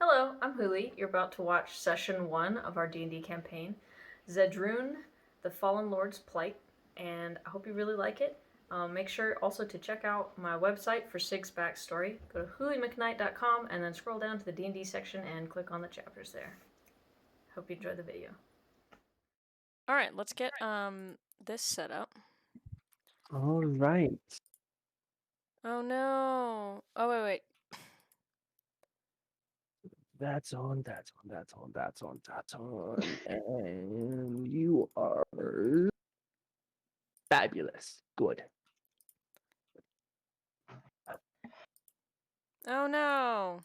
Hello, I'm Huli. You're about to watch session 1 of our D&D campaign, Zedroon, the Fallen Lords Plight, and I hope you really like it. Make sure also to check out my website for Sig's backstory. Go to hulimcknight.com and then scroll down to the D&D section and click on the chapters there. Hope you enjoy the video. Alright, let's get this set up. All right. Oh no. Oh wait. That's on. And you are fabulous. Good. Oh no.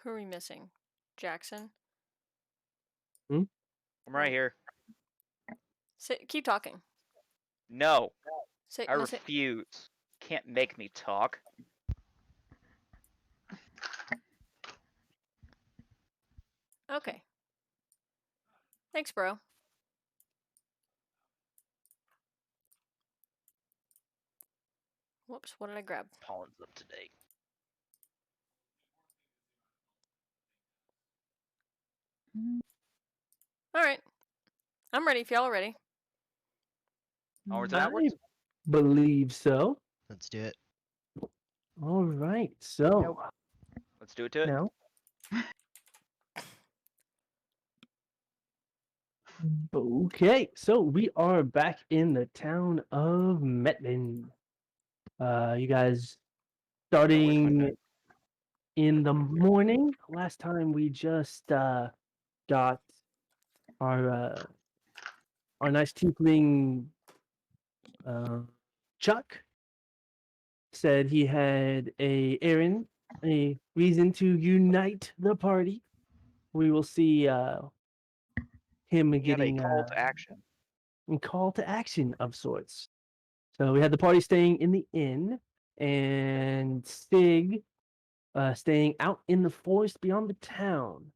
Who are we missing? Jackson? Hmm? I'm right here. Keep talking. No, I No, refuse. Can't make me talk. Okay. Thanks, bro. Whoops, what did I grab? Pollen's up today. Alright. I'm ready if y'all are ready. Onwards and I outwards? believe so. Let's do it. All right. So Let's do it to it. now. Okay, so we are back in the town of Metlin. You guys starting in the morning. Last time we just got our nice tiefling Chuck said he had a reason to unite the party. We will see him getting a call to action. a call to action of sorts. So we had the party staying in the inn, and Stig staying out in the forest beyond the town.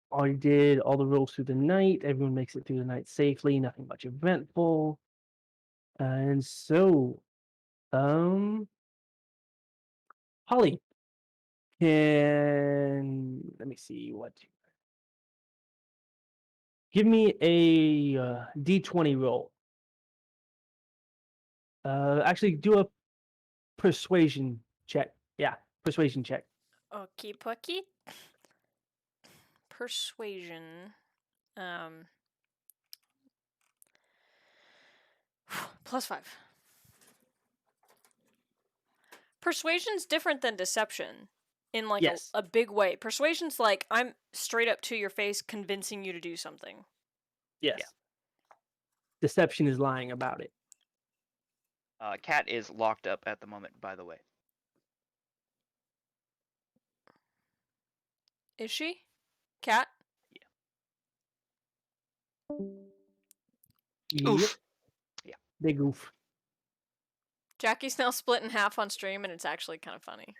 I did all the rolls through the night. Everyone makes it through the night safely. Nothing much eventful. And so, Holly, let me see what. Give me a D20 roll. Actually, do a persuasion check. Yeah, persuasion check. Okie pokey. Persuasion. +5. Persuasion's different than deception in like Yes. a big way. Persuasion's like I'm straight up to your face convincing you to do something. Yes. Deception is lying about it. Cat is locked up at the moment, by the way. Is she? Cat? Oof. Yeah. Big oof. Jackie's now split in half on stream, and it's actually kind of funny.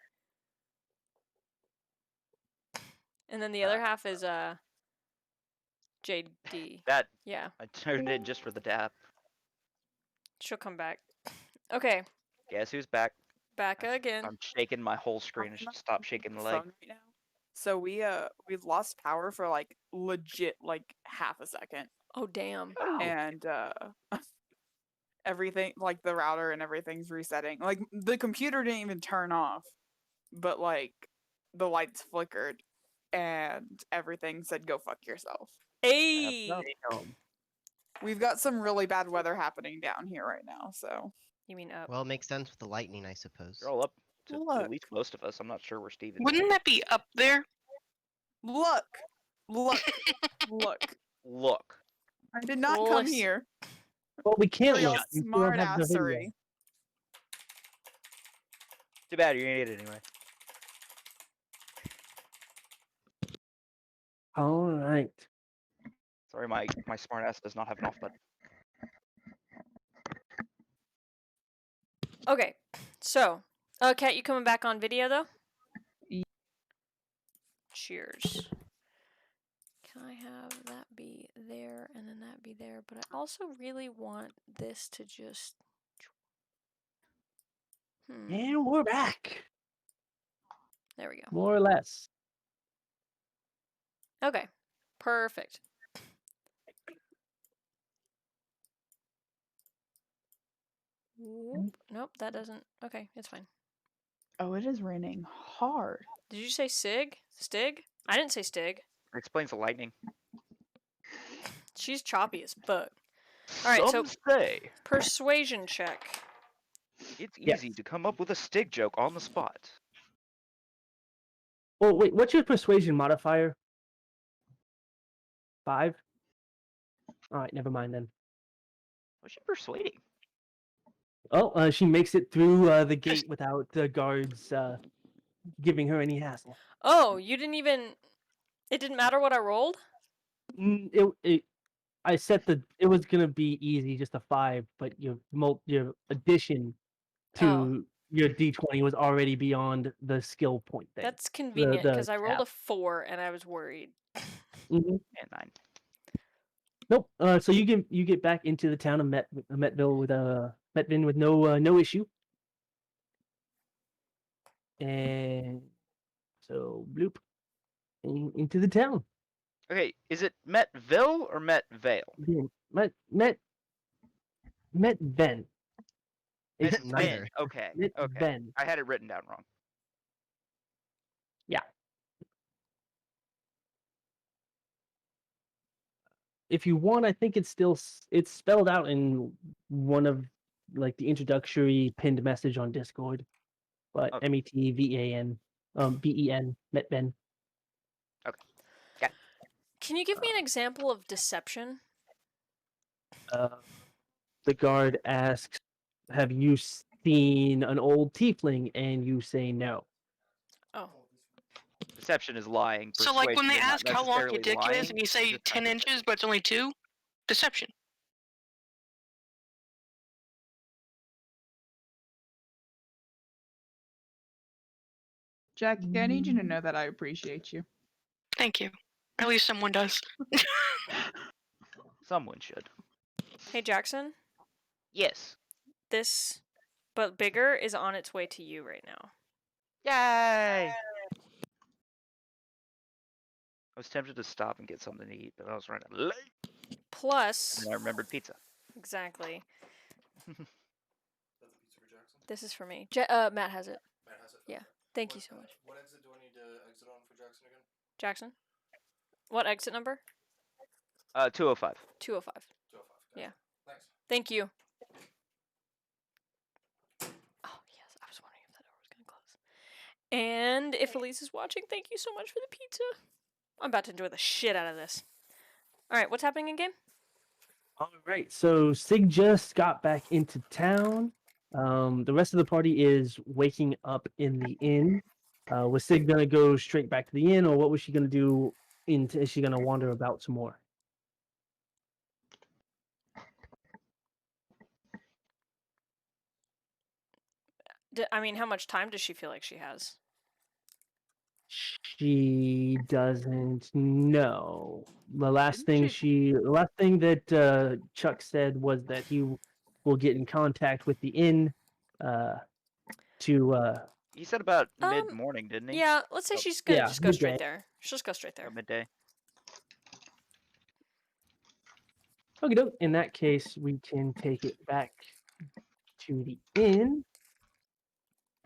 And then the other half is JD. That Yeah. I turned it just for the dap. She'll come back. Okay. Guess who's back? Back again. I'm shaking my whole screen. I should stop shaking the leg. Right now. So we've lost power for like legit like half a second. Oh damn. And everything like the router and everything's resetting. Like the computer didn't even turn off, but like the lights flickered and everything said go fuck yourself. Hey. We've got some really bad weather happening down here right now, so. You mean up? Well, it makes sense with the lightning, I suppose. You're all up to Look. at least most of us. I'm not sure where Steven is. Wouldn't that be up there? Look. Look. I did not come Listen. here. Well, we can't for your look. We still have the video. smartassery. Too bad, you're gonna need it anyway. All right. Sorry, my smartass does not have an off button. Okay. So, Kat, you coming back on video though? Ye- Cheers. Can I have that be there and then that be there? But I also really want this to just. And we're back, There we go. more or less. Okay. Perfect. Whoop. Nope, that doesn't. Okay, it's fine. Oh, it is raining hard. Did you say Sig? Stig? I didn't say Stig. Explains the lightning. She's choppy as fuck. Alright, so Some say persuasion check. it's Yes. easy to come up with a Stig joke on the spot. Well, wait, what's your persuasion modifier? 5? Alright, never mind then. What's she persuading? Oh, she makes it through the gate without the guards giving her any hassle. Oh, you didn't even. It didn't matter what I rolled? I set it was gonna be easy, just a 5, but your addition to your d20 was already beyond the skill point thing. That's convenient the because I rolled a cap. 4 and I was worried. Mhm. And 9. Nope. So you get back into the town of Metville with Metvin with no issue. And so bloop into the town. Okay, is it Metville or Metvale? Metven. It's neither. Okay. Metven. Okay. I had it written down wrong. Yeah. If you want, I think it's spelled out in one of like the introductory pinned message on Discord. But Okay. METVAN, BEN, Metven. Okay. Can you give me an example of deception? The guard asks, "Have you seen an old tiefling?" And you say no. Oh. Deception is lying. So, like, when Persuasion they is not ask how long your necessarily dick lying, is, and you it's say just 10 not inches, but it's only 2, deception. Jackie, I need you to know that I appreciate you. Thank you. At least someone does. Someone should. Hey, Jackson. Yes. This, but bigger, is on its way to you right now. Yay! I was tempted to stop and get something to eat, but I was running late. Plus. And I remembered pizza. Exactly. That's a pizza for Jackson? This is for me. Matt has it. Matt has it? Yeah. Okay. Thank you so much. What exit do I need to exit on for Jackson again? Jackson? What exit number? 205. 205. 205. Gotcha. Yeah. Thanks. Thank you. Oh, yes. I was wondering if that door was going to close. And if Elise is watching, thank you so much for the pizza. I'm about to enjoy the shit out of this. All right, what's happening in game? All right, so Sig just got back into town. The rest of the party is waking up in the inn. Was Sig gonna go straight back to the inn, or what was she gonna do? Is she gonna wander about some more? I mean, how much time does she feel like she has? She doesn't know. The last Didn't thing that Chuck said was that he will get in contact with the inn to He said about mid-morning, didn't he? Yeah, let's say she's gonna just go straight midday. there. She'll just go straight there. About midday. Okay, in that case, we can take it back to the inn.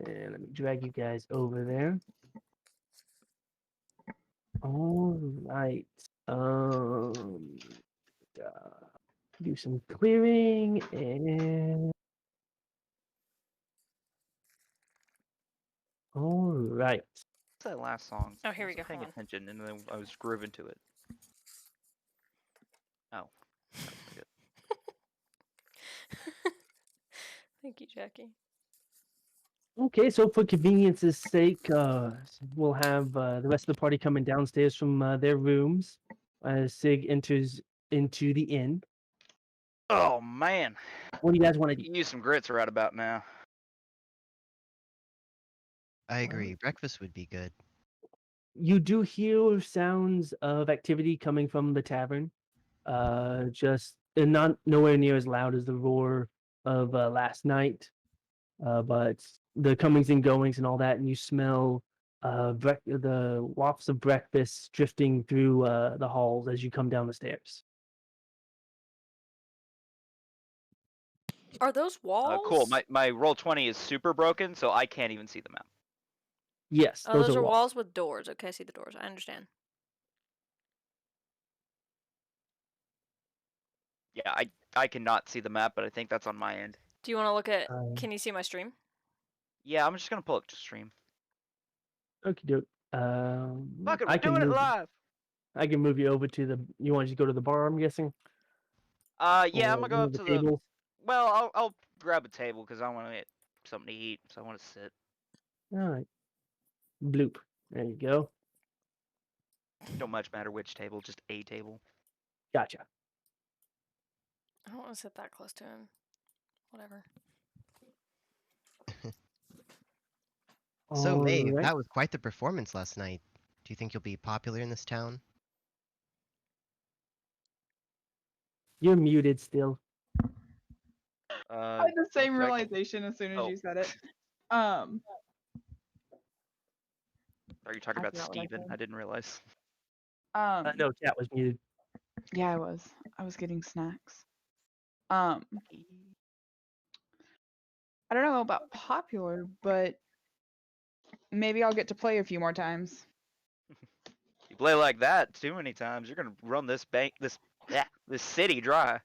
And let me drag you guys over there. All right. Do some clearing and. All right. What's that last song? Oh, here we I go, wasn't paying hold on. attention, and then I was grooving to it. Oh. That was pretty good. Thank you, Jackie. Okay, so for convenience's sake, we'll have the rest of the party coming downstairs from their rooms as Sig enters into the inn. Oh, man. What do you guys want to do? You some grits right about now. I agree. Breakfast would be good. You do hear sounds of activity coming from the tavern. Just and not nowhere near as loud as the roar of last night. But the comings and goings and all that, and you smell the wafts of breakfast drifting through the halls as you come down the stairs. Are those walls? Cool. My roll 20 is super broken, so I can't even see the map. Yes, Oh, those those are are walls. walls with doors. Okay, I see the doors. I understand. Yeah, I cannot see the map, but I think that's on my end. Do you want to look at? Um, Can you see my stream? Yeah, I'm just gonna pull up to stream. Okie doke. Fuck it, I we're can doing it move. live. I can move you over to the. You want to go to the bar? I'm guessing. Yeah, I'm Or gonna go one up of the to tables. Well, I'll grab a table because I want to get something to eat, so I want to sit. All right. Bloop. There you go. Don't much matter which table, just a table. Gotcha. I don't want to sit that close to him. Whatever. So, Maeve, Alright. that was quite the performance last night. Do you think you'll be popular in this town? You're muted still. I had the same Rick? realization as soon as Oh. you said it. Are you talking I about forgot what I Steven? said. I didn't realize. No, chat was muted. Yeah, I was. I was getting snacks. I don't know about popular, but maybe I'll get to play a few more times. You play like that too many times, you're gonna run this city dry.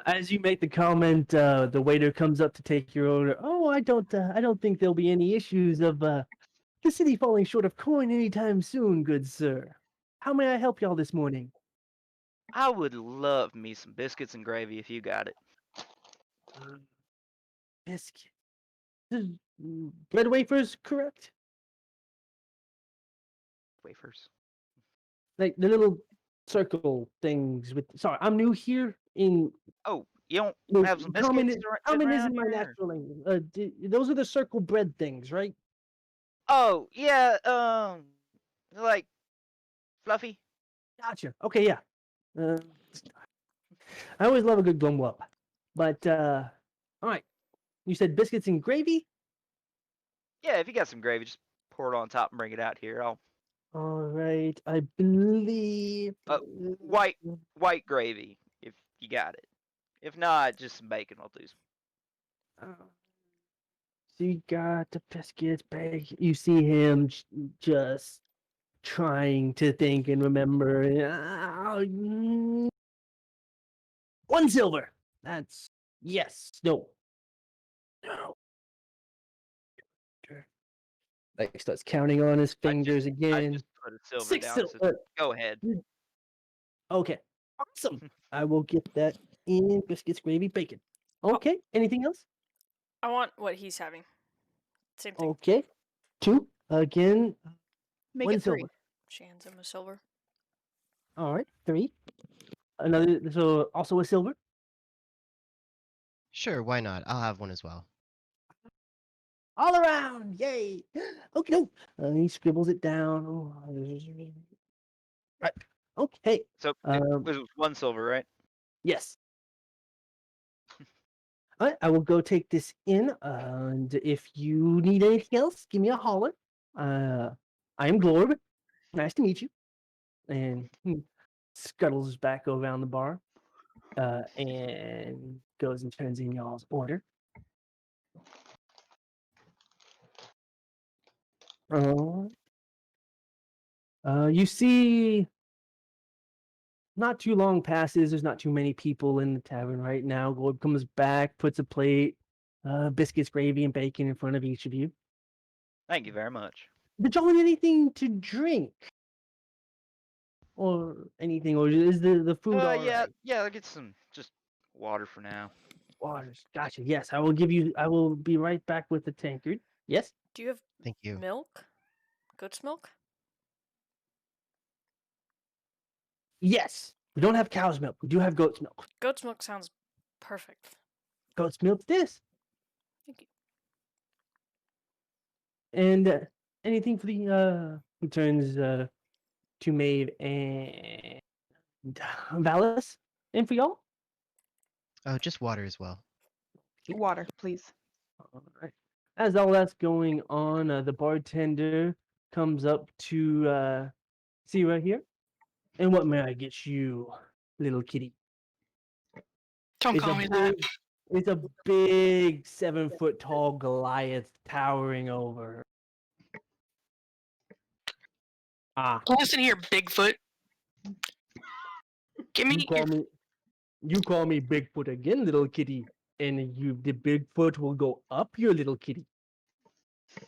As you make the comment, the waiter comes up to take your order. Oh, I don't think there'll be any issues of the city falling short of coin anytime soon, good sir. How may I help y'all this morning? I would love me some biscuits and gravy if you got it. Biscuit. Bread wafers, correct? Wafers. Like the little circle things with. Sorry, I'm new here. Oh, you don't No, have some common, biscuits sitting common around isn't my here? natural language. Those are the circle bread things, right? Oh, yeah, like fluffy. Gotcha. Okay, yeah. Uh, I always love a good glum up. But all right. You said biscuits and gravy? Yeah, if you got some gravy, just pour it on top and bring it out here. I'll All right. I believe white gravy if you got it. If not, just some bacon will do. So you got the biscuits, bacon. You see him just trying to think and remember. 1 silver. That's yes. No. No. Like starts counting on his fingers I again. just put a silver 6 down. So silver. go ahead. Okay. Awesome. I will get that in biscuits, gravy, bacon. Okay. Anything else? I want what he's having. Same thing. Okay. 2 again. Make 1 it 3. silver. She hands him a silver. All right. 3. Another. So also a silver. Sure, why not? I'll have one as well. All around. Yay. Okay. No. He scribbles it down. Right. Okay. So it was 1 silver, right? Yes. All right, I will go take this in, and if you need anything else, give me a holler. I am Glorb. Nice to meet you. And he scuttles back around the bar, and goes and turns in y'all's order. You see, not too long passes. There's not too many people in the tavern right now. Glorb comes back, puts a plate, biscuits, gravy, and bacon in front of each of you. Thank you very much. Did y'all need anything to drink? Or anything, or is the food all right? Yeah, I'll get some just water for now. Waters. Gotcha. Yes, I will be right back with the tankard. Yes? Do you have Thank you. milk? Goat's milk? Yes. We don't have cow's milk. We do have goat's milk. Goat's milk sounds perfect. Goat's milk this. Thank you. And anything for the he turns to Maeve and Valis, and for y'all. Oh, just water as well. Water, please. All right. As all that's going on, the bartender comes up to see right here. And what may I get you, little kitty? Don't It's call a me that. big, it's a big 7-foot tall Goliath towering over her. Ah, Listen here, Bigfoot. Give you me call me, you call me Bigfoot again, little kitty, and the Bigfoot will go up your little kitty.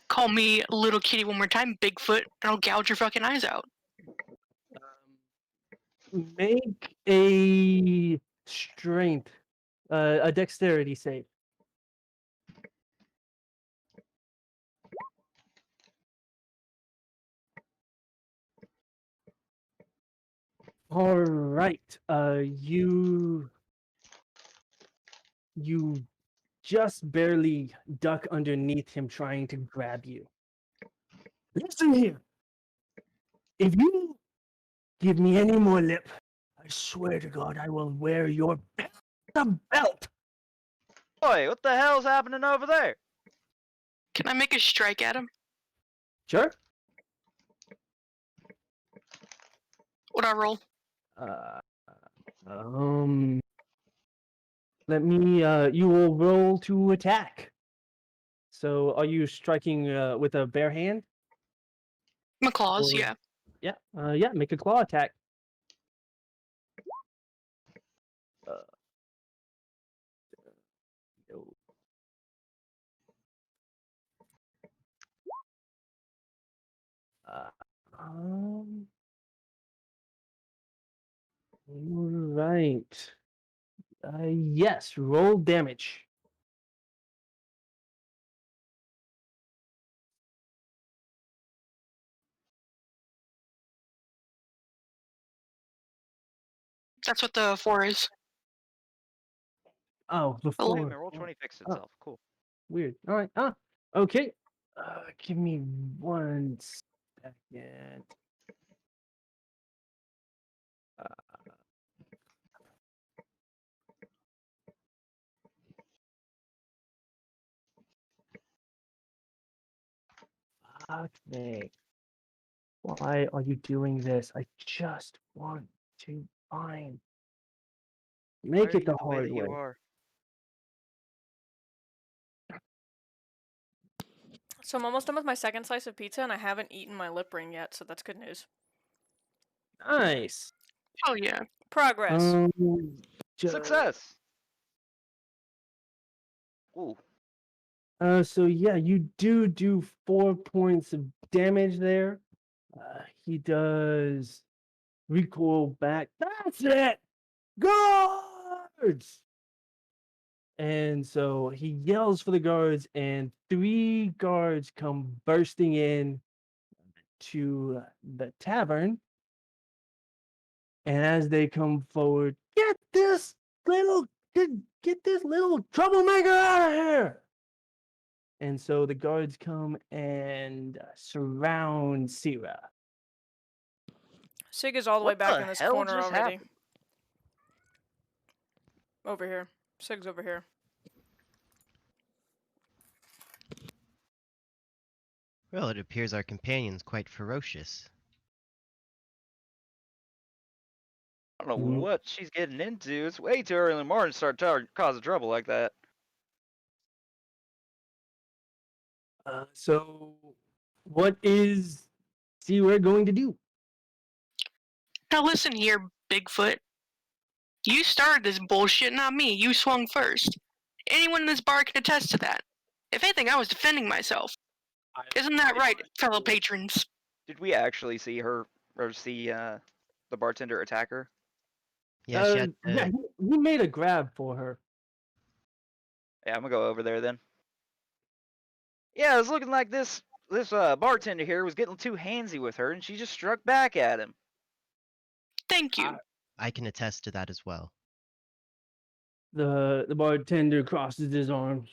call me little kitty one more time, Bigfoot, and I'll gouge your fucking eyes out. Make a strength, a dexterity save. All right. You just barely duck underneath him trying to grab you. Listen here. If you give me any more lip, I swear to God I will wear your belt. Boy, what the hell's happening over there? Can I make a strike at him? Sure. What'd I roll? Uh, let me. You will roll to attack. So, are you striking with a bare hand? My claws, Or- yeah. Yeah. Yeah. Make a claw attack. No. Um. All right. Yes. Roll damage. That's what the 4 is. Oh, Wait a before. minute, roll 20 fixed Oh. itself. Cool. Weird. All right. Okay. Give me 1 second. Okay. Why are you doing this? I just want to find. Why Make are it the you way hard that way. you are? So I'm almost done with my second slice of pizza, and I haven't eaten my lip ring yet, so that's good news. Nice. Oh yeah. Progress. Ju- Success! Ooh. So yeah, you do 4 points of damage there. He does recoil back. That's it. Guards! And so he yells for the guards, and 3 guards come bursting in to the tavern. And as they come forward, get this little troublemaker out of here! And so the guards come and surround Sira. Sig is all the way What back the in this hell corner just already. happened? Over here. Sig's over here. Well, it appears our companion's quite ferocious. I don't know Mm. what she's getting into. It's way too early in the morning to start causing trouble like that. So what is Sira going to do? Now listen here, Bigfoot. You started this bullshit, not me. You swung first. Anyone in this bar can attest to that. If anything, I was defending myself. Isn't that right, fellow patrons? Did we actually see her or see the bartender attack her? Yeah, she had Yeah, he made a grab for her. Yeah, I'm gonna go over there then. Yeah, it was looking like this bartender here was getting too handsy with her, and she just struck back at him. Thank you. I can attest to that as well. The bartender crosses his arms.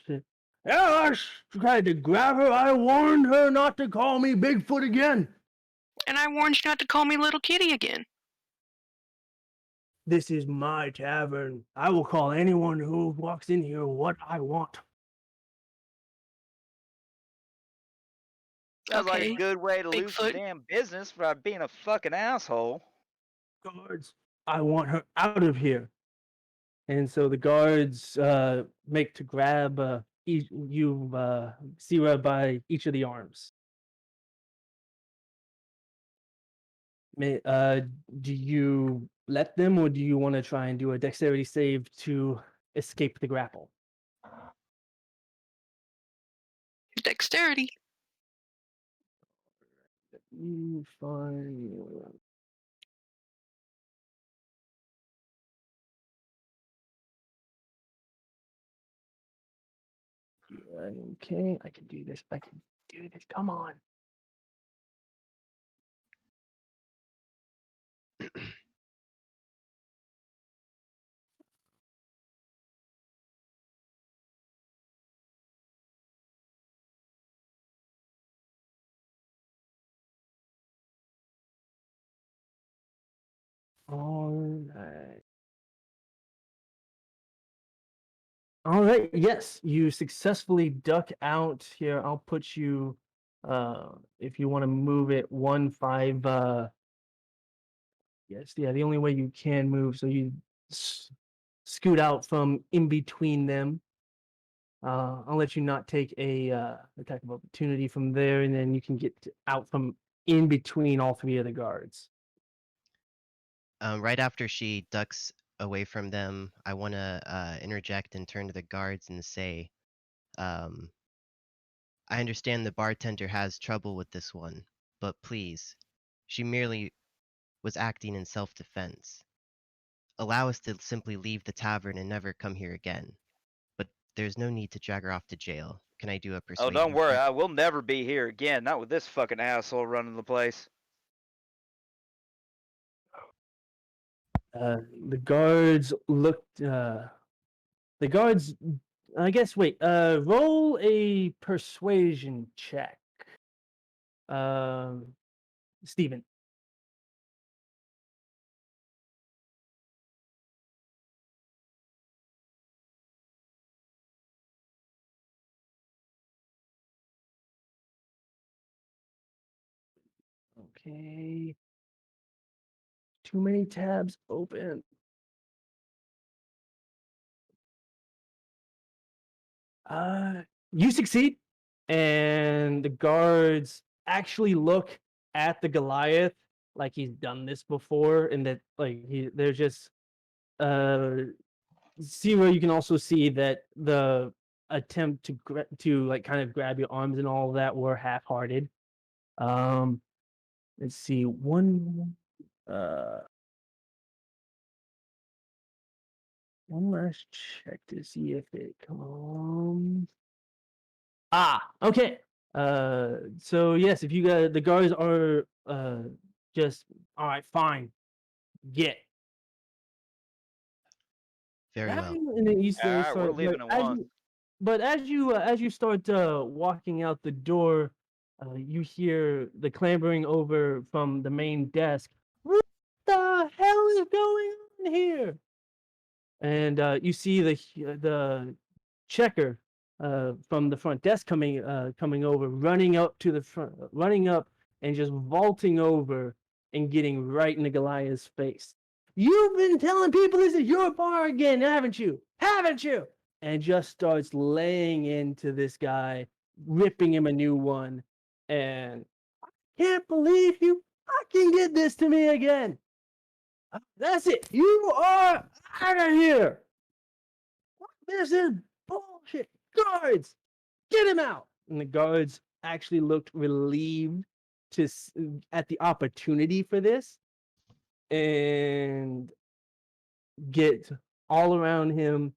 Yeah, I tried to grab her. I warned her not to call me Bigfoot again. And I warned you not to call me Little Kitty again. This is my tavern. I will call anyone who walks in here what I want. Sounds like a Okay, good way to lose some Bigfoot. damn business by being a fucking asshole. Guards, I want her out of here. And so the guards make to grab Sira by each of the arms. Do you let them, or do you want to try and do a dexterity save to escape the grapple? Dexterity. Fine. Okay, I can do this. I can do this. Come on. All right. All right. Yes, you successfully duck out here. I'll put you, if you want to move it 1 5. Yes, yeah. The only way you can move, so you scoot out from in between them. I'll let you not take a attack of opportunity from there, and then you can get out from in between all three of the guards. Right after she ducks away from them, I want to interject and turn to the guards and say, I understand the bartender has trouble with this one, but please, she merely was acting in self-defense. Allow us to simply leave the tavern and never come here again. But there's no need to drag her off to jail. Can I do a Oh, persuasion don't worry, check? I will never be here again. Not with this fucking asshole running the place. The guards looked. The guards. I guess. Wait. Roll a persuasion check. Steven. Okay. Too many tabs open. You succeed, and the guards actually look at the Goliath like he's done this before, and that they're just see where you can also see that the attempt to like kind of grab your arms and all of that were half-hearted. Let's see, uh one last check to see if it comes. Okay. So yes, if you got the guards are just all right, fine, get. Very well. And then you Alright, we're start, leaving at 1. but as you start walking out the door, you hear the clambering over from the main desk. What the hell is going on here? And you see the checker from the front desk coming over, running up to the front, running up and just vaulting over and getting right into Goliath's face. You've been telling people this is your bar again, haven't you? Haven't you? And just starts laying into this guy, ripping him a new one. And I can't believe you fucking did this to me again. That's it. You are out of here. This is bullshit. Guards, get him out. And the guards actually looked relieved at the opportunity for this and get all around him,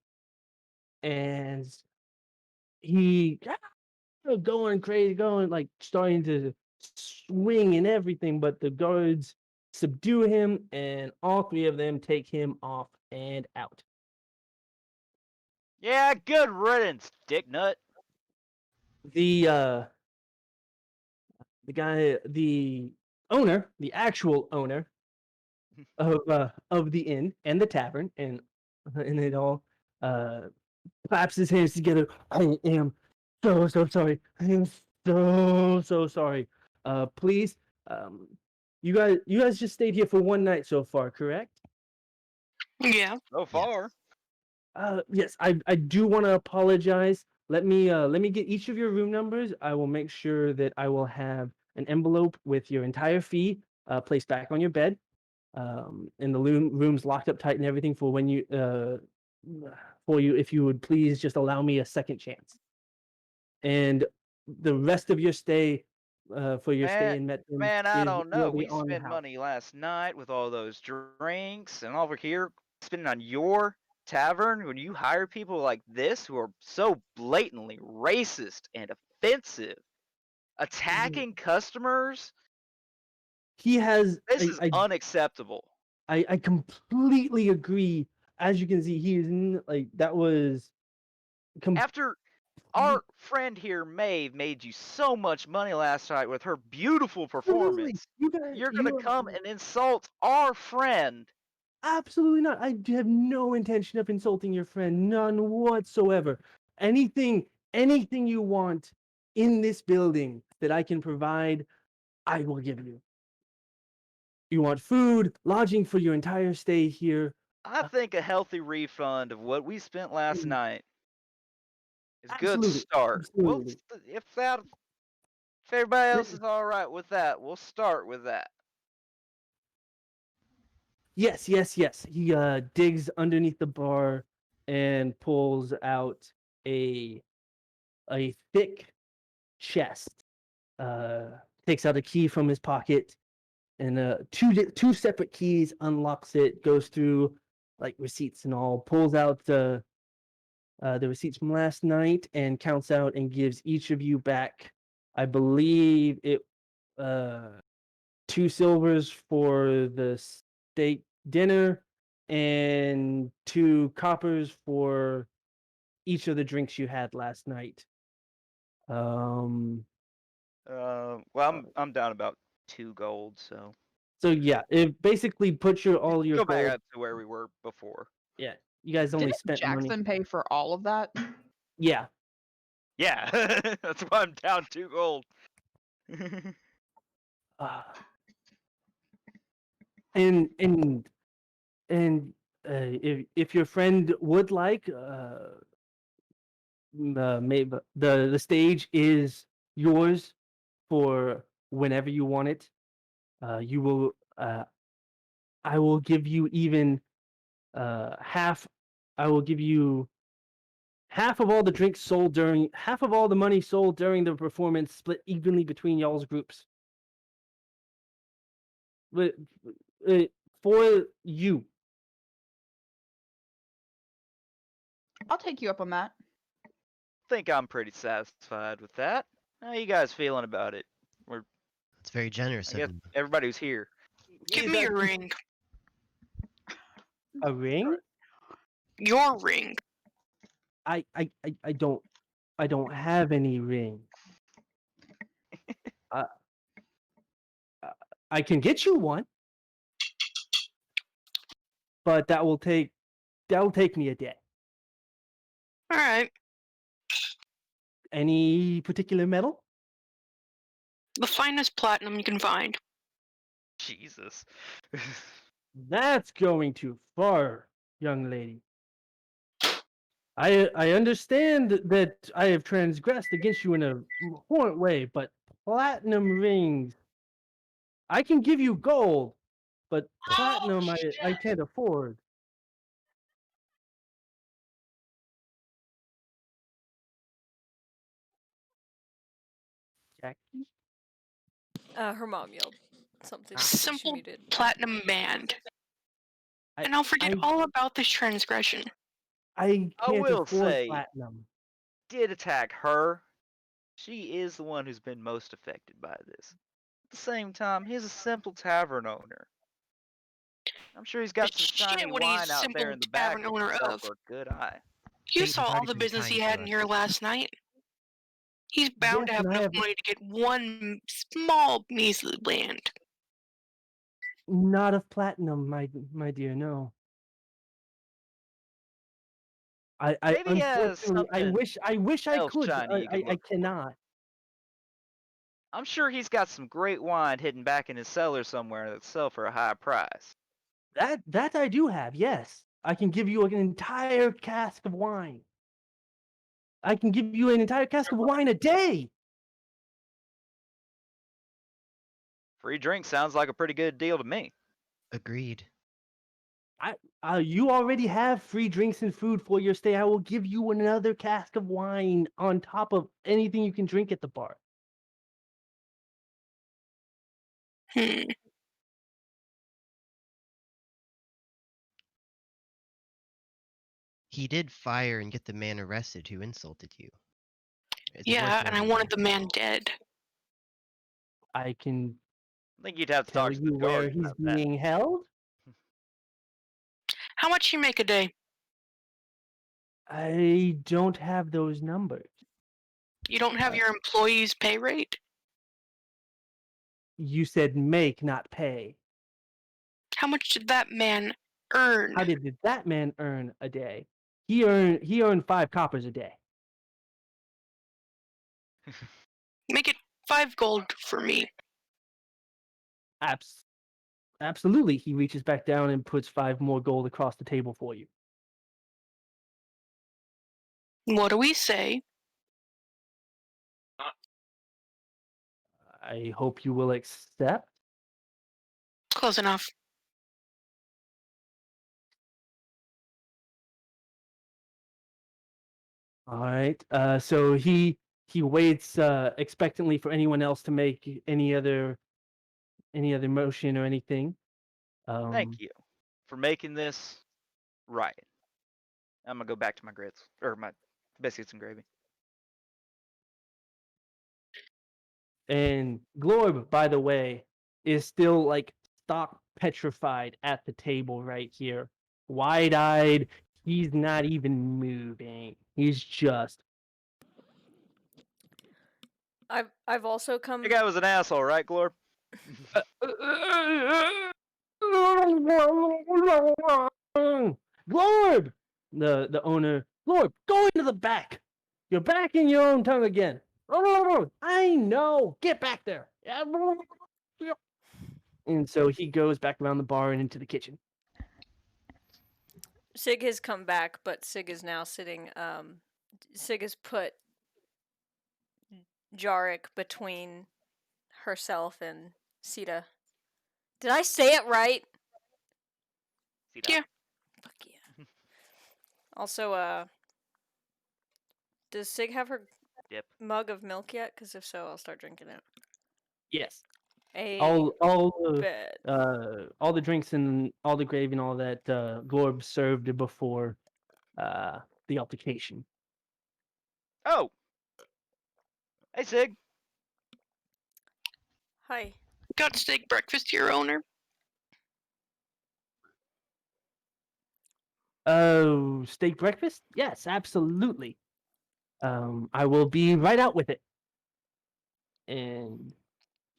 and he going crazy, going like starting to swing and everything, but the guards subdue him and all three of them take him off and out. Yeah, good riddance, dick nut. the guy, the owner, the actual owner of the inn and the tavern, and it all claps his hands together. I am so sorry. I am so sorry. Please, you guys just stayed here for one night so far, correct? Yeah. So far. Yes, I do want to apologize. Let me get each of your room numbers. I will make sure that I will have an envelope with your entire fee placed back on your bed. And the room's locked up tight and everything for when you for you, if you would please just allow me a second chance. And the rest of your stay for your stay in Metten Man, I don't know. will be We on the spent house. money last night with all those drinks, and over here spending on your tavern when you hire people like this who are so blatantly racist and offensive, attacking customers. He has. This is unacceptable. I completely agree. As you can see, he is like that was. After our friend here, Maeve, made you so much money last night with her beautiful performance, you're gonna come and insult our friend. Absolutely not. I have no intention of insulting your friend, none whatsoever. Anything you want in this building that I can provide, I will give you. You want food, lodging for your entire stay here. I think a healthy refund of what we spent last night is a good start. Absolutely. If everybody else is all right with that, we'll start with that. Yes. He digs underneath the bar and pulls out a thick chest. Takes out a key from his pocket and two separate keys, unlocks it, goes through like receipts and all, pulls out the receipts from last night and counts out and gives each of you back, I believe it 2 silvers for the steak dinner and 2 coppers for each of the drinks you had last night. Well, I'm down about 2 gold, so. So yeah, it basically puts all your go gold back up to where we were before. Yeah, you guys only Didn't spent Jackson money. pay for all of that? Yeah. Yeah, that's why I'm down 2 gold. And if your friend would like, maybe the stage is yours for whenever you want it. You will. I will give you even half. I will give you half of all the drinks sold during half of all the money sold during the performance, split evenly between y'all's groups. But for you. I'll take you up on that. Think I'm pretty satisfied with that. How you guys feeling about it? It's very generous I of guess you. everybody who's here. Give me a ring. A ring? Your ring. I don't have any ring. I can get you one, but that will take me a day. All right. Any particular metal? The finest platinum you can find. Jesus. That's going too far, young lady. I understand that I have transgressed against you in a important way, but platinum rings. I can give you gold, but platinum I can't afford. Jackie? Her mom yelled something. Simple She muted. platinum band. And I'll forget all about this transgression. I can't will afford say, platinum. Did attack her. She is the one who's been most affected by this. At the same time, he's a simple tavern owner. I'm sure he's got some shiny Shit, what he's wine out there simple in the back tavern that owner can sell of. for a good eye. You Peyton's saw all already the been business he kind had to in us. here last night. He's bound Yes, to have and I enough have money to get one small, measly land. not of platinum, my dear. No. I Maybe he has unfortunately, something I wish I else could. shiny you could I look for. cannot. I'm sure he's got some great wine hidden back in his cellar somewhere that sell for a high price. That I do have. Yes, I can give you an entire cask of wine. I can give you an entire cask of wine a day. Free drink sounds like a pretty good deal to me. Agreed. You already have free drinks and food for your stay. I will give you another cask of wine on top of anything you can drink at the bar. Hmm. He did fire and get the man arrested who insulted you. It's worth Yeah, and I noting wanted there. the man dead. I can I think you'd have to tell talk to the you where guards he's about that. being held. How much you make a day? I don't have those numbers. You don't have Uh, your employees' pay rate? You said make, not pay. How much did that man earn? How did that man earn a day? He earned 5 coppers a day. Make it 5 gold for me. Absolutely. He reaches back down and puts 5 more gold across the table for you. What do we say? I hope you will accept. Close enough. All right. So he waits expectantly for anyone else to make any other motion or anything. Thank you for making this right. I'm gonna go back to my grits or my biscuits and gravy. And Glorb, by the way, is still like stock petrified at the table right here, wide-eyed. He's not even moving. He's just. I've also come. The guy was an asshole, right, Glorb? Glorb, the owner. Glorb, go into the back. You're back in your own tongue again. I know. Get back there. And so he goes back around the bar and into the kitchen. Sig has come back, but Sig is now sitting. Sig has put Jarek between herself and Sita. Did I say it right? See that? Yeah. Fuck yeah. Also, does Sig have her Dip. mug of milk yet? Because if so, I'll start drinking it. Yes. Hey, All bet. the drinks and all the gravy and all that Glorb served before the altercation. Oh. Hey, Sig. Hi. Got steak breakfast, your owner? Oh, steak breakfast? Yes, absolutely. I will be right out with it. And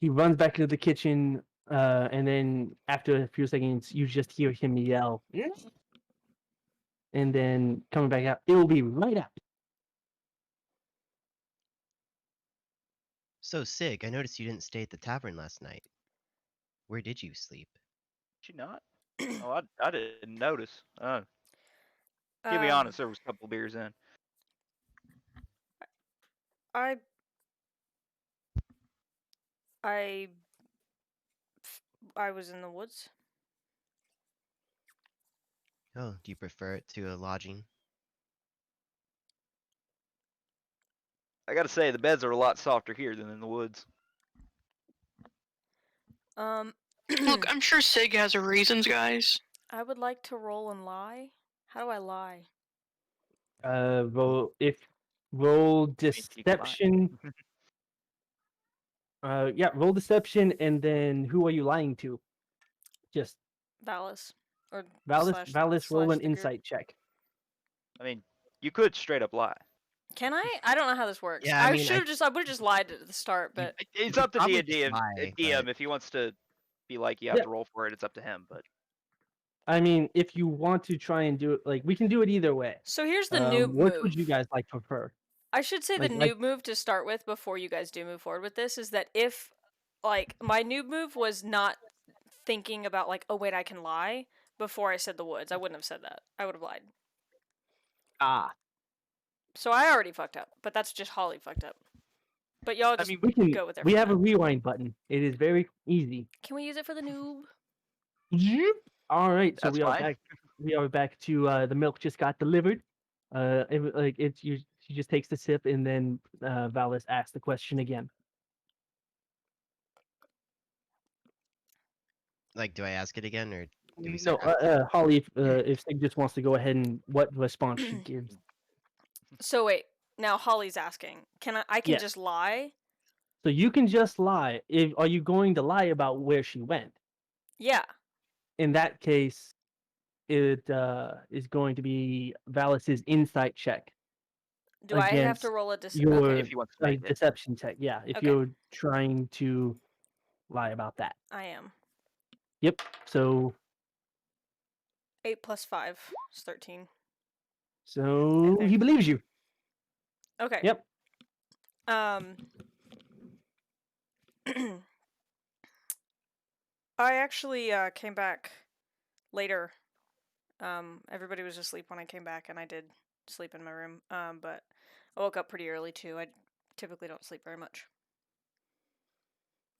he runs back into the kitchen, and then after a few seconds, you just hear him yell. And then coming back out, it will be right out. So, Sig, I noticed you didn't stay at the tavern last night. Where did you sleep? Did you not? Oh, I didn't notice. To be honest, there was a couple beers in. I was in the woods. Oh, do you prefer it to a lodging? I gotta say, the beds are a lot softer here than in the woods. Look, I'm sure Sig has her reasons, guys. I would like to roll and lie. How do I lie? Roll You can lie. deception. Roll deception, and then who are you lying to? Just Valis. Or Valis. slash- Valis, roll slash an the group. insight check. I mean, you could straight up lie. Can I? I don't know how this works. Yeah, I I mean, should have just. I would have just lied at the start, but It's could up to probably D&D and try, DM but- if he wants to be like, you have Yeah. to roll for it. It's up to him. But I mean, if you want to try and do it, like we can do it either way. so here's the noob Which move. would you guys like prefer? I should say the like- noob move to start with before you guys do move forward with this is that if, like, my noob move was not thinking about like, oh wait, I can lie before I said the woods. I wouldn't have said that. I would have lied. Ah, So I already fucked up, but that's just Holly fucked up. But y'all I just mean, we can. go with We have a everything. rewind button. It is very easy. Can we use it for the noob? Zoop. All right, so That's we are fine. back. We are back to the milk just got delivered. She just takes the sip and then Valis asks the question again. Like, do I ask it again, or do we No, start after? Holly, if Sig just wants to go ahead and what response she gives. So wait, now Holly's asking. Can I can Yes. just lie? So you can just lie. Are you going to lie about where she went? Yeah. In that case, it is going to be Valis's insight check. Do I have Against to roll a your Okay. if he wants to like make it. deception check. Yeah, if Okay. you're trying to lie about that. I am. Yep. So 8 plus 5 is 13. so think. he believes you. Okay. Yep. I actually came back later. Everybody was asleep when I came back, and I did sleep in my room. But I woke up pretty early too. I typically don't sleep very much.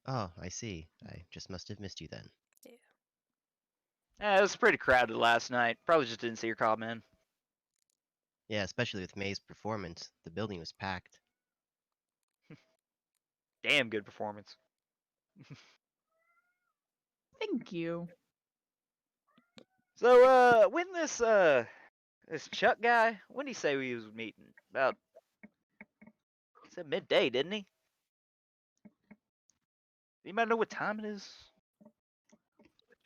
Oh, I see. I just must have missed you then. Yeah, it was pretty crowded last night. Probably just didn't see your call, man. Yeah, especially with May's performance. The building was packed. Damn good performance. Thank you. So, when this Chuck guy, when did he say we was meeting? About, he said midday, didn't he? Anybody know what time it is?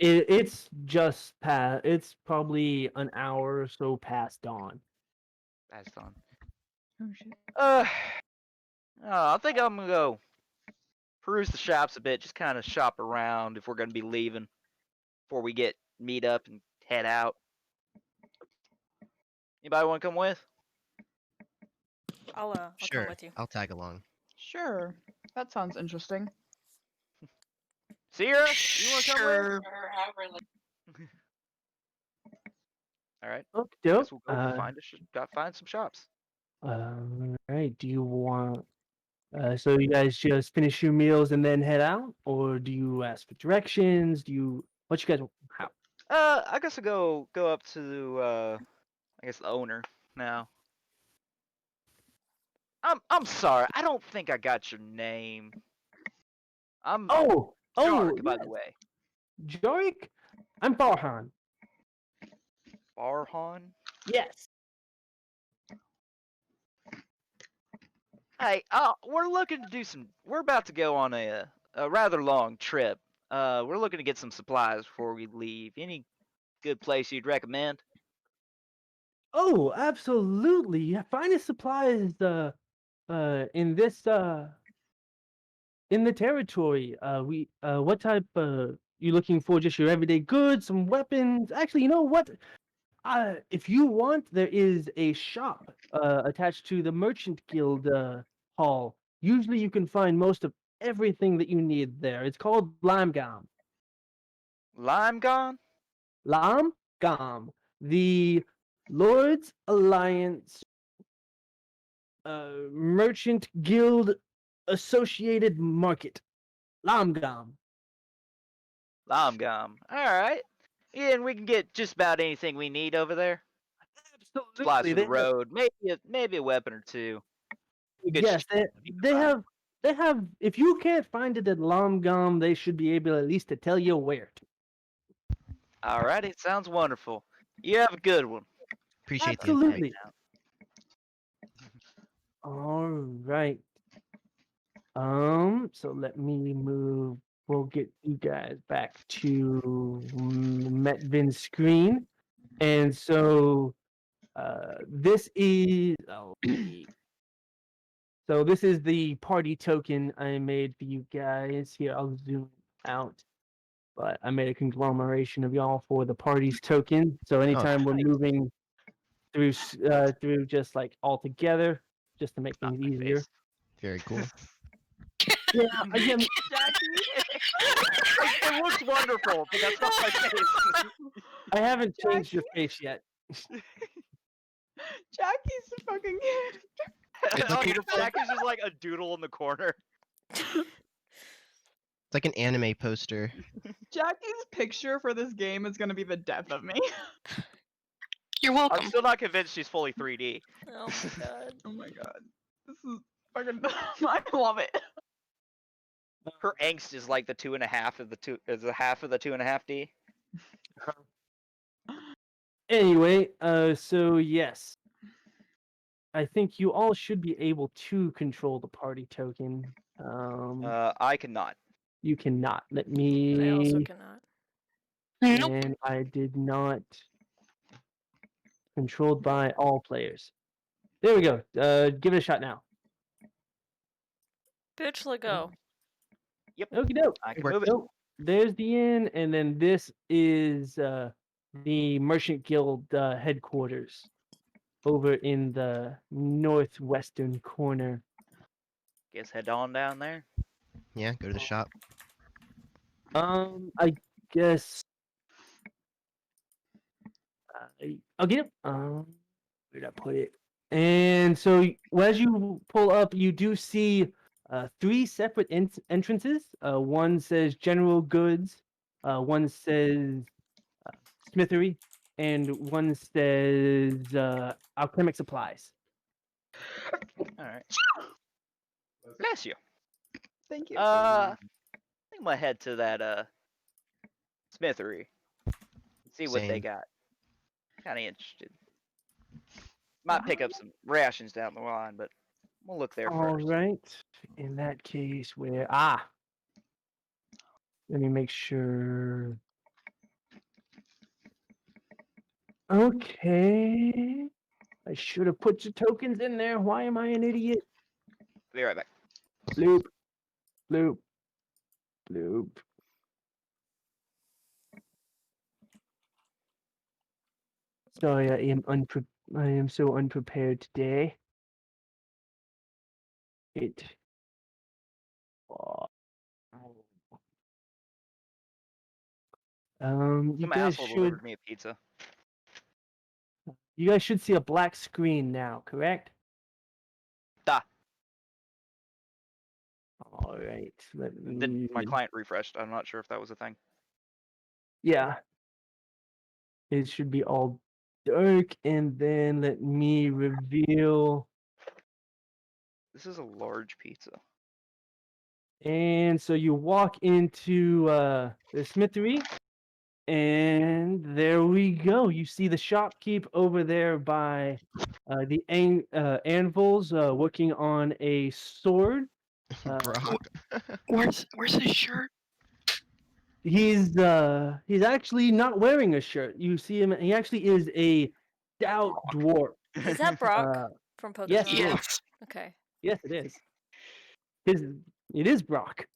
It's just past. It's probably an hour or so past dawn. Passed on. Oh shit. I think I'm gonna go peruse the shops a bit, just kind of shop around if we're gonna be leaving before we meet up and head out. Anybody want to come with? I'll Sure, come with you. I'll tag along. Sure. That sounds interesting. Sierra, you want to come with? Sure. All right. Okay. Guess we'll go find some shops. All right. Do you want? So you guys just finish your meals and then head out, or do you ask for directions? What you guys? How? I guess I'll go up to I guess the owner now. I'm sorry, I don't think I got your name. I'm Oh, Jark, by yes. the way. Jorik, I'm Farhan. Farhan? Yes. Hey, we're looking to do some. We're about to go on a rather long trip. We're looking to get some supplies before we leave. Any good place you'd recommend? Oh, absolutely. Yeah, finest supplies in this in the territory. We what type you looking for? Just your everyday goods, some weapons. Actually, you know what? If you want, there is a shop attached to the Merchant Guild hall. Usually, you can find most of everything that you need there. It's called Limegam. Lime gone? Limegam, the Lords Alliance Merchant Guild Associated Market. Limegam. Lime gum. Alright. Yeah, and we can get just about anything we need over there. Supplies Absolutely. for the road. Maybe a weapon or two. Good Yes, shit if you can they find it. have they have. If you can't find it at Limegam, they should be able at least to tell you where to. Alrighty, sounds wonderful. You have a good one. Appreciate the insight. Absolutely. All right. So let me move. We'll get you guys back to Metvin's screen, and so this is. Oh, let me So this is the party token I made for you guys. Here, I'll zoom out. But I made a conglomeration of y'all for the party's token. So anytime we're moving through through just like all together, just to make Not things my easier. face. Very cool. Yeah, again, It looks wonderful, but that's not my face. I haven't changed your face yet. Jackie's a fucking Oh, Jack is just like a doodle in the corner. It's like an anime poster. Jackie's picture for this game is gonna be the death of me. You're I'm welcome. still not convinced she's fully 3D. Oh my god. Oh my god. This is fucking I love it. Her angst is like the 2.5 of the two is the half of the 2.5D. Anyway, so yes. I think you all should be able to control the party token. I cannot. You cannot. Let I also me. cannot. Nope. And I did not. Controlled by all players. There we go. Give it a shot now. Bitch, let go. Okie doke. I can move it. So there's the inn, and then this is the Merchant Guild headquarters over in the northwestern corner. Guess head on down there. Yeah, go to the shop. I guess I'll get it. Where did I put it? And so as you pull up, you do see 3 separate entrances. One says General Goods, one says Smithery, and one says Alchemic Supplies. Alright. Bless you. Thank you. I think I'm gonna head to that smithery. See what they Same. got. Kinda interested. Might pick up some rations down the line, but we'll look there All first. right. In that case, let me make sure. Okay. I should have put your tokens in there. Why am I an idiot? Be right back. Bloop. Bloop. Bloop. Sorry, I am so unprepared today. You Some guys asshole should delivered me a pizza. see a black screen now, correct? Da. All right. My client refreshed. I'm not sure if that was a thing. Yeah. It should be all dark, and then let me reveal. This is a large pizza. And so you walk into the smithery, and there we go. You see the shopkeep over there by the anvils, working on a sword. Brock. Where's his shirt? He's actually not wearing a shirt. You see him. He actually is a stout dwarf. Is that Brock Uh, from Pokemon? yes, it is. Yes. Okay. Yes, it is. It is Brock.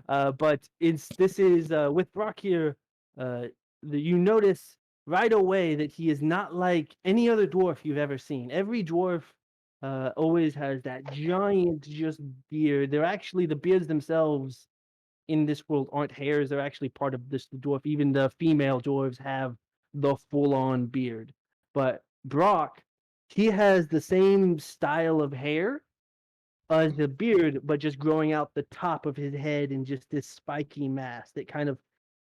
But this is with Brock here. You notice right away that he is not like any other dwarf you've ever seen. Every dwarf always has that giant just beard. They're actually the beards themselves in this world aren't hairs. They're actually part of this dwarf. Even the female dwarves have the full-on beard. But Brock, he has the same style of hair as the beard, but just growing out the top of his head and just this spiky mass that kind of,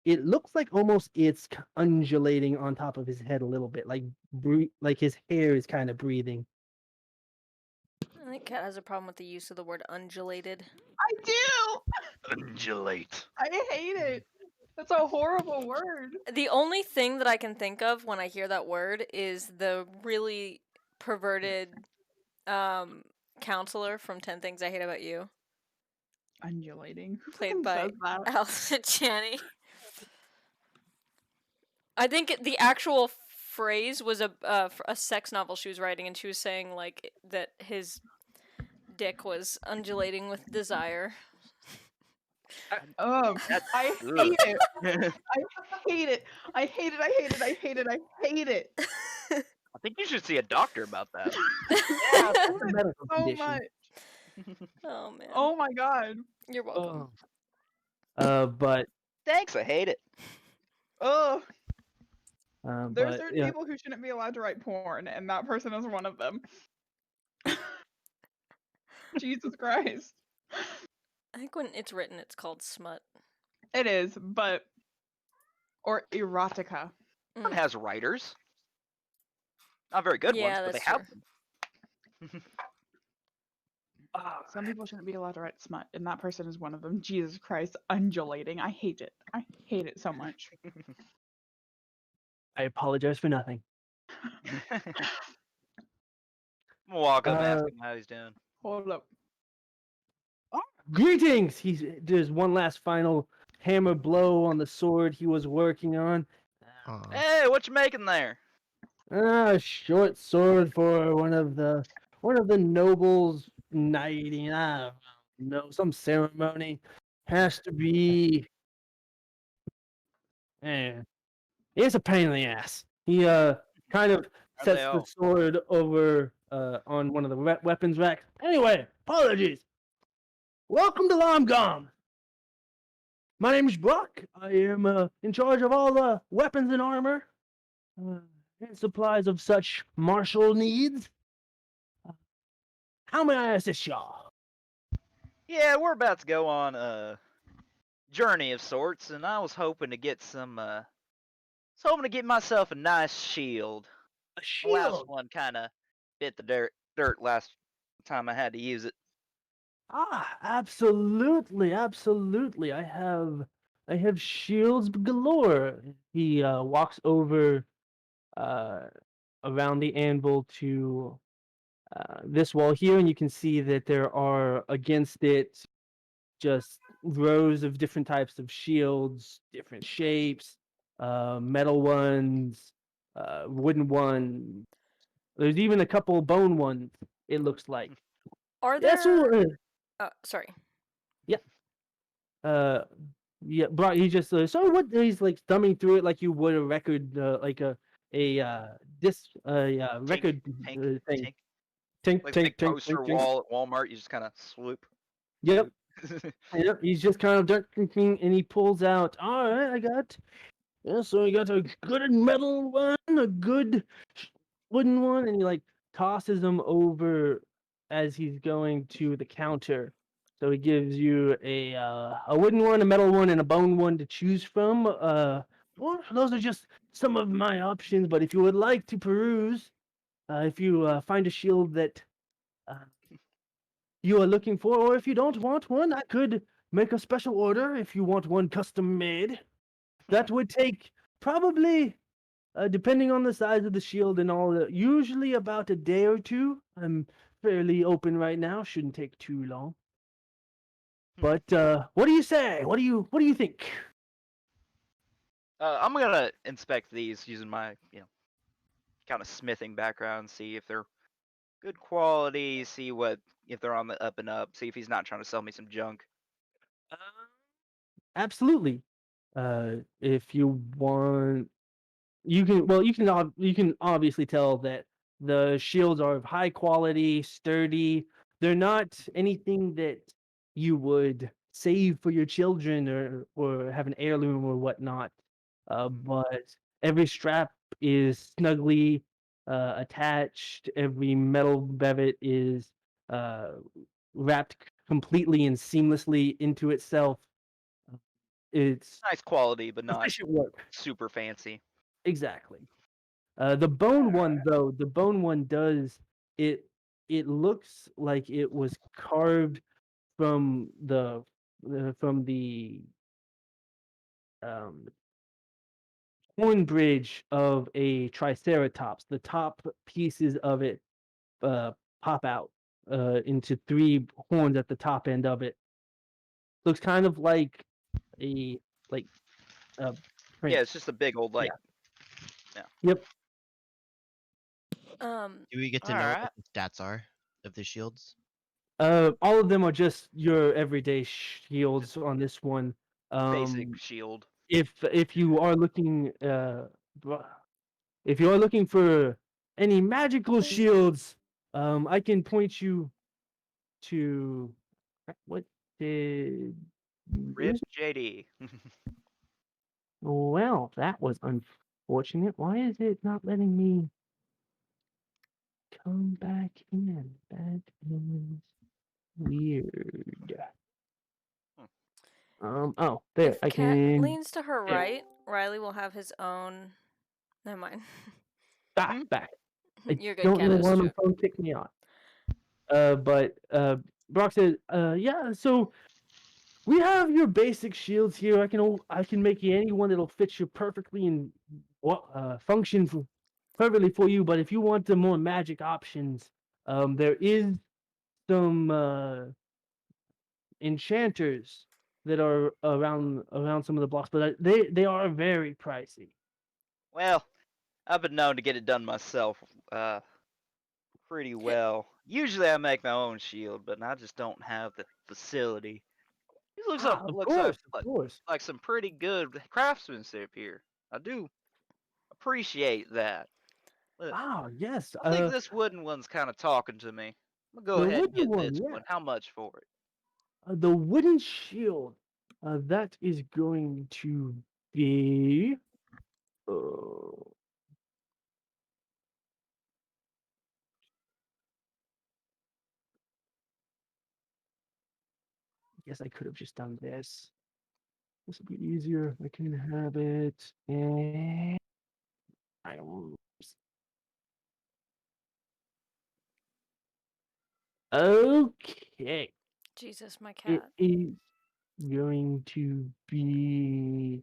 it looks like almost it's undulating on top of his head a little bit, like his hair is kind of breathing. I think Kat has a problem with the use of the word undulated. I do. Undulate. I hate it. That's a horrible word. The only thing that I can think of when I hear that word is the really perverted counselor from 10 Things I Hate About You, Undulating. Who played fucking by says that? Allison Janney. I think the actual phrase was a sex novel she was writing, and she was saying like that his dick was undulating with desire. That's I ugh. hate it. I hate it. I hate it. I hate it. I hate it. I hate it. I think you should see a doctor about that. Yeah, that's a medical So condition. much. Oh man. Oh my god. You're welcome. But Thanks, I hate it. Ugh. There are but certain yeah, people who shouldn't be allowed to write porn, and that person is one of them. Jesus Christ. I think when it's written, it's called smut. It is, but or erotica. One has writers. Not very good ones, Yeah, but they that's have true. them. Some people shouldn't be allowed to write smut, and that person is one of them. Jesus Christ, undulating. I hate it. I hate it so much. I apologize for nothing. I'm gonna walk up and ask Uh, him how he's doing. Hold up. Greetings! He does one last final hammer blow on the sword he was working on. Aw. Hey, what you making there? A short sword for one of the nobles knighting. I don't know, some ceremony. Has to be. It's a pain in the ass. He kind of Are sets they the all? sword over on one of the weapons racks. Anyway, apologies. Welcome to Lomgom. My name's Brock. I am in charge of all the weapons and armor and supplies of such martial needs. How may I assist y'all? Yeah, we're about to go on a journey of sorts, and I was hoping to get myself a nice shield. A The last shield. one kind of bit the dirt last time I had to use it. Absolutely, absolutely. I have shields galore. He walks over around the anvil to this wall here, and you can see that there are against it just rows of different types of shields, different shapes, metal ones, wooden ones. There's even a couple bone ones. It looks like. Are Yeah, so there? Sorry. uh, yeah, bro. He just so what? He's like thumbing through it like you would a record, like disc, record Tink, thing. tink. Tink, Like the tink, big tink, poster tink, tink. wall at Walmart, you just kind of swoop. Yep. swoop. Yep, he's just kind of drinking, and he pulls out. All right, I got. Yeah, so he got a good metal one, a good wooden one, and he like tosses them over as he's going to the counter. So he gives you a wooden one, a metal one, and a bone one to choose from. Well, those are just some of my options. But if you would like to peruse, if you find a shield that uh, you are looking for, or if you don't want one, I could make a special order if you want one custom made. That would take probably, depending on the size of the shield and all, usually about a day or two. I'm fairly open right now. Shouldn't take too long. But what do you say? What do you think? I'm gonna inspect these using my, kind of smithing background, see if they're good quality, see if they're on the up and up, see if he's not trying to sell me some junk. Absolutely. If you want, you can obviously tell that the shields are of high quality, sturdy. They're not anything that you would save for your children or have an heirloom or whatnot. But every strap is snugly attached. Every metal bevet is uh, wrapped completely and seamlessly into itself. It's Nice quality, but not efficient work. super fancy. Exactly. The bone one, though, the bone one does it. It looks like it was carved from the um, horn bridge of a triceratops. The top pieces of it uh, pop out into three horns at the top end of it. Looks kind of like a like a print. Yeah, it's just a big old Yeah. Yep. Do we get to know Alright. what the stats are of the shields? All of them are just your everyday shields on this one. Basic shield. If you are looking br- if you are looking for any magical shields, I can point you to what did you Rip lose? JD. Well, that was unfortunate. Why is it not letting me come back in? That is weird. Oh, there, If I Kat can. leans to her There. right, Riley will have his own. Never mind. Back. I You're good, don't Kat. know It was why a my joke. phone kicked me off. But Brock said, yeah. So we have your basic shields here. I can make you any one that'll fit you perfectly and function perfectly for you. But if you want the more magic options, there is some enchanters that are around some of the blocks, but they are very pricey. Well, I've been known to get it done myself pretty well. Usually I make my own shield, but I just don't have the facility. This Of looks course, of course. like some pretty good craftsmanship here. I do appreciate that. Look, Yes. I think this wooden one's kind of talking to me. I'm gonna go The ahead and wooden get one, this yeah. one. How much for it? The wooden shield, that is going to be. Uh, Guess I could have just done this. This would be easier. I can have it. And items. Okay. Jesus, my It cat. is going to be.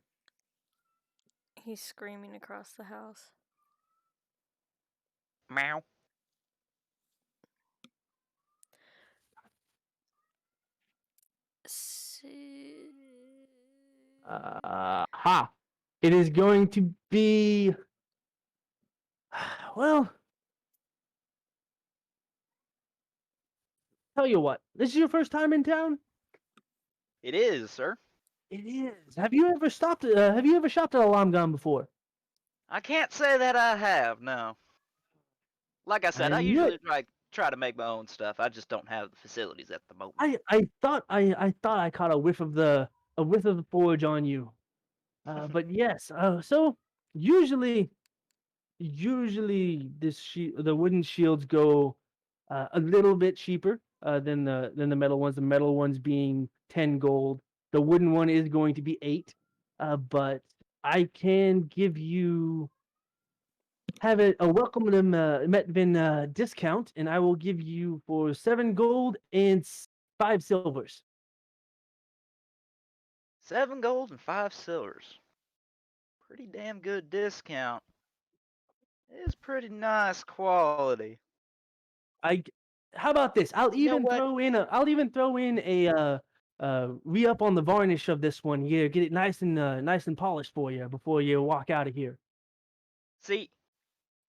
He's screaming across the house. Meow. Ha! It is going to be. Well, tell you what. This is your first time in town? It is, sir. It is. Have you ever stopped? Have you ever shopped at Alarm Gun before? I can't say that I have. No. Like I said, I I knew usually it. try to make my own stuff. I just don't have the facilities at the moment. I thought I caught a whiff of the forge on you. But yes. So usually the wooden shields go a little bit cheaper than the metal ones. The metal ones being 10 gold. The wooden one is going to be 8. But I can give you have a welcome them Metvin discount, and I will give you for 7 gold and 5 silvers. 7 gold and 5 silvers. Pretty damn good discount. It's pretty nice quality. I How about this? You know what? I'll even throw in a re up on the varnish of this one here. Get it nice and polished for you before you walk out of here. See,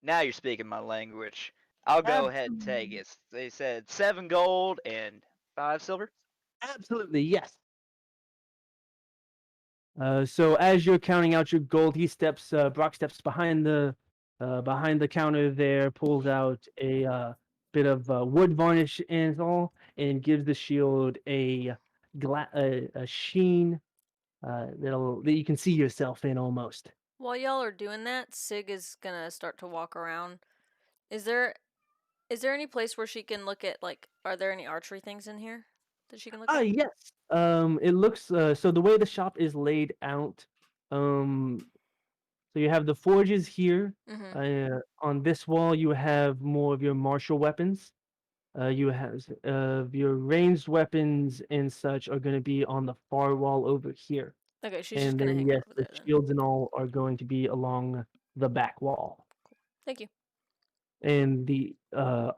now you're speaking my language. I'll go ahead and take Absolutely, it. They said 7 gold and 5 silver. absolutely, yes. So as you're counting out your gold, Brock steps behind the counter there, pulls out a bit of wood varnish and all, and gives the shield a sheen that you can see yourself in almost. While y'all are doing that, Sig is gonna start to walk around. Is there any place where she can look at, like, are there any archery things in here that she can look at? Yes. It looks so the way the shop is laid out. So you have the forges here. Mm-hmm. On this wall, you have more of your martial weapons. You have your ranged weapons and such are going to be on the far wall over here. Okay, she's just And gonna then hang out yes, over the there then. shields and all are going to be along the back wall. Thank you. And the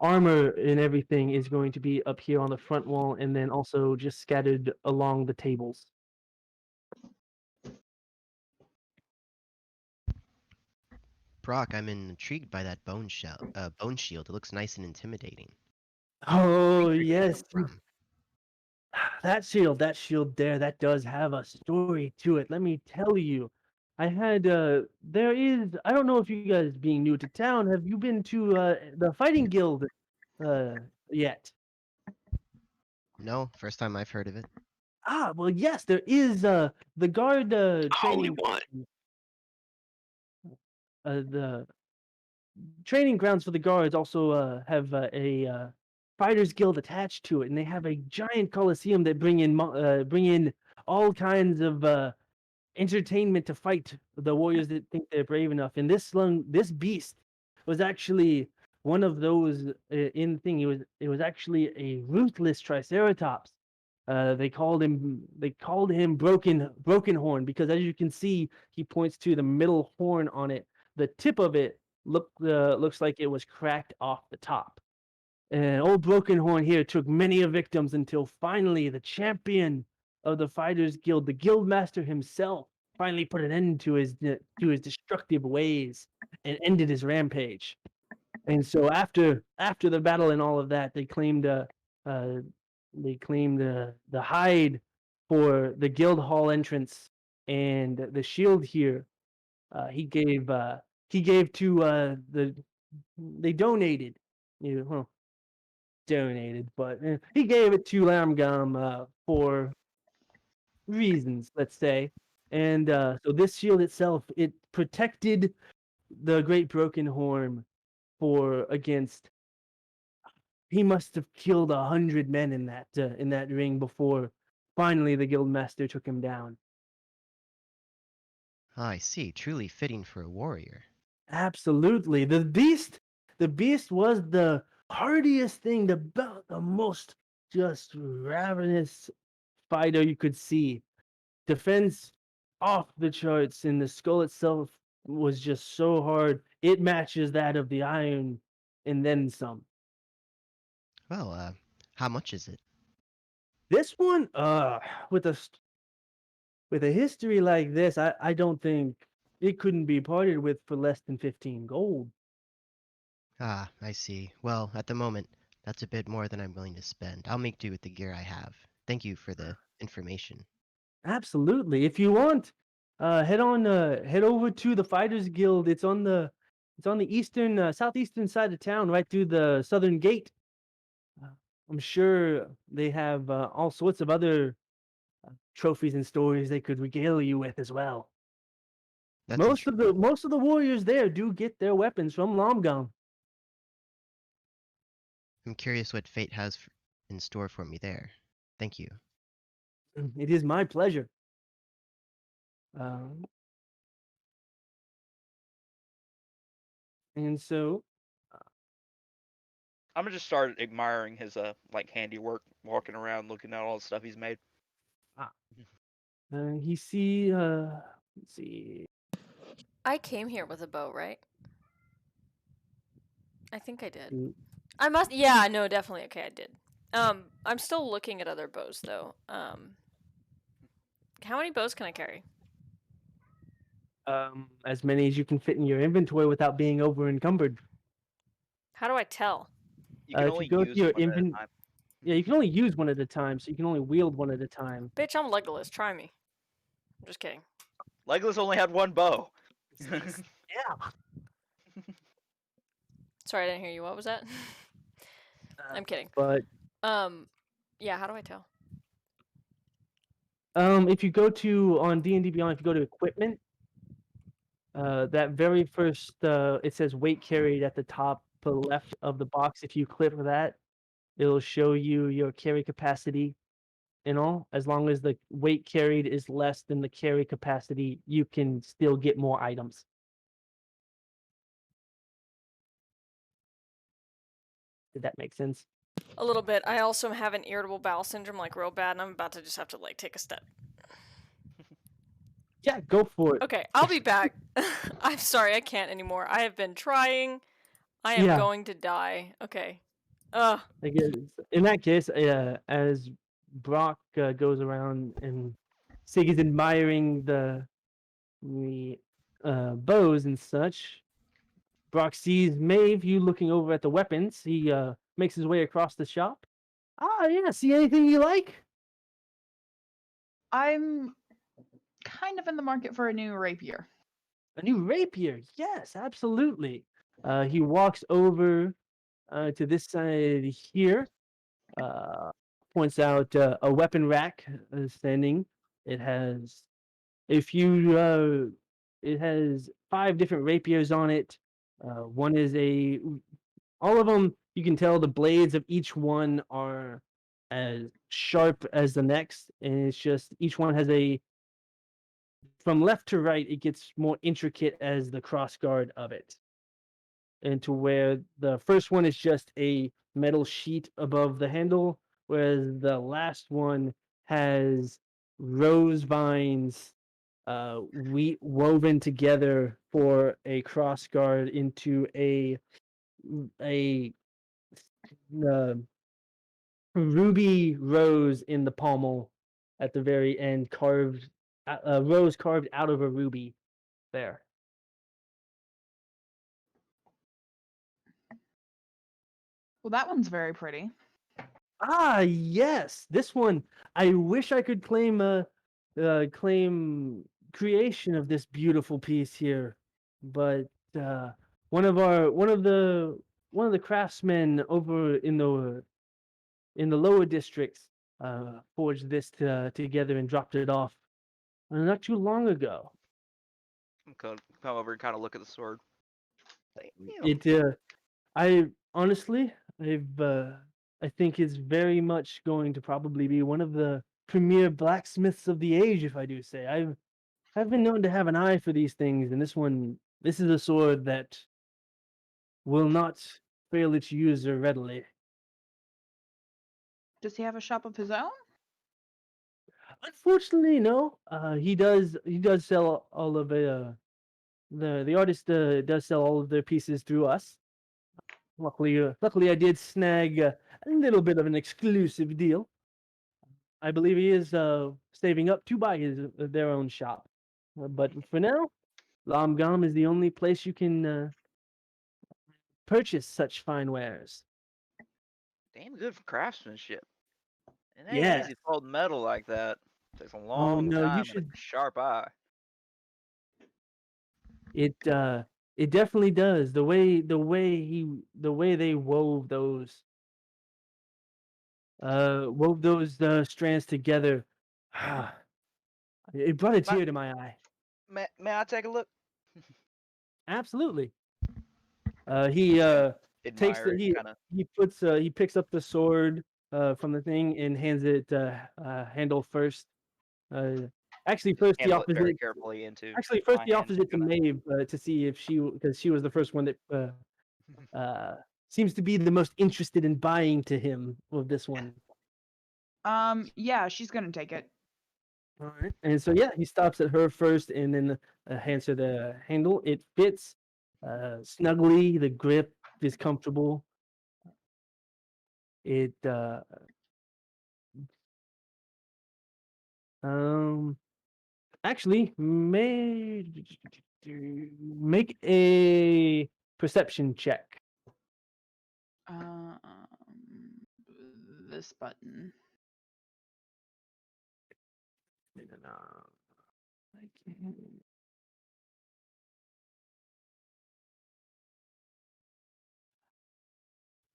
armor and everything is going to be up here on the front wall, and then also just scattered along the tables. Brock, I'm intrigued by that bone shield. It looks nice and intimidating. Oh Creature did it yes, come from? that shield there, that does have a story to it. Let me tell you. I had there is I don't know if you guys being new to town, have you been to the fighting guild yet? No, first time I've heard of it. Ah, well yes, there is the guard Holy training what? the training grounds for the guards also have a fighters guild attached to it, and they have a giant coliseum that bring in all kinds of entertainment to fight the warriors that think they're brave enough. And this beast was actually one of those in the thing. It was actually a ruthless triceratops. They called him broken horn because, as you can see, he points to the middle horn on it. The tip of it looks like it was cracked off the top. And old broken horn here took many a victims until finally the champion of the fighters guild, the guild master himself, finally put an end to his destructive ways and ended his rampage. And so after the battle and all of that, uh, the hide for the guild hall entrance and the shield here. He gave to the they donated. Well, donated, but he gave it to Lamgum for reasons, let's say. And so this shield itself, it protected the Great Broken Horn for against. He must have killed 100 men in that ring before finally the guildmaster took him down. Ah, I see. Truly fitting for a warrior. Absolutely, the beast was the hardiest thing, the most just ravenous fighter you could see. Defense off the charts, and the skull itself was just so hard. It matches that of the iron and then some. Well, how much is it? This one, with a history like this, I don't think it couldn't be parted with for less than 15 gold. Ah, I see. Well, at the moment, that's a bit more than I'm willing to spend. I'll make do with the gear I have. Thank you for the information. Absolutely. If you want, head over to the Fighters Guild. It's on the southeastern side of town, right through the southern gate. Uh, I'm sure they have all sorts of other trophies and stories they could regale you with as well. That's Most of the warriors there do get their weapons from Lomgong. I'm curious what fate has in store for me there. Thank you. It is my pleasure. Um, and so, I'm gonna just start admiring his like handiwork, walking around, looking at all the stuff he's made. he see. Let's see. I came here with a bow, right? I think I did. Mm, I must. Yeah, no, definitely. Okay, I did. I'm still looking at other bows though. How many bows can I carry? As many as you can fit in your inventory without being over encumbered. How do I tell? You can If only you go to use your one at a inventory, time. yeah, you can only use one at a time, so you can only wield one at a time. Bitch, I'm Legolas. Try me. I'm just kidding. Legolas only had one bow. Yeah. Sorry, I didn't hear you. What was that? I'm kidding. But Yeah. How do I tell? if you go to on D&D Beyond, if you go to equipment, that very first it says weight carried at the top to the left of the box. If you click that, it'll show you your carry capacity and all. As long as the weight carried is less than the carry capacity, you can still get more items. Did that make sense? A little bit. I also have an irritable bowel syndrome, like real bad, and I'm about to just have to like take a step. Yeah, go for it. Okay, I'll be back. I'm sorry, I can't anymore. I have been trying. I am Yeah. going to die. Okay. I guess in that case, as Brock goes around and Sig is admiring the bows and such, Brock sees Maeve, you looking over at the weapons. He makes his way across the shop. Ah, yeah. See anything you like? I'm kind of in the market for a new rapier. A new rapier? Yes, absolutely. He walks over to this side here. Points out a weapon rack standing. It has a few. It has 5 different rapiers on it. One is a. All of them, you can tell the blades of each one are as sharp as the next, and it's just each one has a. From left to right, it gets more intricate as the crossguard of it. And to where the first one is just a metal sheet above the handle, whereas the last one has rose vines woven together for a crossguard into a uh, ruby rose in the pommel at the very end, carved a rose carved out of a ruby there. Well, that one's very pretty. Ah, yes, this one. I wish I could claim creation of this beautiful piece here, but one of the craftsmen over in the lower districts forged this together and dropped it off not too long ago. Come over and kind of look at the sword. Damn. It I honestly, I think it's very much going to probably be one of the premier blacksmiths of the age, if I do say. I've been known to have an eye for these things, and this is a sword that will not fail its user readily. Does he have a shop of his own? Unfortunately, no. He does sell all of it. The artist does sell all of their pieces through us. Luckily, I did snag a little bit of an exclusive deal. I believe he is saving up to buy their own shop. But for now, Lomgom is the only place you can purchase such fine wares. Damn good for craftsmanship. It ain't Yes. easy to fold metal like that. Takes a Oh long no, you time and should. a sharp eye. It definitely does. The way they wove those strands together. It brought a tear to my eye. May I take a look? Absolutely. He takes Admire it, kind of. he picks up the sword from the thing and hands it handle first. Actually, first the Handle it very opposite. carefully into Actually, first my the hands. opposite to Maeve to see if because she was the first one that seems to be the most interested in buying to him of this one. Yeah, she's gonna take it. All right. And so yeah, he stops at her first and then hands her the handle. It fits snugly. The grip is comfortable. It actually make a perception check. This button.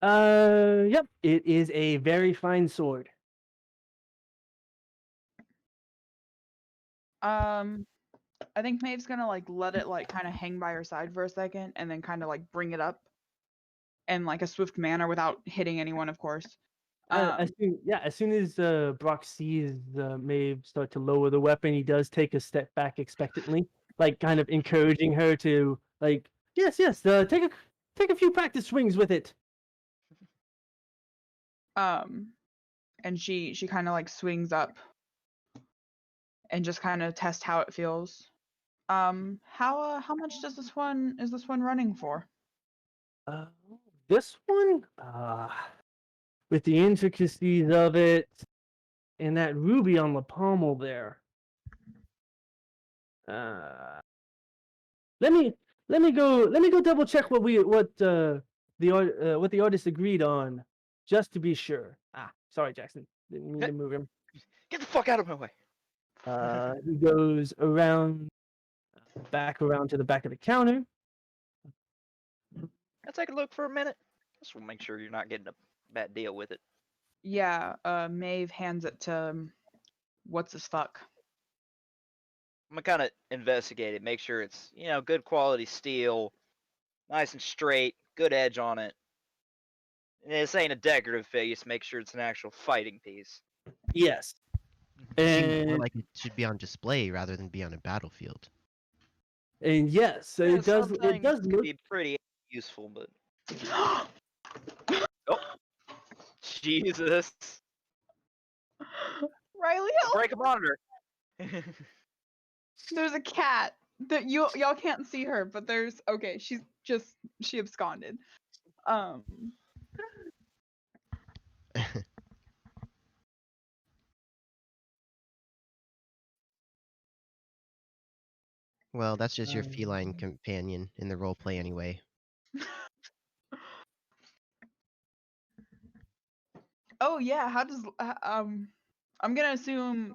Yep, it is a very fine sword. I think Maeve's gonna like let it like kind of hang by her side for a second, and then kind of like bring it up in like a swift manner without hitting anyone, of course. As soon as Brock sees Maeve start to lower the weapon, he does take a step back expectantly, like kind of encouraging her to like, yes, take a few practice swings with it. And she kind of like swings up and just kind of test how it feels. How much is this one running for? This one, with the intricacies of it and that ruby on the pommel there. Let me go double check what the artist agreed on. just to be sure. Ah, sorry, Jackson. Didn't mean to move him. Get the fuck out of my way. He goes around, back around to the back of the counter. I'll take a look for a minute. Just want to make sure you're not getting a bad deal with it. Yeah, Maeve hands it to what's his fuck. I'm gonna kind of investigate it, make sure it's good quality steel, nice and straight, good edge on it. And this ain't a decorative piece. Make sure it's an actual fighting piece. Yes. It seems more And like it should be on display rather than be on a battlefield. yes, so Yeah, it does. some It things does can look. be pretty useful, but Jesus, Riley, don't break a monitor. there's a cat that y'all can't see her, but there's okay. She absconded. Well, that's just your feline companion in the roleplay anyway. Oh yeah, how does I'm gonna assume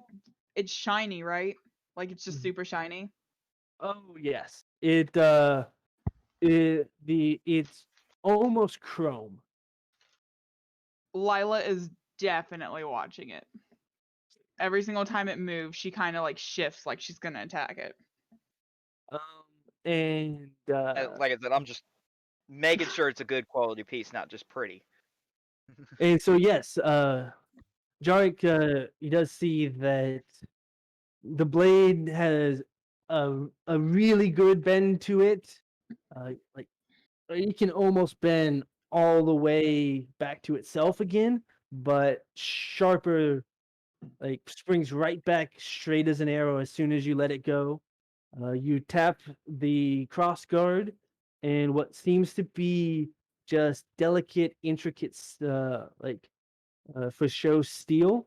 it's shiny, right? Like it's just super shiny. Oh yes, it's almost chrome. Lila is definitely watching it. Every single time it moves, she kind of like shifts, like she's gonna attack it. And Like I said, I'm just making sure it's a good quality piece, not just pretty. and so yes, Jarek, he does see that the blade has a really good bend to it. Like you can almost bend all the way back to itself again, but sharper, like springs right back straight as an arrow as soon as you let it go. You tap the cross guard, and what seems to be just delicate, intricate, for show steel,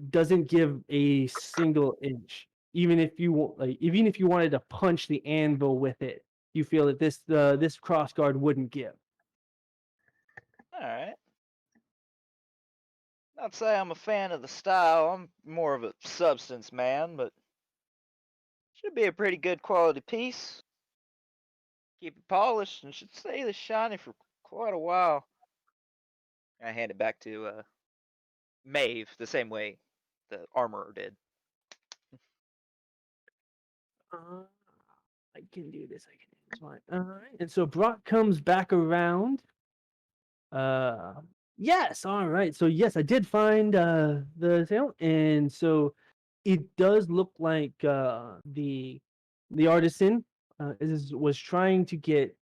doesn't give a single inch. Even if you wanted to punch the anvil with it, you feel that this cross guard wouldn't give. All right. Not to say I'm a fan of the style. I'm more of a substance man, but should be a pretty good quality piece. Keep it polished and should stay this shiny for quite a while. I hand it back to Maeve the same way the armorer did. I can do this. I can do this. Fine. All right. And so Brock comes back around. Yes. All right. So yes, I did find the sale, and so it does look like the artisan was trying to get.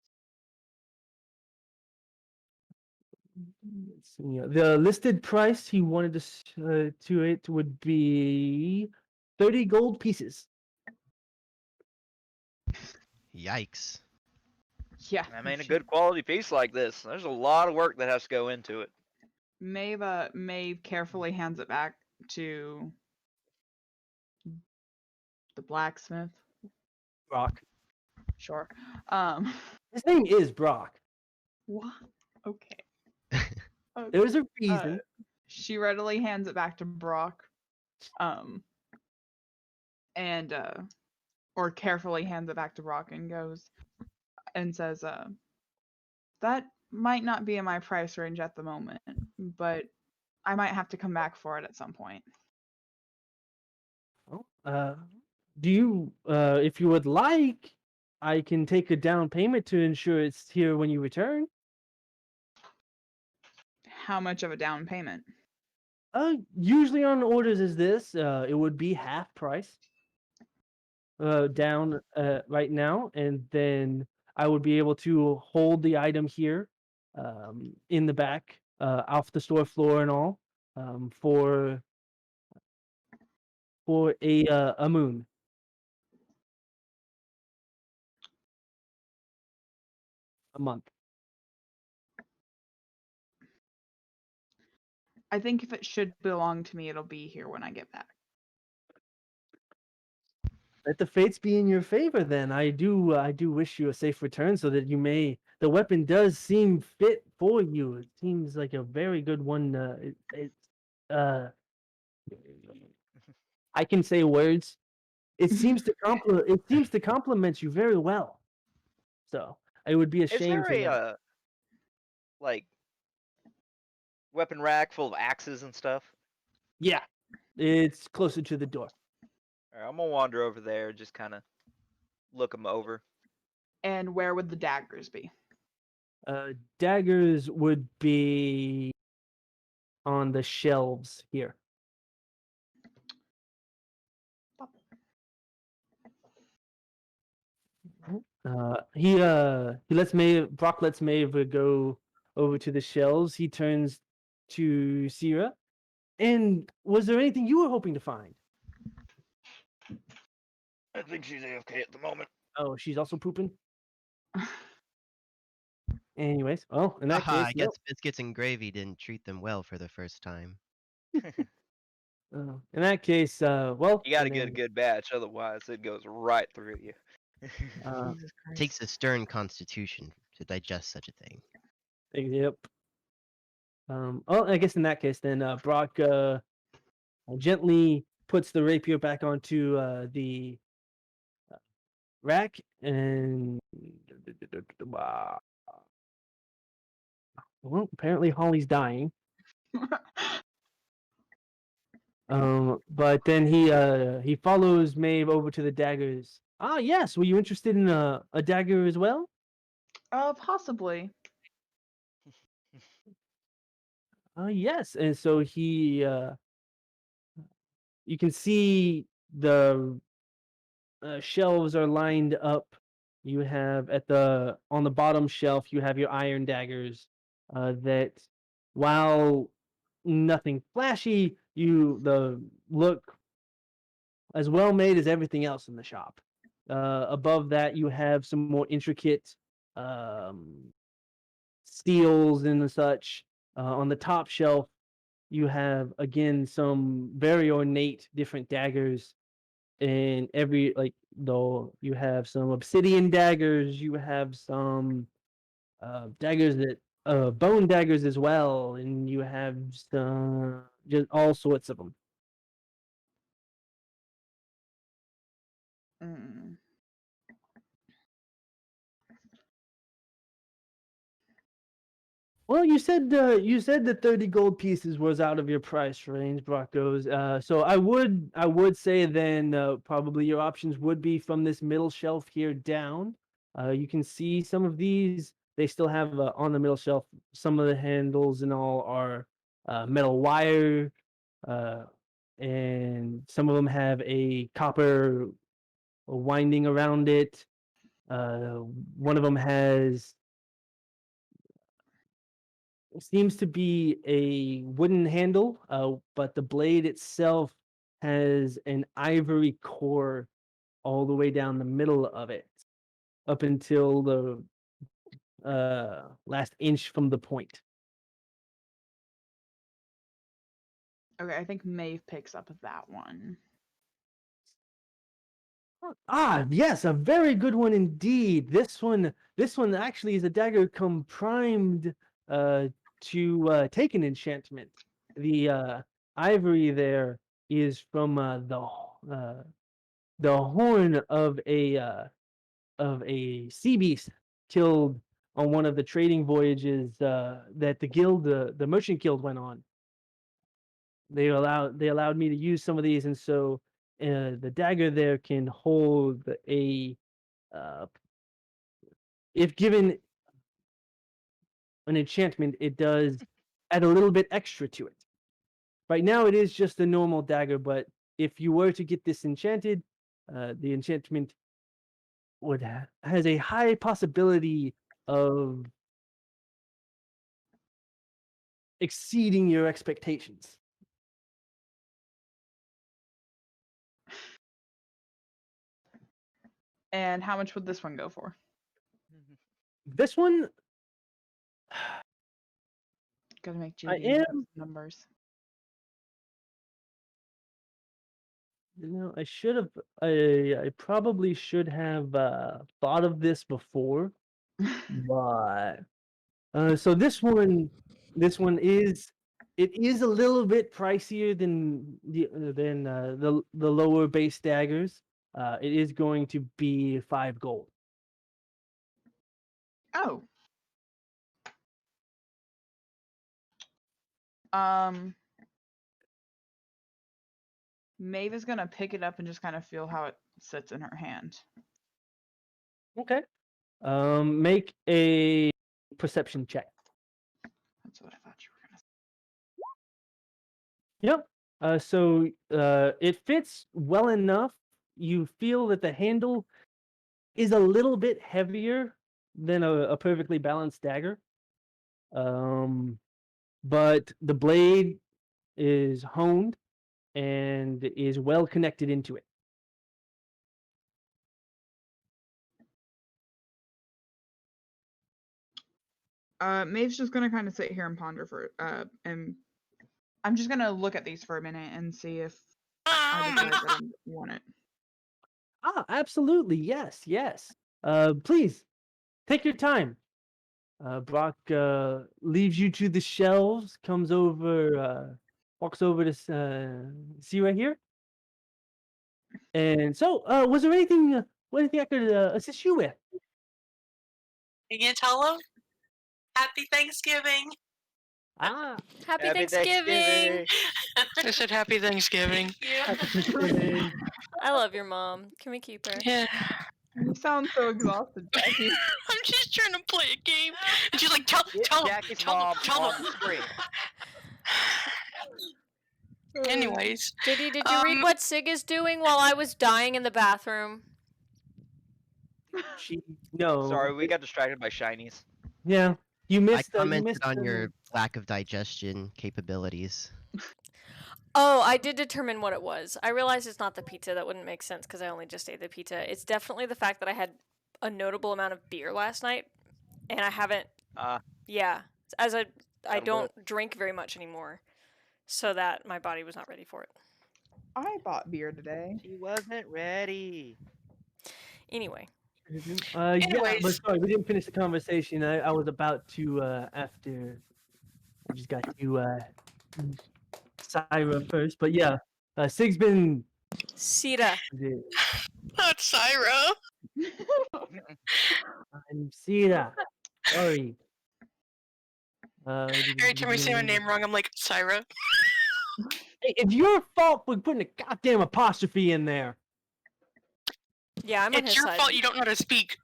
Let's see, the listed price he wanted to it would be 30 gold pieces. Yikes. Yeah. I mean, a good quality piece like this, there's a lot of work that has to go into it. Maeve carefully hands it back to the blacksmith. Brock. Sure. His name is Brock. What? Okay. There's a reason. She readily hands it back to Brock. And or carefully hands it back to Brock and goes and says, that might not be in my price range at the moment, but I might have to come back for it at some point. Do you, if you would like, I can take a down payment to ensure it's here when you return. How much of a down payment? Usually on orders is this. It would be half price. Down right now, and then I would be able to hold the item here, in the back, off the store floor and all, for a moon. A month. I think if it should belong to me, it'll be here when I get back. Let the fates be in your favor. Then I do wish you a safe return, so that you may. The weapon does seem fit for you. It seems like a very good one. Uh, I can say words. It seems to complement you very well. So it would be a Is shame there to a let. like weapon rack full of axes and stuff? Yeah, it's closer to the door. Alright, I'm gonna wander over there, just kind of look them over. And where would the daggers be? Daggers would be on the shelves here. He lets Brock lets Maeve go over to the shelves. He turns to Sierra. And was there anything you were hoping to find? I think she's AFK at the moment. Oh, she's also pooping. Anyways, well, in that Haha, case, I guess biscuits and gravy didn't treat them well for the first time. in that case, well, You gotta and get a good batch, otherwise it goes right through you. Jesus Christ. Takes a stern constitution to digest such a thing. yep. Well, I guess in that case, then Brock gently puts the rapier back onto the rack, and well, apparently Holly's dying. But then he follows Maeve over to the daggers. Ah, yes. Were you interested in a dagger as well? Possibly. Yes. And so you can see the shelves are lined up. You have on the bottom shelf, you have your iron daggers. That while nothing flashy, the look as well made as everything else in the shop. Above that, you have some more intricate steels and such. On the top shelf, you have again some very ornate different daggers. And though you have some obsidian daggers, you have some daggers that bone daggers as well, and you have some just all sorts of them. Mm. Well, you said that 30 gold pieces was out of your price range, Brock goes. So I would say then probably your options would be from this middle shelf here down. You can see some of these. They still have on the middle shelf. Some of the handles and all are metal wire, uh, and some of them have a copper winding around it. One of them seems to be a wooden handle, but the blade itself has an ivory core all the way down the middle of it, up until the last inch from the point. Okay, I think Maeve picks up that one. Ah, yes, a very good one indeed. This one actually is a dagger come primed to take an enchantment. The ivory there is from the horn of a sea beast killed on one of the trading voyages that the merchant guild went on. They allowed me to use some of these, and so the dagger there can hold uh, if given an enchantment, it does add a little bit extra to it. Right now, it is just a normal dagger, but if you were to get this enchanted, the enchantment has a high possibility of exceeding your expectations. And how much would this one go for? This one, Gotta make I JD am numbers. I should have. I probably should have thought of this before, but so this one is it is a little bit pricier than the lower base daggers. It is going to be 5 gold. Oh. Maeve is gonna pick it up and just kind of feel how it sits in her hand. Okay. Make a perception check. That's what I thought you were gonna say. Yep. So it fits well enough. You feel that the handle is a little bit heavier than a perfectly balanced dagger. But the blade is honed and is well connected into it. Maeve's just gonna kind of sit here and ponder for and I'm just gonna look at these for a minute and see if I decide that I want it. Absolutely. Yes, yes. Please take your time. Brock leaves you to the shelves, comes over, walks over to see right here. And so, was there anything I could assist you with? You gonna tell them? Happy Thanksgiving. Ah, Happy Happy Thanksgiving! I said Happy Thanksgiving. happy Thanksgiving. I love your mom. Can we keep her? Yeah. You sound so exhausted, Jackie. I'm just trying to play a game. And she's like, tell them, Jackie's tell them, mom tell on them. the screen. Anyways. Did you read what Sig is doing while I was dying in the bathroom? No. Sorry, we got distracted by shinies. Yeah, you I missed. commented on your lack of digestion capabilities. Oh, I did determine what it was. I realized it's not the pizza. That wouldn't make sense because I only just ate the pizza. It's definitely the fact that I had a notable amount of beer last night, and I haven't. Yeah, as I That'll do don't drink very much anymore, so that my body was not ready for it. I bought beer today. She wasn't ready. Anyway. Yeah, but Anyways. sorry, we didn't finish the conversation. I was about to after I just got to Syra first, but yeah, Sig's been. Sita. Not Syra. I'm Sita. Sorry. Every time I say my name wrong, I'm like, Syra. Hey, it's your fault for putting a goddamn apostrophe in there. Yeah, I'm on It's his your side. fault you don't know how to speak.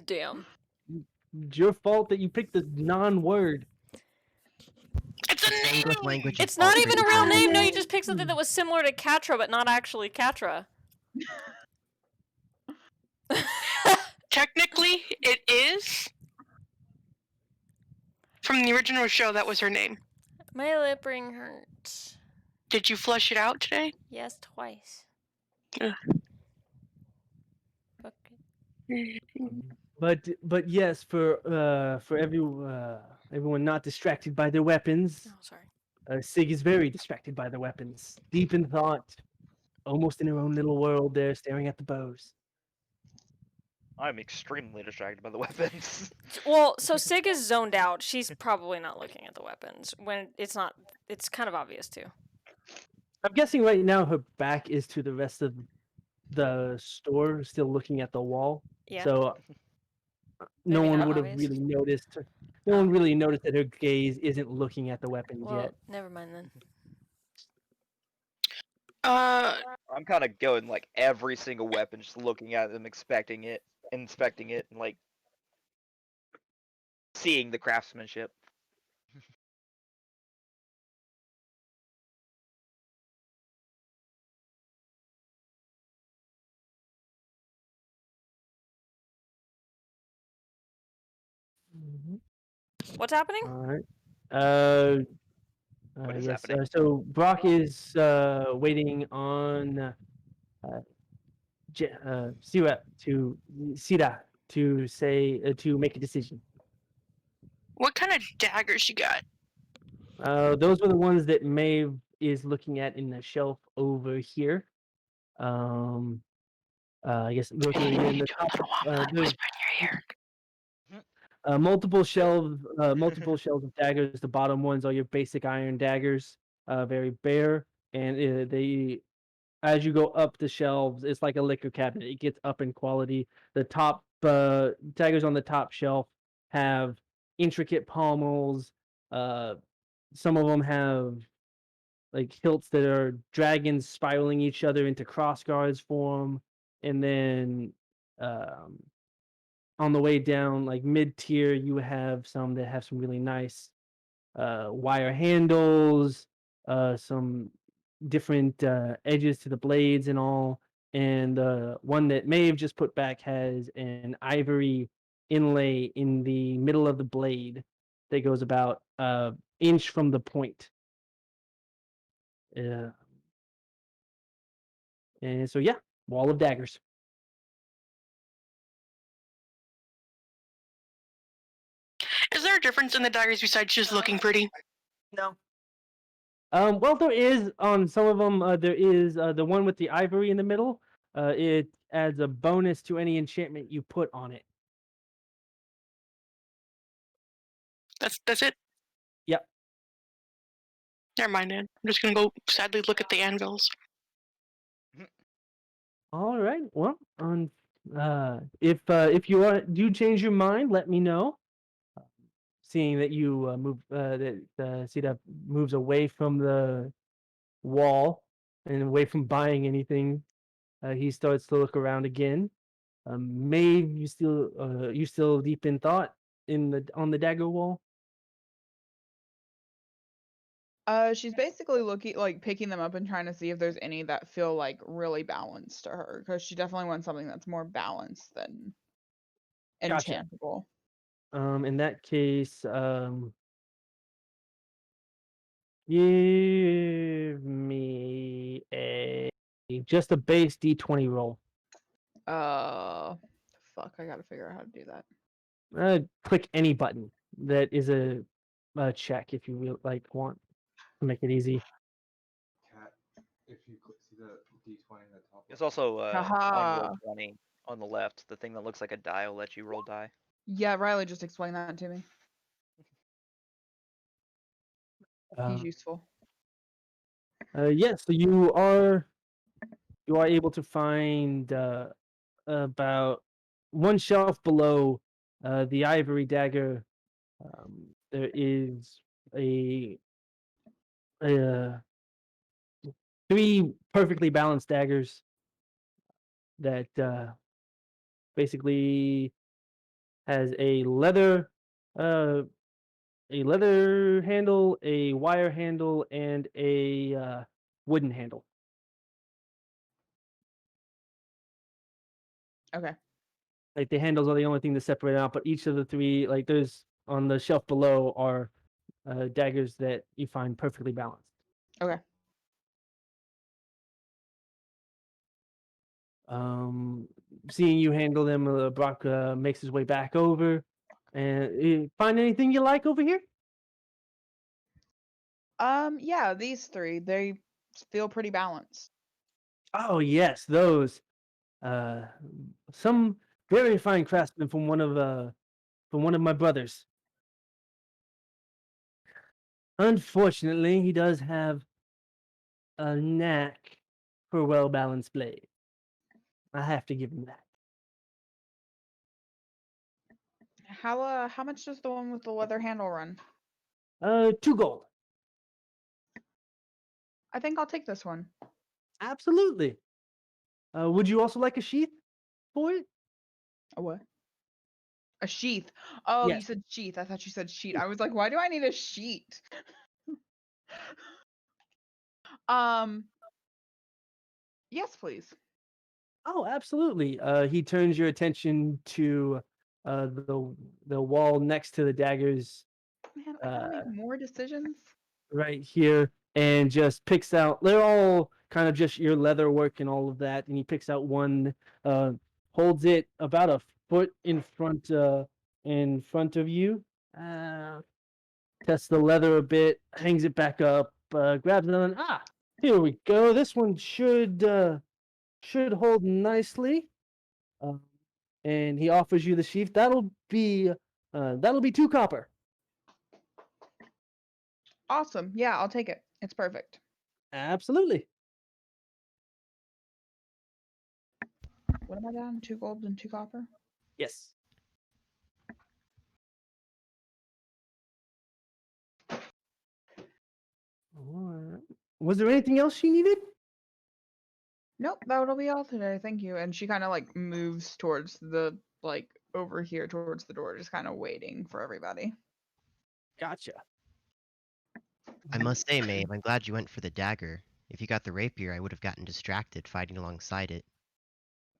Damn. It's your fault that you picked the non-word. It's a name! English language. It's is not all even a pretty real bad. name. No, you just picked something that was similar to Catra, but not actually Catra. Technically, it is. From the original show, that was her name. My lip ring hurts. Did you flush it out today? Yes, twice. Ugh. Fuck it. But yes, for everyone not distracted by their weapons. Oh, sorry. Sig is very distracted by the weapons, deep in thought, almost in her own little world there, staring at the bows. I'm extremely distracted by the weapons. Well, so Sig is zoned out. She's probably not looking at the weapons. When it's not, it's kind of obvious too. I'm guessing right now her back is to the rest of the store, still looking at the wall. Yeah. So no Maybe one not would have obvious. really noticed. No one really noticed that her gaze isn't looking at the weapons Well, yet. never mind then. I'm kind of going like every single weapon, just looking at them, inspecting it, and like seeing the craftsmanship. What's happening? All right. What is Yes. happening? So Brock is waiting on Sira to say to make a decision. What kind of daggers you got? Those were the ones that Maeve is looking at in the shelf over here. I guess go through it Hey, again. you The do a top, little woman there's whisper in your ear. multiple shelves of daggers. The bottom ones are your basic iron daggers, very bare, and they as you go up the shelves, it's like a liquor cabinet. It gets up in quality. The top daggers on the top shelf have intricate pommels. Uh, some of them have like hilts that are dragons spiraling each other into crossguards form, and then um, on the way down, like mid tier, you have some that have some really nice wire handles, some different edges to the blades and all. And one that Maeve just put back has an ivory inlay in the middle of the blade that goes about inch from the point. Uh, and so yeah, wall of daggers. Is there a difference in the daggers besides just looking pretty? No. Well, there is on some of them. There is the one with the ivory in the middle. It adds a bonus to any enchantment you put on it. That's it? Yep. Never mind, then. I'm just gonna go sadly look at the anvils. All right. Well, on if you do change your mind, let me know. Seeing that you move that see that moves away from the wall and away from buying anything, he starts to look around again. Maeve, you still deep in thought in the on the dagger wall? She's basically looking, like, picking them up and trying to see if there's any that feel like really balanced to her, because she definitely wants something that's more balanced than Gotcha. enchantable. In that case, give me just a base D20 roll. Fuck, I gotta figure out how to do that. Click any button that is a check if you want to make it easy. Cat, if you see the D20 in the top. It's also on Haha. Roll20 on the left. The thing that looks like a die will let you roll die. Yeah, Riley just explained that to me. He's Uh, useful. yes, so you are able to find about one shelf below the ivory dagger. There is a three perfectly balanced daggers that basically has a leather handle, a wire handle, and a wooden handle. Okay. Like the handles are the only thing to separate out, but each of the three, like there's on the shelf below, are daggers that you find perfectly balanced. Okay. Seeing you handle them, Brock makes his way back over. And find anything you like over here? Yeah, these three, they feel pretty balanced. Oh yes, those. Some very fine craftsman from one of my brothers. Unfortunately, he does have a knack for well balanced blade. I have to give him that. How much does the one with the leather handle run? 2 gold. I think I'll take this one. Absolutely. Would you also like a sheath for it? A what? A sheath. Oh, you Yes. said sheath. I thought you said sheet. I was like, why do I need a sheet? Yes, please. Oh, absolutely. He turns your attention to the wall next to the daggers Man, I gotta make more decisions. right here, and just picks out. They're all kind of just your leather work and all of that, and he picks out one, holds it about a foot in front of you. Tests the leather a bit, hangs it back up, grabs another. Here we go. This one should should hold nicely. Um, and he offers you the sheath. That'll be 2 copper. Awesome. Yeah, I'll take it. It's perfect. Absolutely. What am I down? 2 gold and 2 copper? Yes. Alright. Was there anything else she needed? Nope, that'll be all today. Thank you. And she kind of like moves towards the like over here towards the door, just kind of waiting for everybody. Gotcha. I must say, Maeve, I'm glad you went for the dagger. If you got the rapier, I would have gotten distracted fighting alongside it.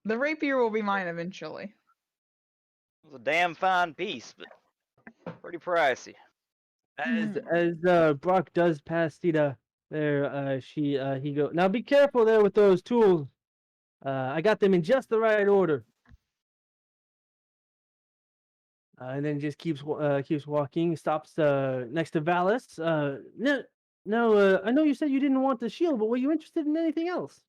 The rapier will be mine eventually. It was a damn fine piece, but pretty pricey. As Brock does pass Sita there, he go, now be careful there with those tools. I got them in just the right order. And then just keeps walking. Stops next to Valis. No. I know you said you didn't want the shield, but were you interested in anything else?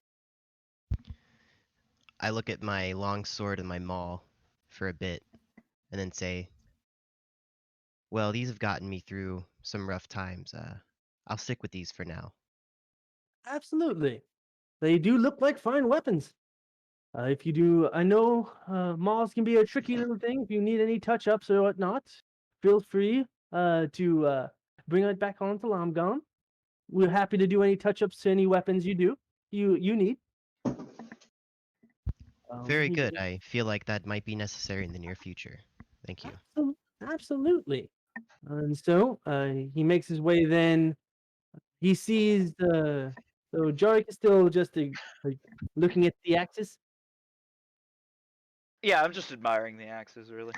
I look at my long sword and my maul for a bit, and then say, well, these have gotten me through some rough times. I'll stick with these for now. Absolutely. They do look like fine weapons. If you do, I know mauls can be a tricky little thing. If you need any touch-ups or whatnot, feel free to bring it back on to Lamgam. We're happy to do any touch-ups to any weapons you need. Very good. I feel like that might be necessary in the near future. Thank you. Absolutely. And so he makes his way then. He sees so Jarek is still just like looking at the axis. Yeah, I'm just admiring the axes, really.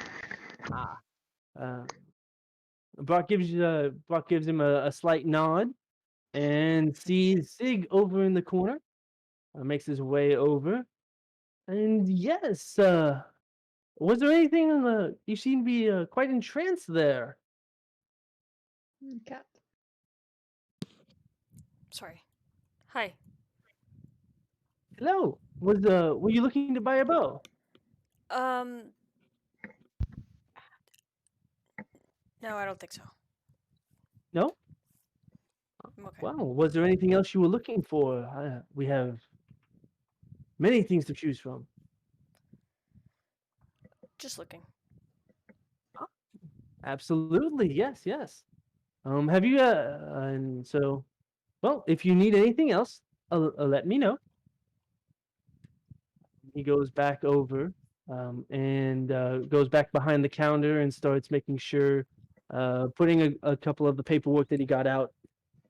Brock gives him a slight nod and sees Sig over in the corner. Makes his way over. And yes, was there anything you seem to be quite entranced there? Cat. Sorry. Hi. Hello. Were you looking to buy a bow? No, I don't think so. No? I'm okay. Wow. Was there anything else you were looking for? We have many things to choose from. Just looking. Absolutely. Yes. Have you and so well, if you need anything else, let me know. He goes back over and goes back behind the counter and starts making sure putting a couple of the paperwork that he got out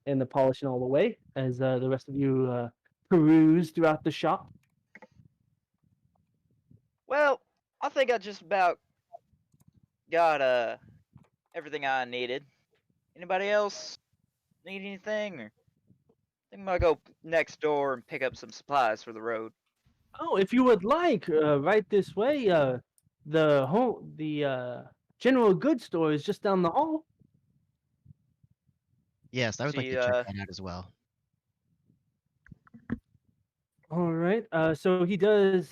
and the polishing all away as the rest of you peruse throughout the shop. Well, I think I just about got everything I needed. Anybody else need anything? Or I think I'm gonna go next door and pick up some supplies for the road. Oh, if you would like, right this way. The general goods store is just down the hall. Yes, I would like See, to check that out as well. All right. So he does.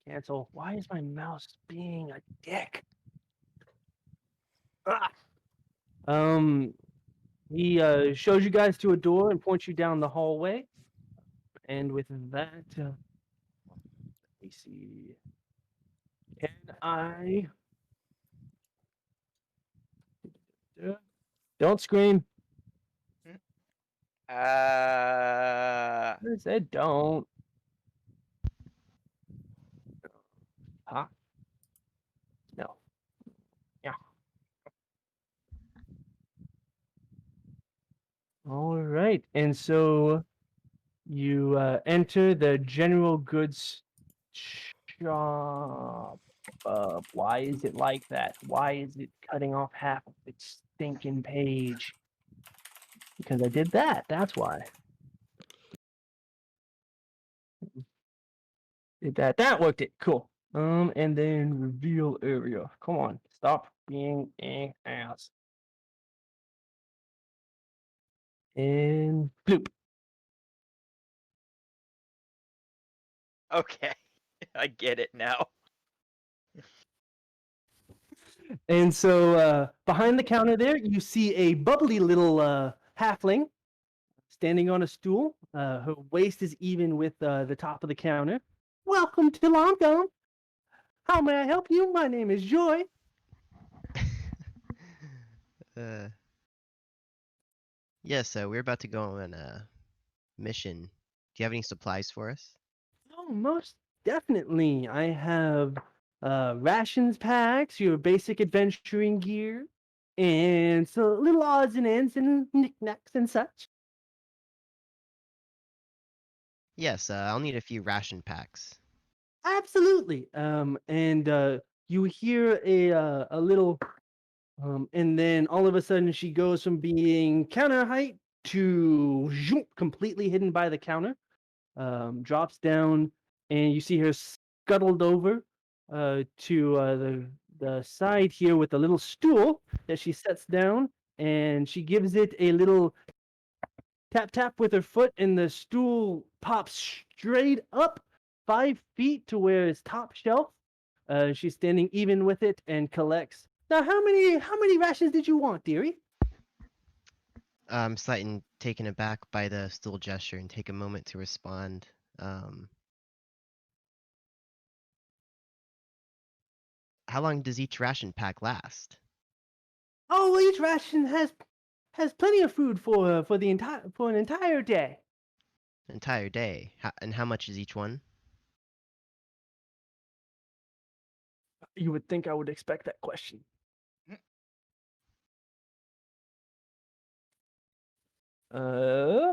Cancel. Why is my mouse being a dick? Ah! He shows you guys to a door and points you down the hallway. And with that, let me see. Can I? Don't scream. I said don't. Huh? No. Yeah. All right. And so you enter the general goods shop. Why is it like that? Why is it cutting off half of its stinking page? Because I did that. That's why. Did that. That worked it. Cool. And then reveal area. Come on. Stop being an ass. And bloop. Okay, I get it now. And so behind the counter there, you see a bubbly little halfling standing on a stool. Her waist is even with the top of the counter. Welcome to Longcom. How may I help you? My name is Joy. uh, yes, we're about to go on a mission. Do you have any supplies for us? Oh, most definitely. I have rations packs, your basic adventuring gear, and so little odds and ends and knickknacks and such. Yes, I'll need a few ration packs. Absolutely. And you hear a little, and then all of a sudden she goes from being counter height to zoom, completely hidden by the counter. Drops down, and you see her scuttled over to the side here with a little stool that she sets down, and she gives it a little tap tap with her foot, and the stool pops straight up 5 feet to where it's top shelf. She's standing even with it and collects. Now, how many rations did you want, dearie? I'm slightly taken aback by the stool gesture and take a moment to respond. How long does each ration pack last? Oh, well, each ration has plenty of food for an entire day. Entire day. And how much is each one? You would think I would expect that question. Uh,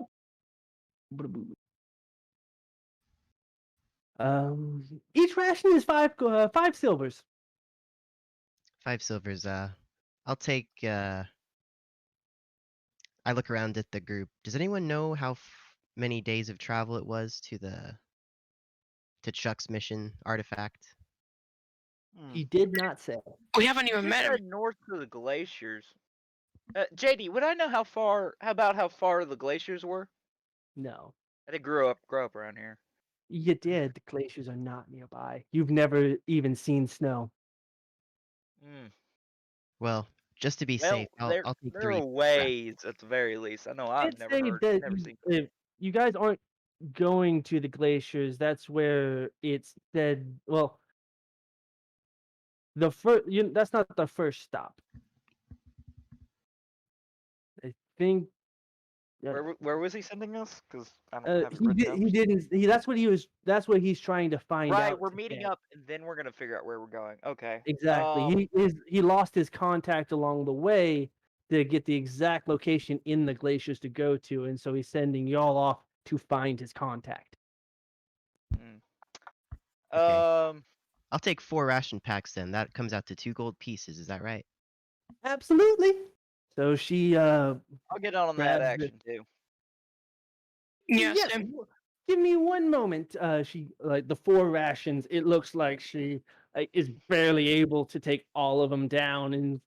each ration is five silvers. 5 silvers. I'll take. I look around at the group. Does anyone know how many days of travel it was to Chuck's mission artifact? He did not say. We haven't You even just met him. said north of the glaciers. JD, would I know how far the glaciers were? No, I did grow up around here. you did. The glaciers are not nearby. You've never even seen snow. Mm. Well, just to be Well, safe, I'll take there 3. are ways at the very least. I know I've I'd say that never seen. if you guys aren't going to the glaciers, that's where it's said. Well, the first that's not the first stop. I think Where was he sending us? Because I don't have it he written down. he didn't. That's what he's trying to find Right, out we're meeting today. up, and then we're gonna figure out where we're going. Okay. Exactly. He lost his contact along the way to get the exact location in the glaciers to go to, and so he's sending y'all off to find his contact. Mm. Okay. I'll take 4 ration packs then. That comes out to 2 gold pieces. Is that right? Absolutely. So she I'll get on that grabs the action too. Yeah, yes. same. Give me one moment. She like the 4 rations. It looks like she is barely able to take all of them down and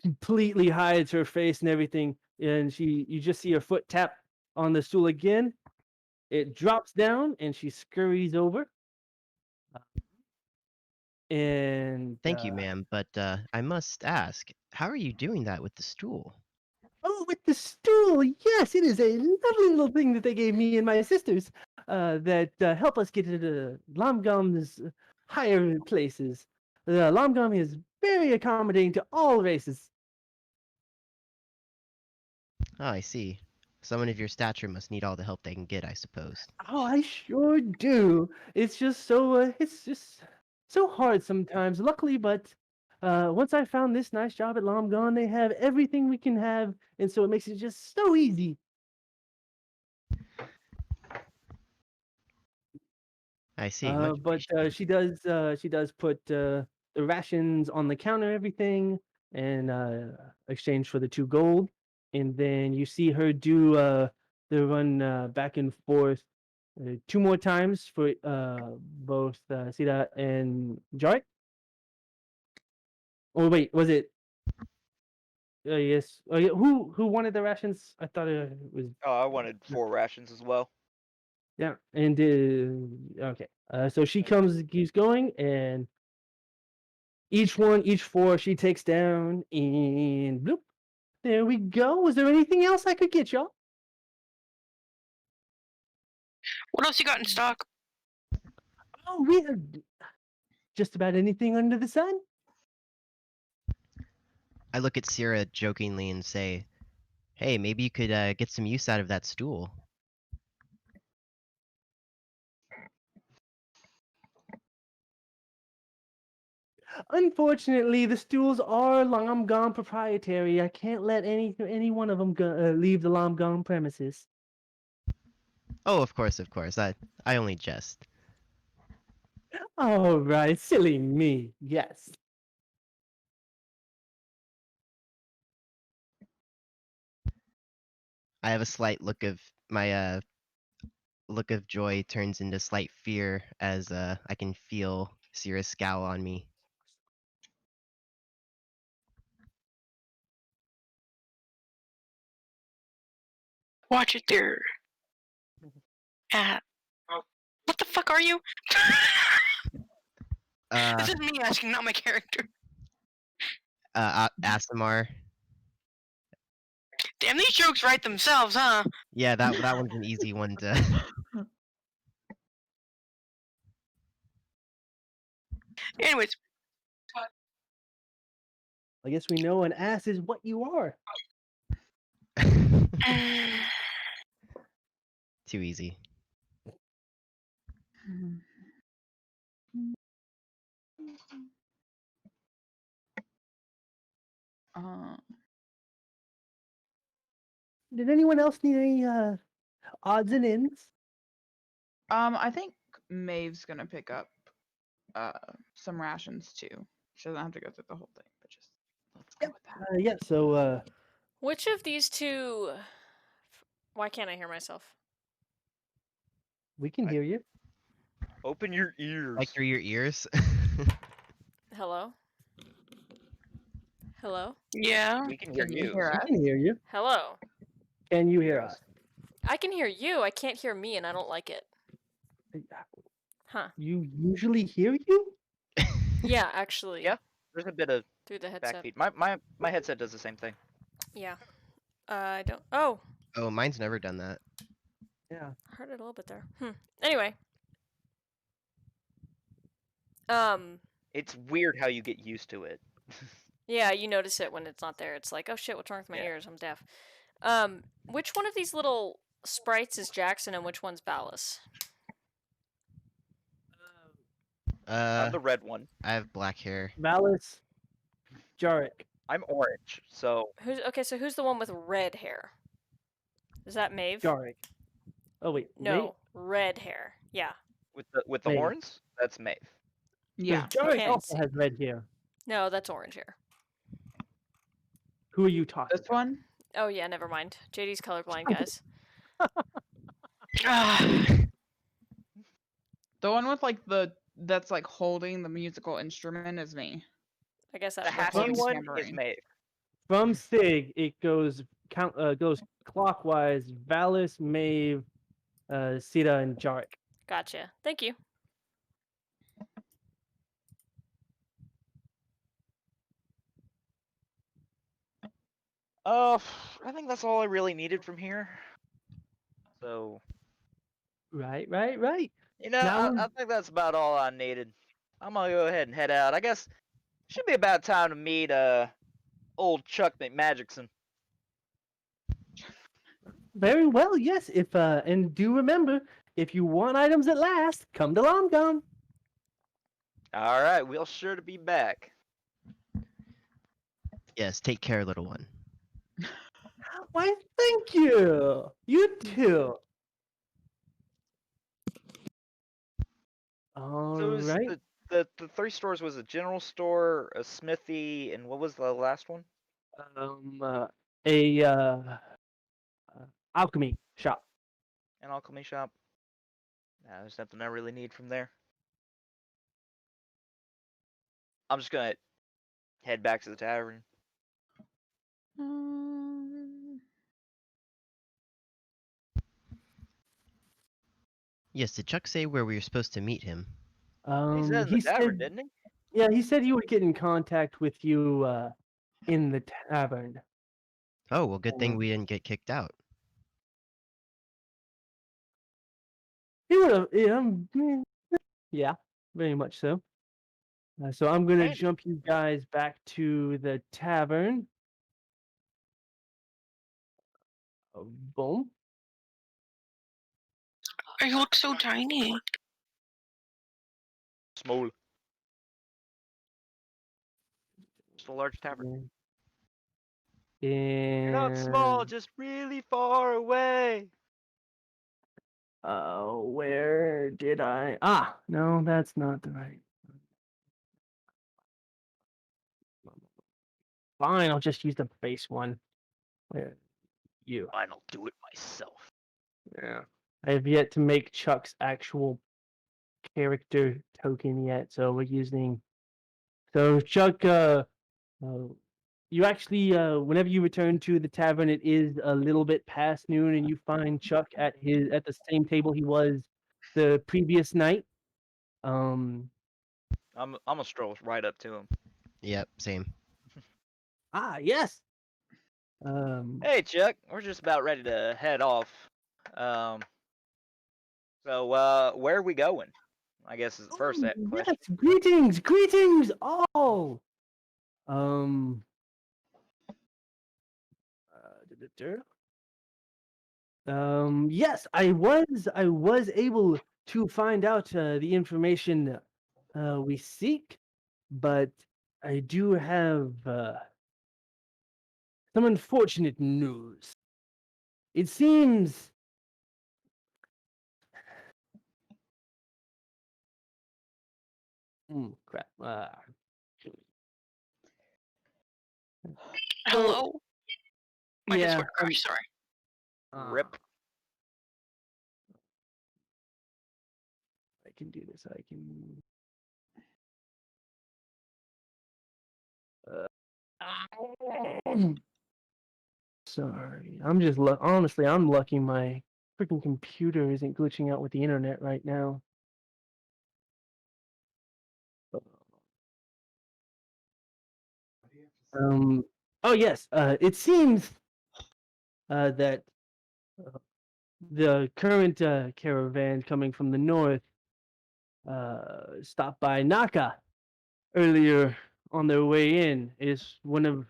completely hides her face and everything. And you just see her foot tap on the stool again. It drops down and she scurries over. And Thank you, ma'am, but I must ask, how are you doing that with the stool? oh, with the stool, yes, it is a lovely little thing that they gave me and my sisters that help us get into Lomgom's higher places. Lomgom is very accommodating to all races. Oh, I see. Someone of your stature must need all the help they can get, I suppose. Oh, I sure do. It's just so hard sometimes. Luckily, but once I found this nice job at Lomgon, they have everything we can have, and so it makes it just so easy. I see. Much But appreciated. she does put the rations on the counter, everything, and exchange for the 2 gold, and then you see her do the run back and forth 2 more times for both Sita and Joy. Oh wait, was it? Yes. Oh, yeah. Who wanted the rations? I thought it was. Oh, I wanted 4 rations as well. Yeah, and okay. So she keeps going, and each four she takes down, and bloop. There we go. Was there anything else I could get y'all? What else you got in stock? Oh, we have just about anything under the sun. I look at Sierra jokingly and say, "Hey, maybe you could get some use out of that stool." Unfortunately, the stools are Lomgong proprietary. I can't let any one of them leave the Lomgong premises. Oh, of course. I only jest. All right, silly me. Yes. I have a slight look of my look of joy turns into slight fear as I can feel Sierra's scowl on me. Watch it there. What the fuck are you? This is me asking, not my character. Asimar. Damn, these jokes write themselves, huh? Yeah, that one's an easy one to. Anyways, I guess we know an ass is what you are. Too easy. Did anyone else need any odds and ends? I think Maeve's gonna pick up some rations too. She doesn't have to go through the whole thing, but just let's go with that. Yeah. So Which of these two? Why can't I hear myself? we can hear you. Open your ears. Like through your ears. Hello? Hello? yeah. We can hear Can you you. hear We us? can hear you. Hello? Can you hear us? I can hear you. I can't hear me, and I don't like it. Huh. You usually hear you? Yeah, actually. Yeah. There's a bit of Through the headset. backfeed. My headset does the same thing. Yeah. I don't. Oh, Oh, mine's never done that. Yeah. heard it a little bit there. Anyway. It's weird how you get used to it. Yeah, you notice it when it's not there. It's like, oh shit, what's wrong with my Yeah. ears? I'm deaf. Which one of these little sprites is Jackson and which one's Ballas? I'm the red one. I have black hair. Malice, Jarek. I'm orange, so So who's the one with red hair? Is that Maeve? Jarek. Oh wait. No, red hair. Yeah. with the Maeve. horns, that's Maeve. Yeah. Jarek can't also see. has red hair. No, that's orange hair. Who are you talking This one? Oh yeah, never mind. JD's colorblind, guys. The one with like that's like holding the musical instrument is me. I guess that The makes happy sense. one is Tambourine. Maeve. From Sig, it goes clockwise. Valis, Maeve, Sita, and Jarek. Gotcha. Thank you. I think that's all I really needed from here. So, Right. I think that's about all I needed. I'm gonna go ahead and head out. I guess should be about time to meet old Chuck McMagicson. Very well. Yes. If and do remember, if you want items that last, come to Lomgong. All right, we'll sure to be back. Yes, take care, little one. Why? Thank you. You too. All So it was right. the 3 stores was a general store, a smithy, and what was the last one? A alchemy shop. An alchemy shop. Nah, there's nothing I really need from there. I'm just gonna head back to the tavern. Yes, did Chuck say where we were supposed to meet him? He said in the He tavern, said, didn't he? yeah, he said he would get in contact with you in the tavern. Oh, well, good thing Um, we didn't get kicked out. He would have, yeah, very much so. So I'm gonna Handy. jump you guys back to the tavern. Boom. You look so tiny. Small. Just a large tavern. You're not small, And just really far away. where did I? Ah, no, that's not the right. Fine, I'll just use the base one. Where you? Fine, I'll do it myself. Yeah. I have yet to make Chuck's actual character token yet, so we're using. So Chuck, you actually, whenever you return to the tavern, it is a little bit past noon, and you find Chuck at the same table he was the previous night. I'm gonna stroll right up to him. Yep, same. Yes. Hey, Chuck, we're just about ready to head off. So where are we going? I guess is the first question. Yes, greetings all. Um, yes, I was able to find out the information we seek, but I do have some unfortunate news. It seems. Crap. Hello? My Yeah. Discord crashed, sorry. Rip. I can do this. I can. Sorry, I'm just honestly, I'm lucky my freaking computer isn't glitching out with the internet right now. Oh yes. It seems that the current caravan coming from the north stopped by Naka earlier on their way in. Is one of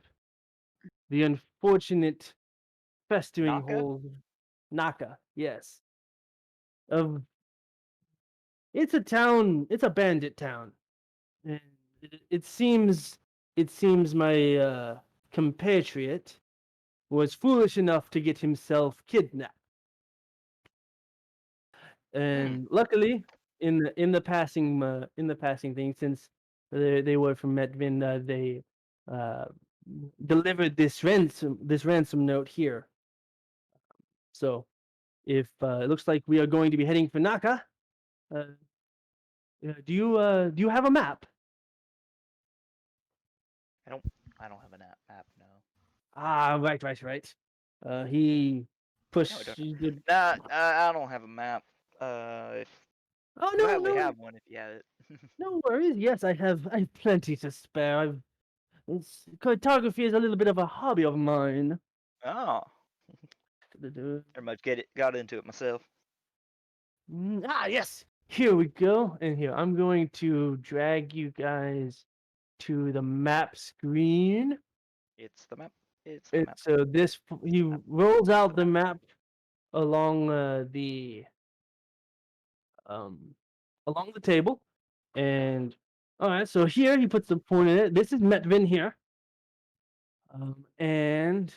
the unfortunate festering Naka? holes. Naka, yes. Of It's a town. It's a bandit town, and it seems my compatriot was foolish enough to get himself kidnapped. And luckily, in the passing thing, since they were from Medvin, they uh, delivered this ransom note here. So if it looks like we are going to be heading for Naka, uh, do you have a map? I don't have a map. No. Ah, right. He No, pushed. I don't. Nah, I don't have a map. If Oh no, gladly no, have one if you have it. no worries. Yes, I have plenty to spare. Cartography is a little bit of a hobby of mine. Oh, very much got into it myself. Yes. Here we go. And here, I'm going to drag you guys to the map screen. It's the map. It's the map. So he rolls out the map along um along the table, and all right. So here he puts the point in it. This is Metvin here, and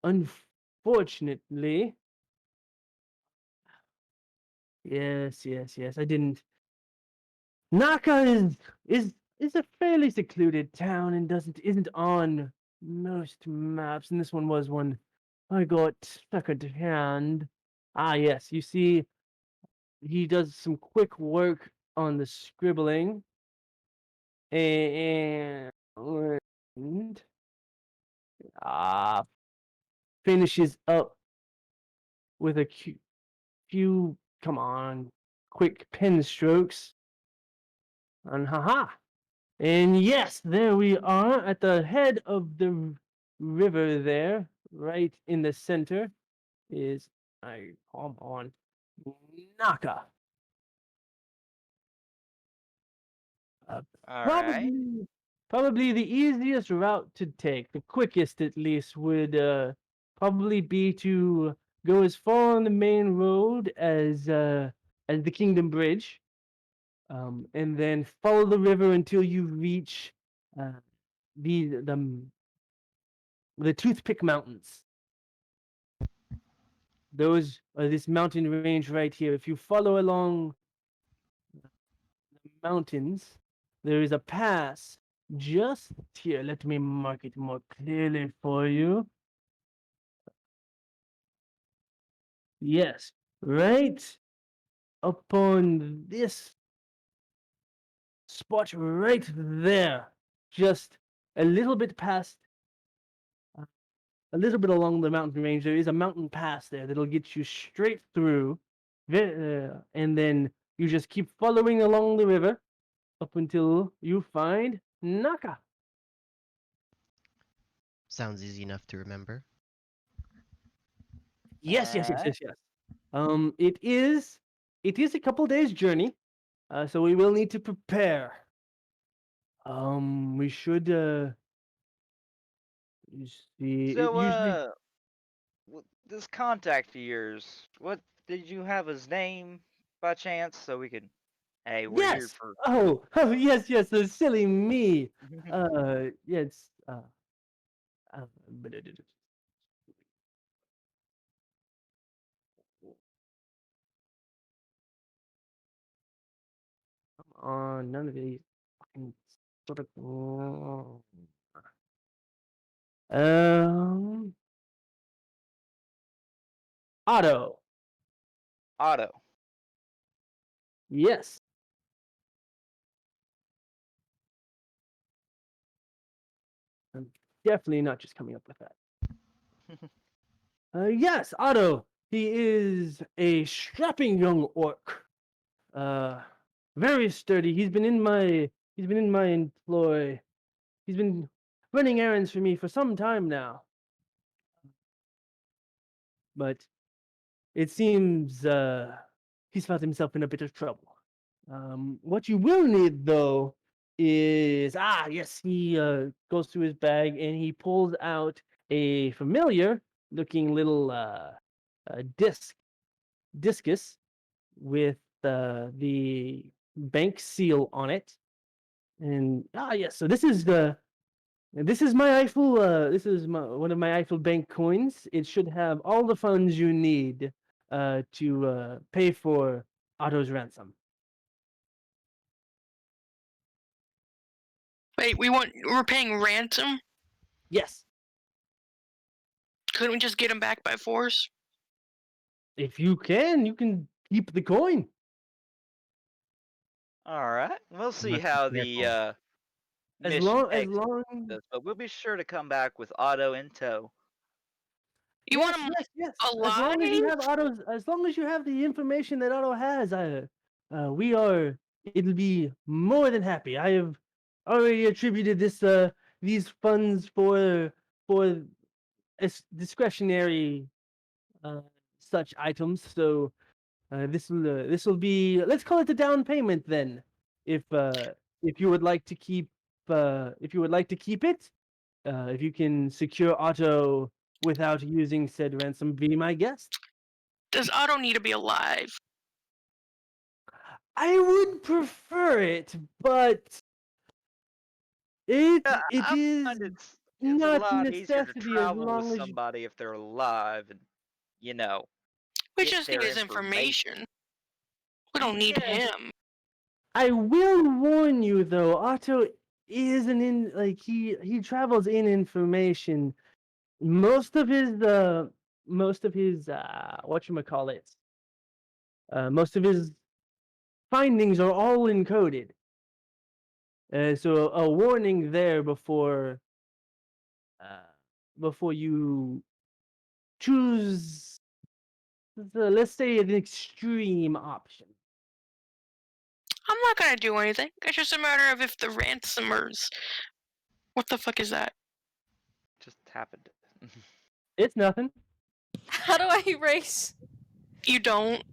unfortunately, yes. I didn't. Naka is a fairly secluded town and isn't on most maps, and this one was one I got second hand. Yes, you see, he does some quick work on the scribbling, and finishes up with a few come on, quick pen strokes, and haha. And yes, there we are at the head of the river there, right in the center is I come on Naka. All right. Probably the easiest route to take, the quickest at least, would probably be to go as far on the main road as the Kingdom Bridge, and then follow the river until you reach uh, the the the Toothpick Mountains. Those are this mountain range right here. If you follow along the mountains, there is a pass just here. Let me mark it more clearly for you. Yes, right upon this spot right there. Just a little bit past, a little bit along the mountain range. There is a mountain pass there that'll get you straight through. And then you just keep following along the river up until you find Naka. Sounds easy enough to remember. Yes, yes, yes, Alright. yes, yes. It is a couple days journey, so we will need to prepare. We should you see it So, usually. this contact of yours, what did you have his name by chance? So we could. Hey, we're here Yes. for. Oh, yes, yes. The silly me. Yes. But come on, none of these fucking sort of. Um, Otto. Otto. Yes. I'm definitely not just coming up with that. Yes, Otto. He is a strapping young orc. Uh, very sturdy. He's been in my employ. He's been running errands for me for some time now. But it seems he's found himself in a bit of trouble. What you will need though is yes, he goes to his bag and he pulls out a familiar looking little discus with the bank seal on it. And yes, so this is my Eiffel. This is one of my Eiffel Bank coins. It should have all the funds you need to pay for Otto's ransom. Wait, we're paying ransom? Yes, Couldn't we just get him back by force? if you can keep the coin. Alright. We'll see Must be how careful. the As mission long as takes long. us, but we'll be sure to come back with Otto in tow. You want Yes, him yes, yes. As alive? long as you have Otto's, as long as you have the information that Otto has, we are. It'll be more than happy. I have already attributed these funds for discretionary uh, such items. So this will be, let's call it a down payment then. If you would like to keep it, if you can secure Otto without using said ransom, be my guest. Does Otto need to be alive? I would prefer it, but it Yeah, it I is find it's a not a lot easier to necessity as travel with long as somebody if they're alive and, you know, We get just need their his information. information. We don't need Yes. him. I will warn you though, Otto is he travels in information. Most of his whatchamacallit, most of his findings are all encoded. So a warning there uh, before you choose let's say an extreme option. I'm not gonna do anything. It's just a matter of if the ransomers. What the fuck is that? Just happened. It's nothing. How do I erase? You don't.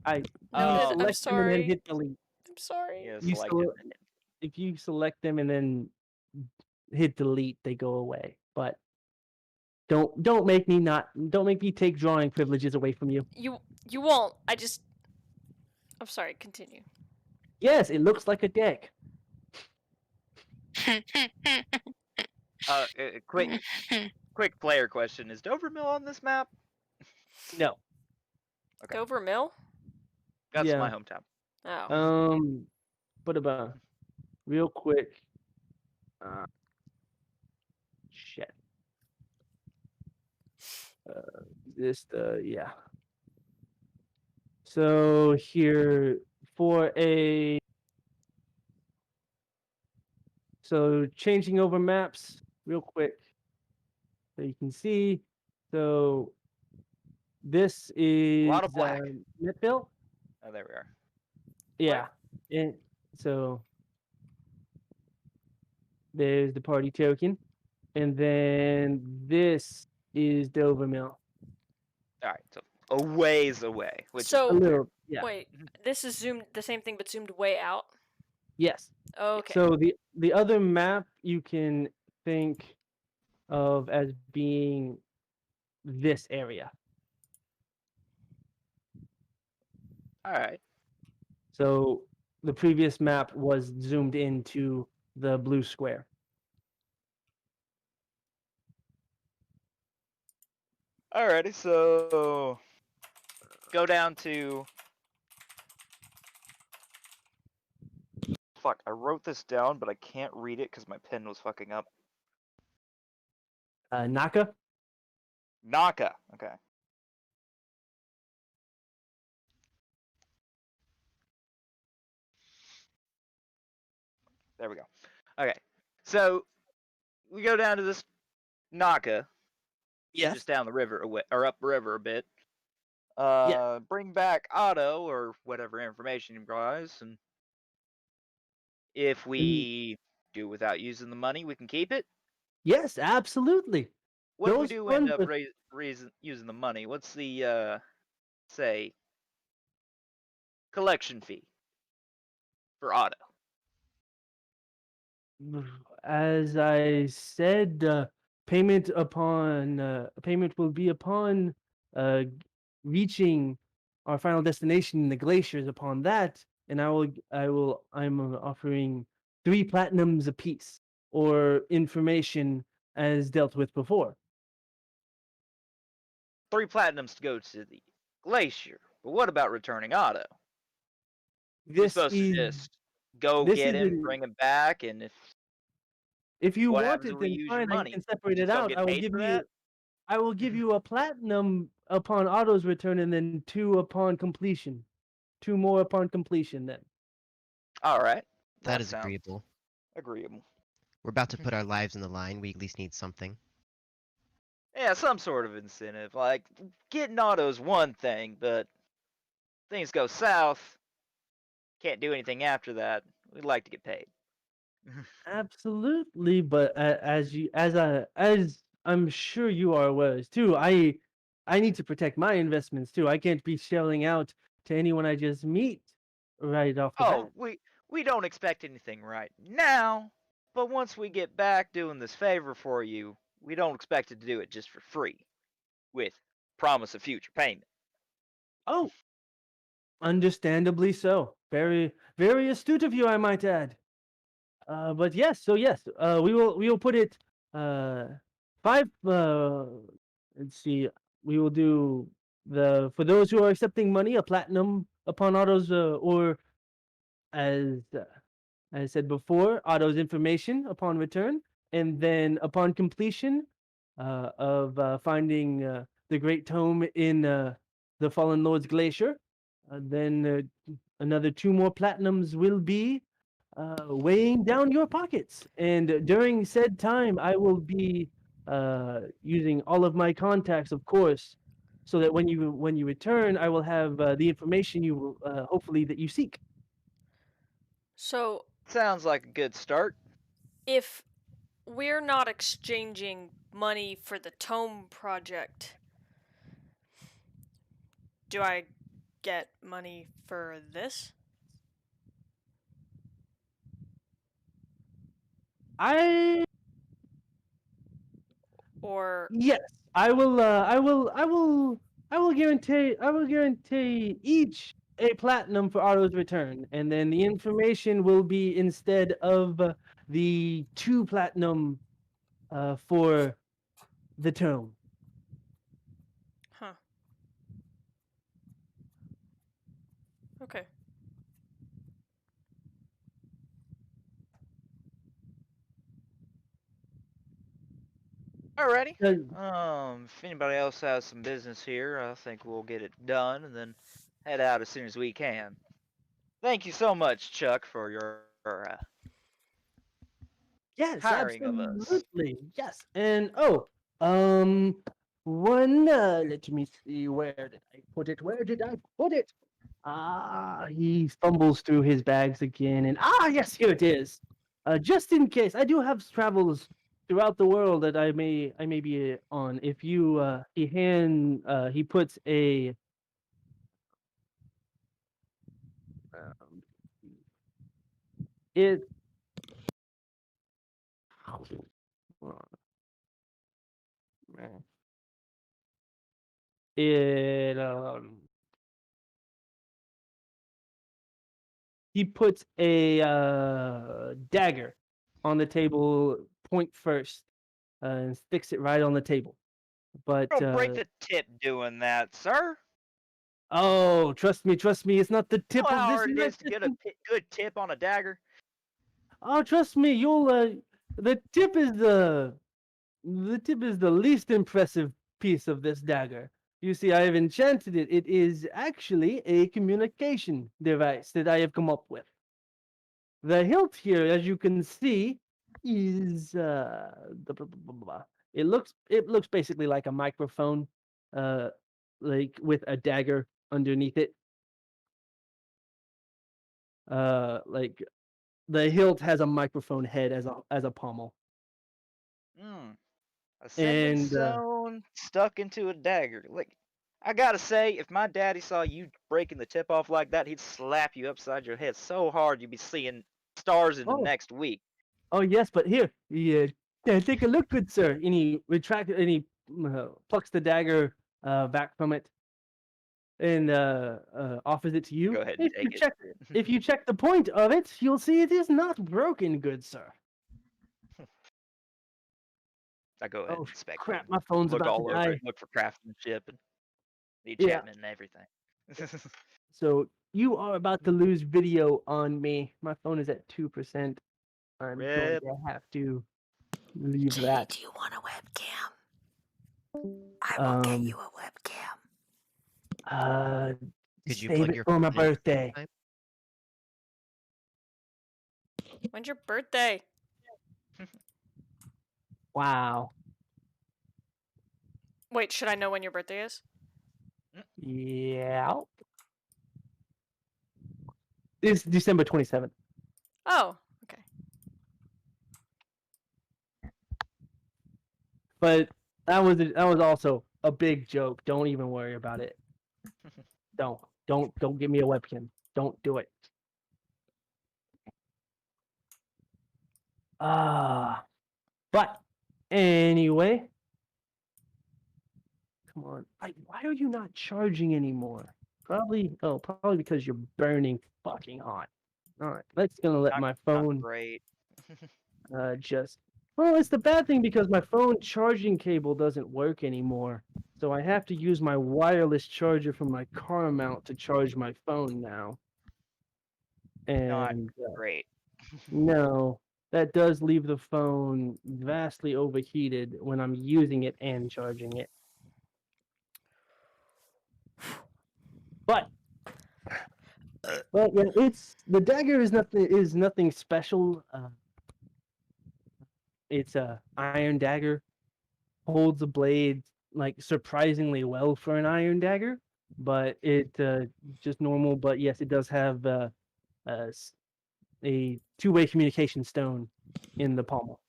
You Oh. I'm select them and then sorry. hit delete. I'm sorry. Yeah, You select select- it. If you select them and then hit delete, they go away. But don't make me take drawing privileges away from you. You won't. I'm sorry. Continue. Yes, it looks like a deck. Quick player question: is Dovermill on this map? No. Okay. Dover Mill? That's Yeah. my hometown. Oh. What about real quick? Shit. Yeah. So here for a changing over maps real quick so you can see. So this is lot of black. Metville. Oh, there we are. Yeah. And so there's the party token. And then this is Dover Mill. All right, so a ways away, which So- A little, yeah. Wait. This is zoomed the same thing but zoomed way out. Yes. Okay. So the other map you can think of as being this area. all right. So the previous map was zoomed into the blue square. Alrighty, so go down to. Fuck, I wrote this down, but I can't read it because my pen was fucking up. Naka? Naka. Okay. There we go. Okay, so we go down to this Naka. Yes. Just down the river, or up river a bit. Yeah. Bring back Otto or whatever information you guys, and if we do without using the money, we can keep it. Yes, absolutely. What if we Those do end funds up using the money? What's the say collection fee for Otto? As I said, payment will be upon reaching our final destination in the glaciers. Upon that, and I'm offering 3 platinums apiece, or information as dealt with before. 3 platinums to go to the glacier. But what about returning Otto? We're This supposed to is just go this get is him, a- bring him back, and if you what want happens it, when we then use fine. your You money? can separate Just it don't out. get paid for that? I will give you a platinum upon Otto's return, and then 2 upon completion. 2 more upon completion. Then. All right. That is sounds agreeable. agreeable. We're about to put our lives on the line. We at least need something. Yeah, some sort of incentive. Like getting Otto's one thing, but things go south. Can't do anything after that. We'd like to get paid. Absolutely, but as I'm sure you are aware too, I need to protect my investments too. I can't be shelling out to anyone I just meet right off the bat. We don't expect anything right now, but once we get back doing this favor for you, we don't expect to do it just for free, with promise of future payment. Oh, understandably so. Very very astute of you, I might add. But yes, we will put it 5. Let's see, we will do for those who are accepting money, a platinum upon Otto's, or as I said before, Otto's information upon return, and then upon completion of finding the Great Tome in the Fallen Lords Glacier, then another 2 more platinums will be weighing down your pockets. And during said time, I will be using all of my contacts, of course, so that when you return, I will have the information you hopefully that you seek. So, Sounds like a good start. if we're not exchanging money for the tome project, do I get money for this? Or Yes, I will. I will guarantee. I will guarantee each a platinum for Otto's return, and then the information will be instead of the 2 platinum for the tome. huh. Okay. Alrighty. Uh, If anybody else has some business here, I think we'll get it done and then head out as soon as we can. Thank you so much, Chuck, for your yes, hiring of us. absolutely. Yes, and one. Let me see. Where did I put it? Where did I put it? He fumbles through his bags again, and yes, here it is. Just in case, I do have travels throughout the world that I may be on. If you, he puts a. Um, it. Hold on, man. It he puts a dagger on the table, point first, and sticks it right on the table. But Don't break the tip doing that, sir. oh, trust me, it's not the You tip know of how this hard it is to get a lesson. good tip on a dagger? Oh, trust me, you'll the tip is the least impressive piece of this dagger. You see, I have enchanted it. It is actually a communication device that I have come up with. The hilt here, as you can see, is it looks basically like a microphone, uh, like with a dagger underneath it. Like the hilt has a microphone head as a pommel, Hmm. Ascending and stone stuck into a dagger. Like, I gotta say, if my daddy saw you breaking the tip off like that, he'd slap you upside your head so hard you'd be seeing stars in the oh next week. oh yes, but here, yeah, take a look, good sir. And he plucks the dagger back from it and offers it to you. Go ahead and take it. If you check the point of it, you'll see it is not broken, good sir. I go ahead Oh and inspect it. crap, my phone's Look about to all over die. it. Look for craftsmanship and the Yeah, enchantment and everything. so you are about to lose video on me. My phone is at 2%. I'm going Rip. to have to leave that. Do you want a webcam? I will get Um, you a webcam. Could you save plug it your for my phone in birthday. sometime? When's your birthday? Wow. Wait, should I know when your birthday is? Yeah. It's December 27th. Oh, okay. But that was also a big joke. Don't even worry about it. Don't give me a webcam. Don't do it. But anyway, come on. Why are you not charging anymore? Probably because you're burning fucking hot. All right, let's gonna let my Not phone great. just. Well, it's the bad thing because my phone charging cable doesn't work anymore. So I have to use my wireless charger from my car mount to charge my phone now. Not And great. no, that does leave the phone vastly overheated when I'm using it and charging it. But well, yeah, it's the dagger is nothing special. It's a iron dagger, holds a blade like surprisingly well for an iron dagger, but it just normal. But yes, it does have a two-way communication stone in the pommel.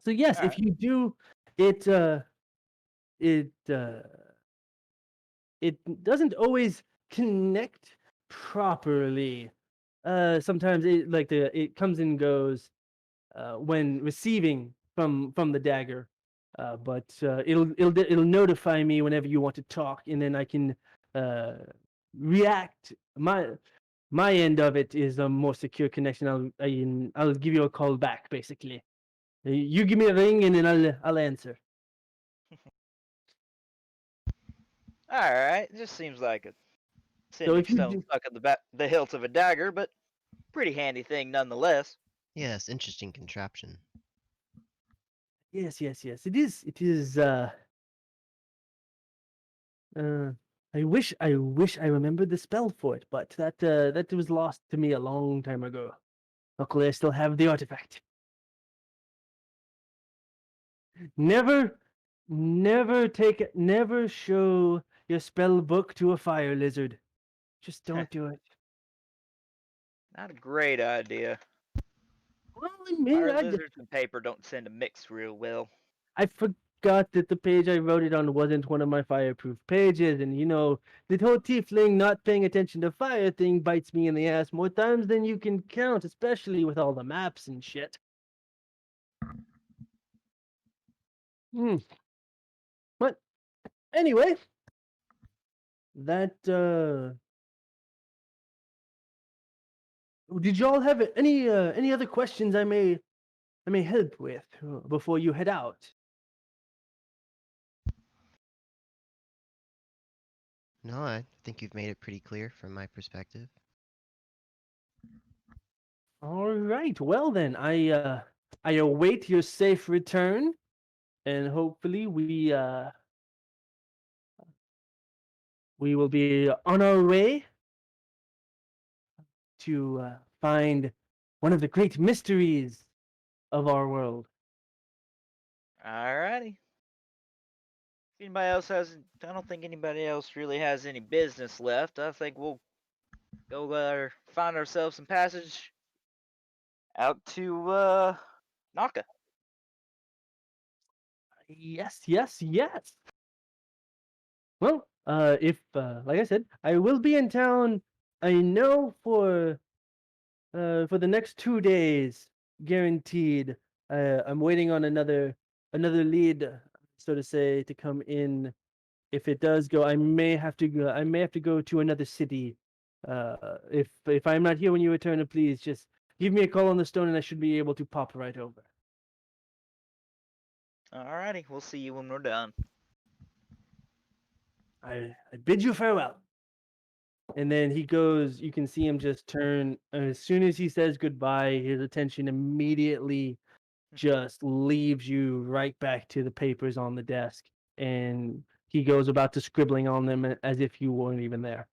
So yes, if Alright. you do, it it it doesn't always connect properly. Sometimes it comes and goes when receiving from the dagger. But it'll notify me whenever you want to talk, and then I can uh, react. My end of it is a more secure connection. I'll give you a call back, basically. You give me a ring, and then I'll answer. Alright, it just seems like a So sending if you stone do, stuck in the hilt of a dagger, but pretty handy thing nonetheless. Yes, interesting contraption. yes, it is. Uh, I wish I remembered the spell for it, but that was lost to me a long time ago. Luckily, I still have the artifact. Never, never show your spell book to a fire lizard. Just don't do it. Not a great idea. Well, I mean, Fire lizards and paper don't tend to mix real well. I forgot that the page I wrote it on wasn't one of my fireproof pages, and the whole tiefling not paying attention to fire thing bites me in the ass more times than you can count, especially with all the maps and shit. Hmm. But anyway, that did y'all have any other questions I may help with before you head out? No, I think you've made it pretty clear from my perspective. All right. Well then, I await your safe return, and hopefully we will be on our way to find one of the great mysteries of our world. Alrighty. If anybody else I don't think anybody else really has any business left. I think we'll go find ourselves some passage out to Naka. Yes. Well, if like I said, I will be in town. I know for the next 2 days, guaranteed. I'm waiting on another lead, so to say, to come in. If it does go, I may have to go. I may have to go to another city. If I'm not here when you return, please just give me a call on the stone, and I should be able to pop right over. Alrighty, we'll see you when we're done. I bid you farewell. And then he goes. You can see him just turn. As soon as he says goodbye, his attention immediately just leaves you right back to the papers on the desk, and he goes about to scribbling on them as if you weren't even there.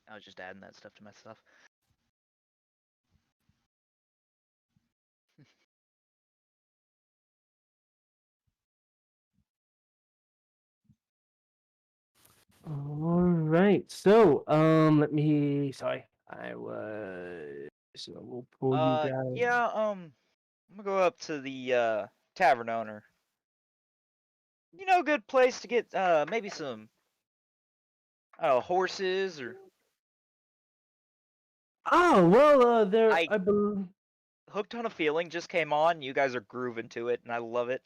I was just adding that stuff to my stuff. All right. So, let me. Sorry, I was. So we'll pull you guys. Yeah, I'm gonna go up to the tavern owner. You know, a good place to get maybe some horses or Oh well, there. I I believe. Hooked on a Feeling just came on. You guys are grooving to it, and I love it.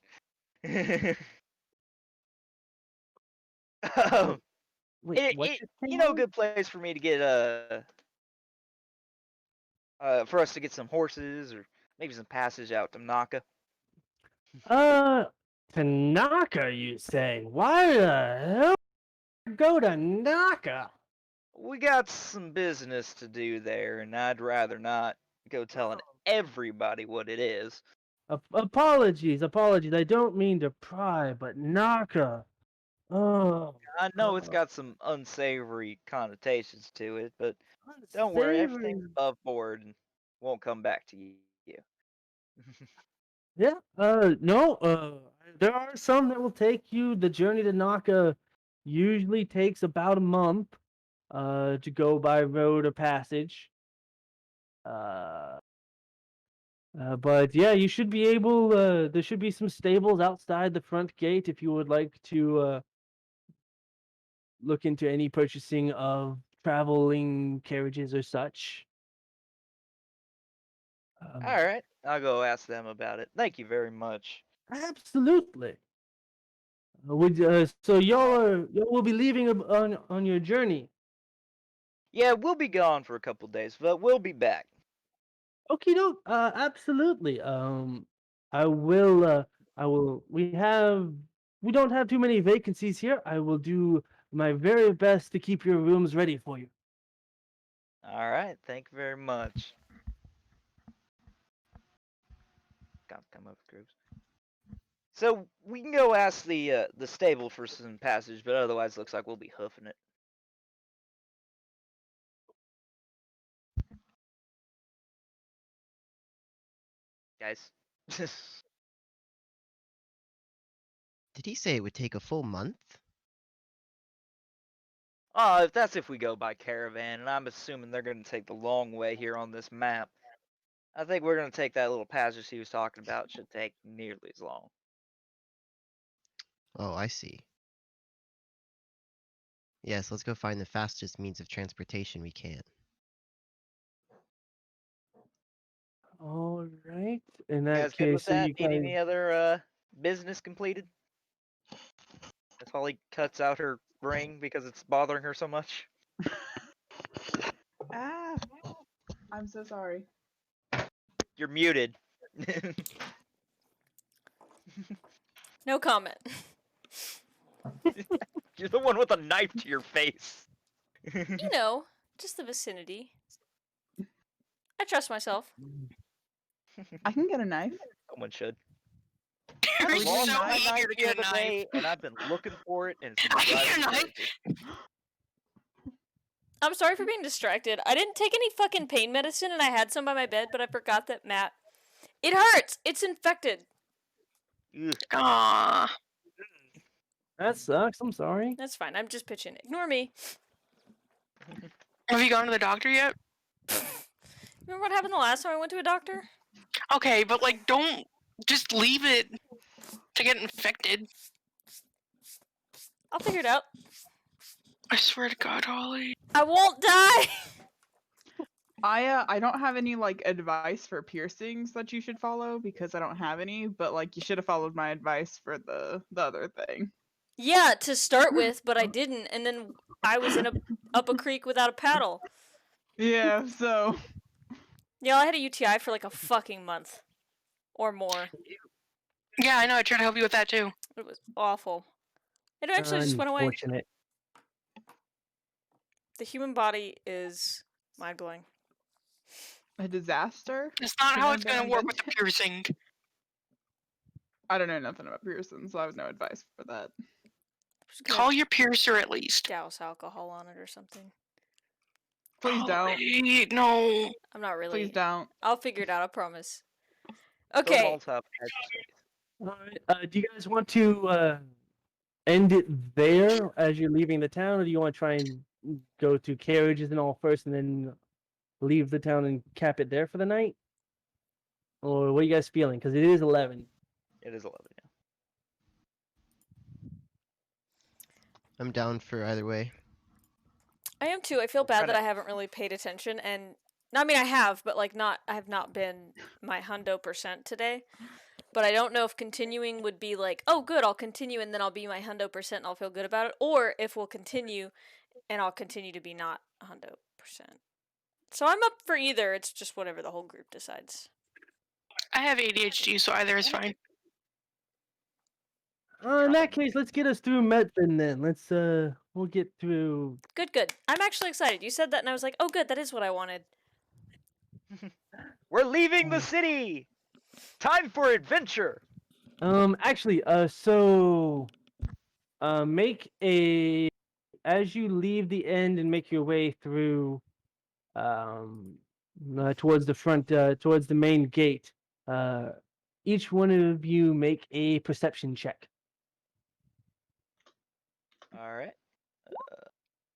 Um, Wait, what it just you came know, a on? good place for me to get for us to get some horses or maybe some passage out to Naka. Uh, Tanaka, you say? Why the hell go to Naka? We got some business to do there, and I'd rather not go telling everybody what it is. Apologies. I don't mean to pry, but Naka. Oh, I know it's uh, got some unsavory connotations to it, but don't worry, everything's unsavory. above board and won't come back to you. Yeah. No. There are some that will take you. The journey to Naka usually takes about a month. To go by road or passage. Uh, but yeah, you should be able. There should be some stables outside the front gate if you would like to look into any purchasing of traveling carriages or such. All right, I'll go ask them about it. Thank you very much. Absolutely. So y'all will be leaving on your journey. Yeah, we'll be gone for a couple days, but we'll be back. Okay, no, absolutely. I will. I will. We don't have too many vacancies here. I will do my very best to keep your rooms ready for you. All right, thank you very much. Come up, groups. So we can go ask the stable for some passage, but otherwise looks like we'll be hoofing it. Guys. Did he say it would take a full month? That's if we go by caravan, and I'm assuming they're gonna take the long way here on this map. I think we're gonna take that little passage he was talking about. Should take nearly as long. Oh, I see. Yes, let's go find the fastest means of transportation we can. All right. In You that guys good with case, so that? you Need guys. any other business completed? That's Holly cuts out her ring because it's bothering her so much. Ah, I'm so sorry. You're muted. No comment. You're the one with a knife to your face. You know, just the vicinity. I trust myself. I can get a knife. Someone should. You're I we so doing lost my knives? knife eager to the get a other knife. day, and I've been looking for it, and it's been I can driving get a me knife. crazy. I'm sorry for being distracted. I didn't take any fucking pain medicine and I had some by my bed, but I forgot that Matt. It hurts! It's infected. Ugh. Aww. That sucks. I'm sorry. That's fine. I'm just pitching. Ignore me. Have you gone to the doctor yet? Remember what happened the last time I went to a doctor? Okay, but like, don't just leave it to get infected. I'll figure it out. I swear to God, Holly. I won't die! I don't have any like advice for piercings that you should follow because I don't have any, but like you should have followed my advice for the other thing. Yeah, to start with, but I didn't, and then I was up a creek without a paddle. Yeah, so Yeah, I had a UTI for like a fucking month. Or more. Yeah, I know. I tried to help you with that too. It was awful. It actually just went away. Unfortunate. The human body is mind-blowing. a disaster. It's not how it's Been gonna work with the invented. piercing. I don't know nothing about piercings, so I have no advice for that. Just gonna Call your piercer at least. douse alcohol on it or something. Please don't. Holly, no. I'm not really. Please don't. I'll figure it out, I promise. Don't Okay. all top space. All right. Do you guys want to end it there as you're leaving the town, or do you want to try and go to carriages and all first, and then leave the town and cap it there for the night? Or what are you guys feeling? Because it is 11. It is 11, yeah. I'm down for either way. I am too. I feel bad that Kinda- I haven't really paid attention, and I mean I have, but like I have not been my hundo% today. But I don't know if continuing would be like, oh good, I'll continue and then I'll be my hundo% and I'll feel good about it, or if we'll continue and I'll continue to be not hundo%. So I'm up for either. It's just whatever the whole group decides. I have ADHD, so either is fine. In that case, let's get us through Medfin then. We'll get through. Good. I'm actually excited. You said that and I was like, oh good, that is what I wanted. We're leaving the city! Time for adventure! Actually, so Make a as you leave the end and make your way through towards the front, towards the main gate. Each one of you make a perception check. All right.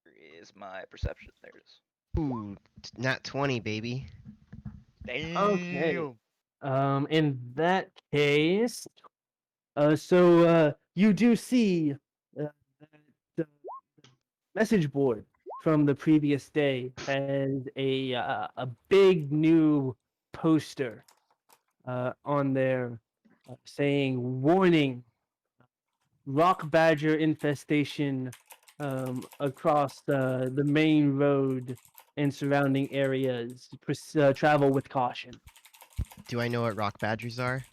Where is my perception? There it is. Ooh, nat 20, baby. Damn. Okay. In that case, you do see the message board from the previous day has a big new poster on there saying "Warning: Rock Badger infestation across the main road and surrounding areas. Travel with caution." Do I know what rock badgers are?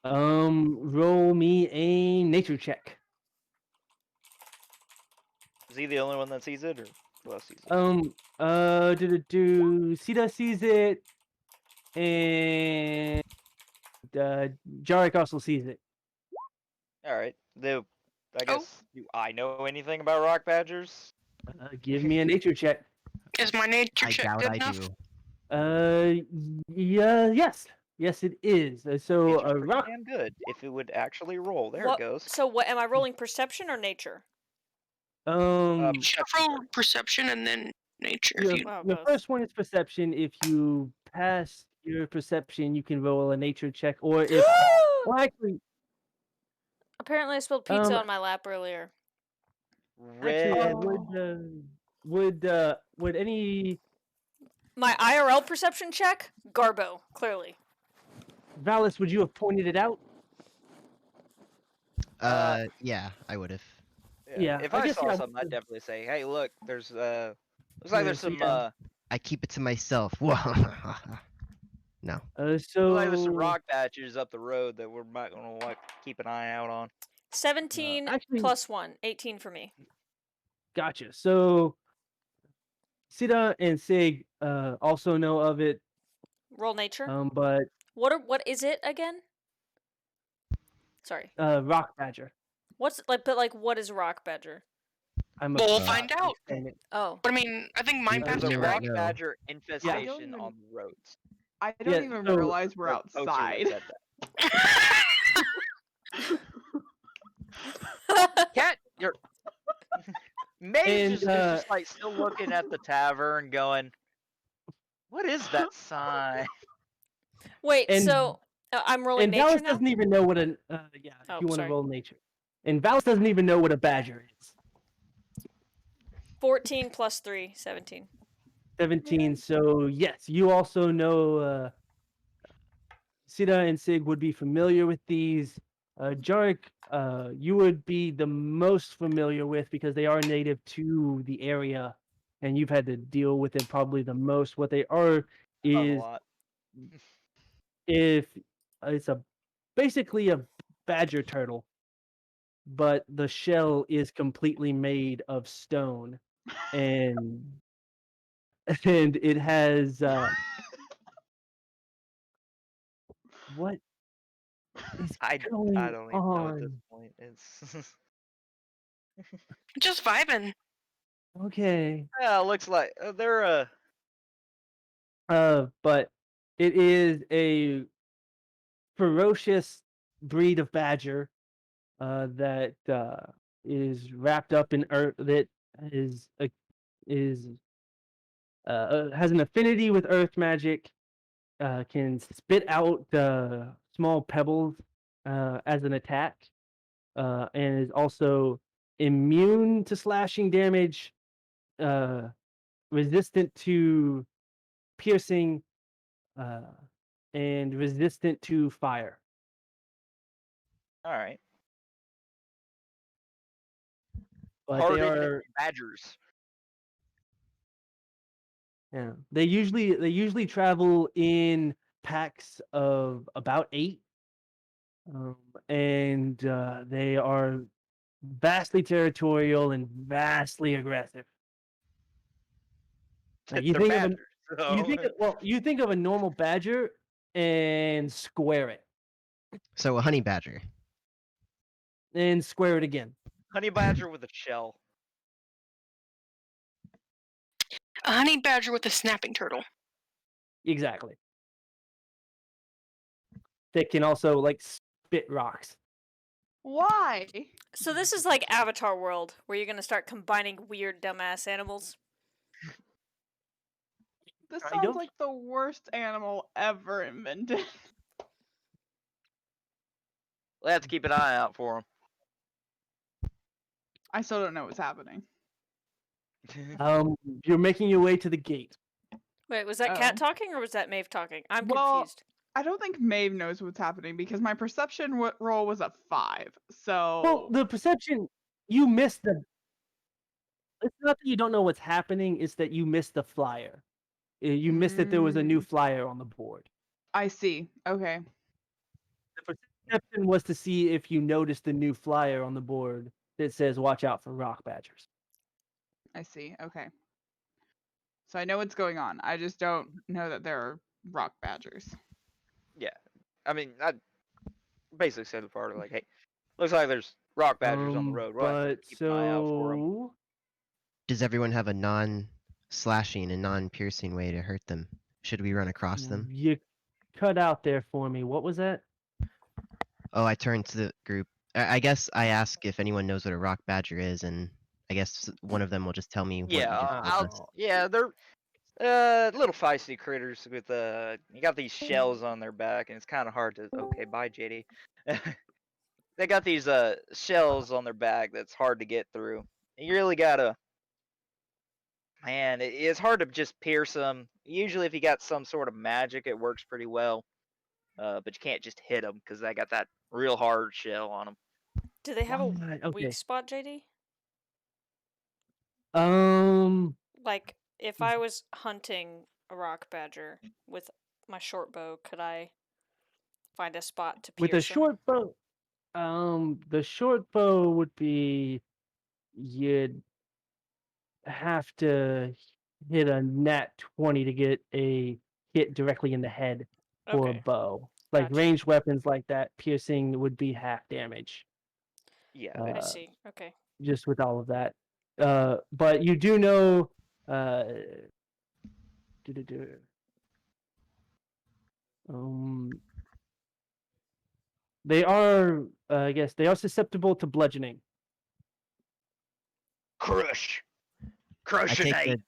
Roll me a nature check. Is he the only one that sees it, or who else sees it? Sita sees it, and Jarek also sees it. All right. I guess. Do I know anything about rock badgers? Give me a nature check. Is my nature I check doubt good I enough? do. Yes, it is. So Nature's a pretty rock. damn good if it would actually roll. There What? it goes. So what? Am I rolling perception or nature? You should Perception roll first. perception and then nature. Your, If you... Wow, your both. first one is perception. If you pass your perception, you can roll a nature check. Or if, well, actually, Apparently, I spilled pizza on my lap earlier. Red. would any My IRL perception check? Garbo, clearly. Valis, would you have pointed it out? Yeah, I would have. Yeah, If I I guess, saw yeah, something, I'd definitely say, "Hey, look, there's looks like there's so some yeah. I keep it to myself. No. looks like there's some So rock patches up the road that we might want to keep an eye out on." 17 actually, plus 1. 18 for me. gotcha. So Sita and Sig also know of it, Roll nature. but What is it again? Sorry. rock badger. What's what is rock badger? I'm Well, we'll about find to out. explain it. Oh. But I mean, I think mine There's passed There's it a right right. rock now. badger infestation even- on the roads. I don't Yeah, even so- realize we're The poster that outside. said that. Cat, you're. Mage And, is just like still looking at the tavern, going, "What is that sign?" Wait, And- so I'm rolling And nature Valis now? doesn't even know what if Oh, you want to sorry. roll nature. And Valis doesn't even know what a badger is. 14 plus 3, 17. 17. So yes, you also know Sita and Sig would be familiar with these. Jarek, you would be the most familiar with because they are native to the area, and you've had to deal with it probably the most. What they are Not a is lot. if it's basically a badger turtle, but the shell is completely made of stone, and it has what is I going don't even know at this on? point. It's Just vibing. Okay, yeah, it looks like they're but it is a ferocious breed of badger that is wrapped up in earth, that is has an affinity with earth magic, can spit out small pebbles as an attack, and is also immune to slashing damage, resistant to piercing, and resistant to fire. all right. But Hard they are, badgers. yeah, they usually travel in packs of about 8, and they are vastly territorial and vastly aggressive. Like you They're think badgers. you think of a normal badger and square it, So a honey badger. and square it again. Honey badger with a shell. A honey badger with a snapping turtle. Exactly. They can also like spit rocks. Why? So this is like Avatar World, where you're gonna start combining weird, dumbass animals. This Kind sounds of. like the worst animal ever invented. We'll have to keep an eye out for I still don't know what's happening. him. You're making your way to the gate. Wait, was that Cat talking or was that Maeve talking? I'm Well, confused. I don't think Maeve knows what's happening because my perception roll was a 5. So Well, the perception, you missed the. It's not that you don't know what's happening; it's that you missed the flyer. You missed that there was a new flyer on the board. I see. Okay. The perception was to see if you noticed the new flyer on the board that says "Watch out for rock badgers." I see. Okay. So I know what's going on. I just don't know that there are rock badgers. Yeah. I mean, I basically said the part of like, hey, looks like there's rock badgers on the road. We'll have to But keep an eye out for them. so Does everyone have a non-slashing and non-piercing way to hurt them? Should we run across them? you cut out there for me. What was that? Oh, I turned to the group. I guess I ask if anyone knows what a rock badger is, and I guess one of them will just tell me what you Yeah, just told us. yeah, they're little feisty critters with you got these shells on their back, and it's kind of hard to. Okay, bye, JD. They got these shells on their back that's hard to get through. You really gotta. Man, it's hard to just pierce them. Usually, if you got some sort of magic, it works pretty well. But you can't just hit them because they got that real hard shell on them. Do they have a Okay. weak spot, JD? Like, if I was hunting a rock badger with my short bow, could I find a spot to pierce with a him? short bow, the short bow would be you'd have to hit a nat 20 to get a hit directly in the head for a Okay. bow. Like Gotcha. ranged weapons like that, piercing would be half damage. Yeah, I see. Okay. Just with all of that. But you do know they are I guess they are susceptible to bludgeoning. Crush. I Crushionate.